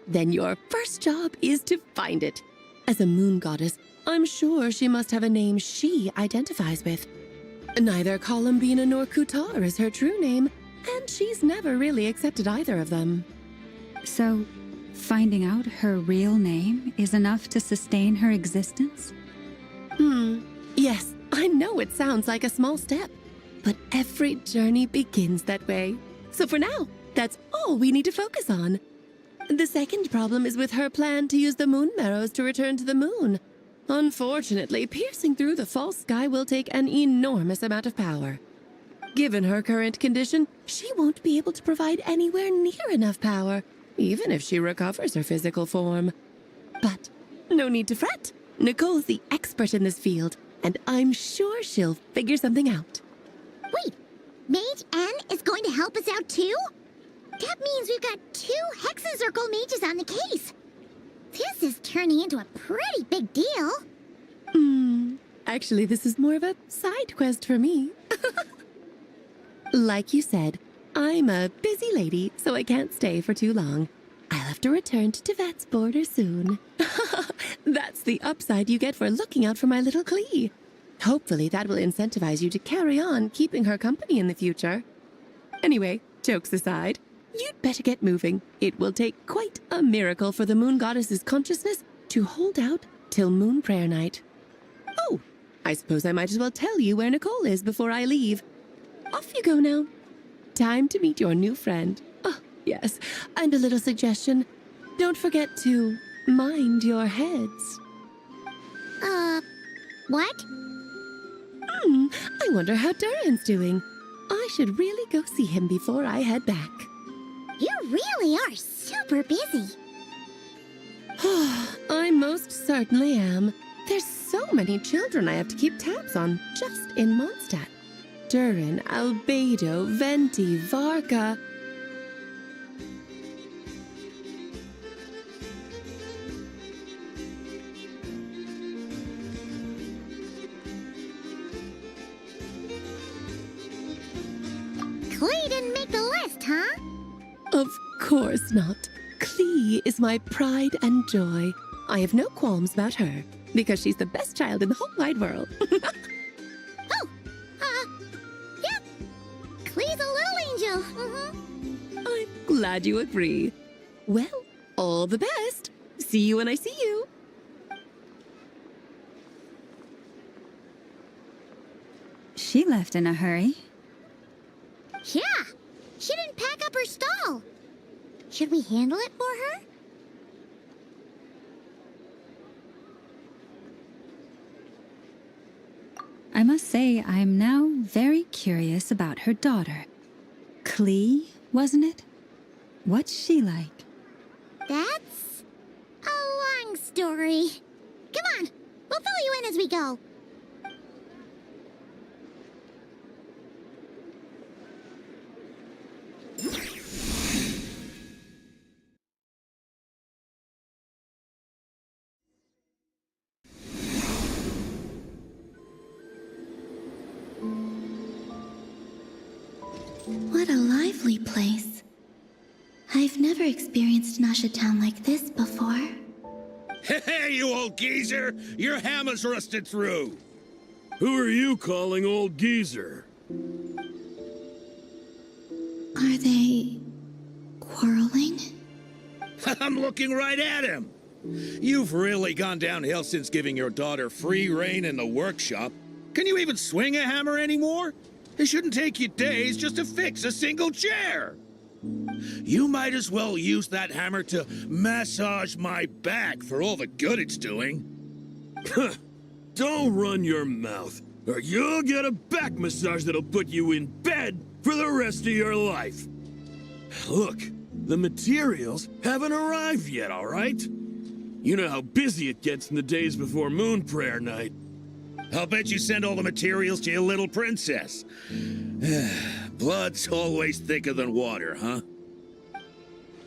Then your first job is to find it. As a moon goddess, I'm sure she must have a name she identifies with. Neither Columbina nor Kutar is her true name, and she's never really accepted either of them. So, finding out her real name is enough to sustain her existence? Yes, I know it sounds like a small step, but every journey begins that way. So for now, that's all we need to focus on. The second problem is with her plan to use the moon marrows to return to the moon. Unfortunately, piercing through the false sky will take an enormous amount of power. Given her current condition, she won't be able to provide anywhere near enough power, even if she recovers her physical form. But no need to fret. Nicole's the expert in this field, and I'm sure she'll figure something out. Wait, Mage N is going to help us out too? That means we've got 2 Hexencircle mages on the case. This is turning into a pretty big deal. Actually, this is more of a side quest for me. Like you said, I'm a busy lady, so I can't stay for too long. I'll have to return to Tevat's border soon. That's the upside you get for looking out for my little Klee. Hopefully that will incentivize you to carry on keeping her company in the future. Anyway, jokes aside, you'd better get moving. It will take quite a miracle for the moon goddess's consciousness to hold out till Moon Prayer Night. Oh, I suppose I might as well tell you where Nicole is before I leave. Off you go now. Time to meet your new friend. Oh, yes, and a little suggestion. Don't forget to mind your heads. What? I wonder how Durin's doing. I should really go see him before I head back. You really are super busy. I most certainly am. There's so many children I have to keep tabs on just in Mondstadt. Durin, Albedo, Venti, Varga. Klee didn't make the list, huh? Of course not. Klee is my pride and joy. I have no qualms about her, because she's the best child in the whole wide world. Yeah. Klee's a little angel. I'm glad you agree. Well, all the best. See you when I see you. She left in a hurry. Yeah. She didn't pack up her stall. Should we handle it for her? I must say, I'm now very curious about her daughter. Klee, wasn't it? What's she like? That's a long story. Come on, we'll fill you in as we go. What a lively place. I've never experienced Nasha Town like this before. Hey, you old geezer! Your hammer's rusted through! Who are you calling old geezer? Are they quarreling? I'm looking right at him! You've really gone downhill since giving your daughter free rein in the workshop. Can you even swing a hammer anymore? It shouldn't take you days just to fix a single chair. You might as well use that hammer to massage my back for all the good it's doing. Don't run your mouth, or you'll get a back massage that'll put you in bed for the rest of your life. Look, the materials haven't arrived yet, all right? You know how busy it gets in the days before Moon Prayer Night. I'll bet you send all the materials to your little princess. Blood's always thicker than water, huh?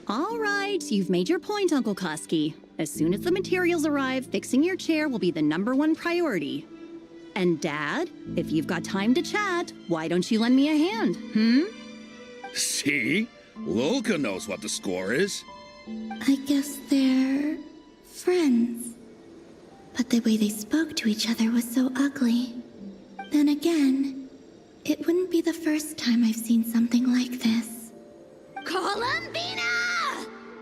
All right, you've made your point, Uncle Koski. As soon as the materials arrive, fixing your chair will be the #1 priority. And Dad, if you've got time to chat, why don't you lend me a hand, See? Lolka knows what the score is. I guess they're friends. But the way they spoke to each other was so ugly. Then again, it wouldn't be the first time I've seen something like this. Columbina!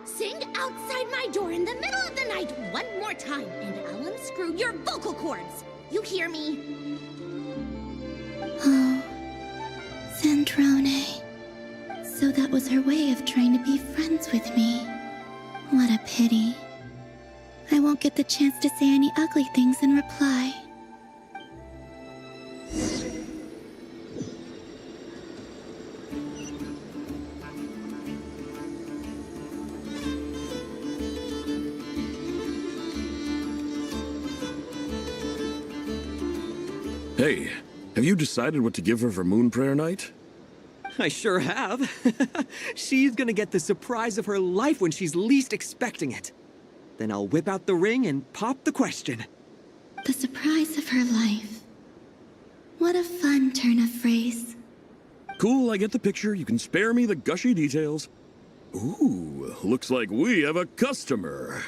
Sing outside my door in the middle of the night one more time, and I'll unscrew your vocal cords. You hear me? Oh, Zandrone. So that was her way of trying to be friends with me. What a pity. I won't get the chance to say any ugly things in reply. Hey, have you decided what to give her for Moon Prayer Night? I sure have. She's gonna get the surprise of her life when she's least expecting it. Then I'll whip out the ring and pop the question. The surprise of her life. What a fun turn of phrase. Cool, I get the picture. You can spare me the gushy details. Ooh, looks like we have a customer.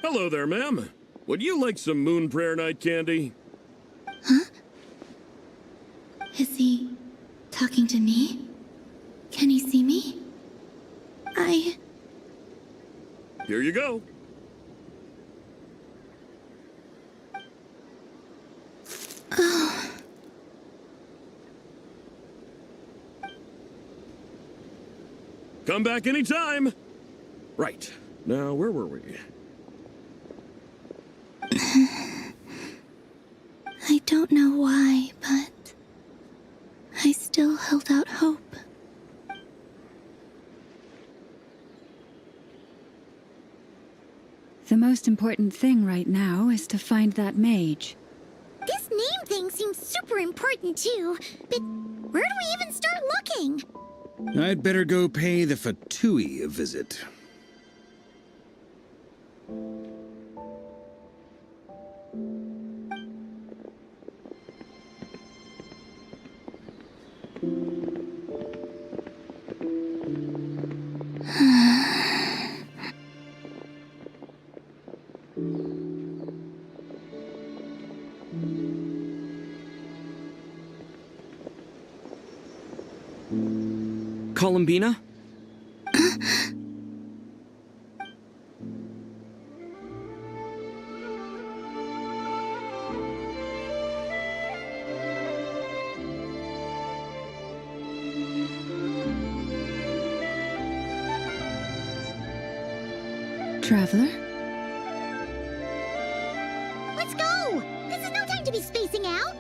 Hello there, ma'am. Would you like some Moon Prayer Night candy? Huh? Is he talking to me? Can he see me? Here you go. Oh. Come back anytime. Right. Now, where were we? don't know why, but I still held out hope. The most important thing right now is to find that mage. This name thing seems super important too, but where do we even start looking? I'd better go pay the Fatui a visit. Columbina? Traveler? Let's go! This is no time to be spacing out!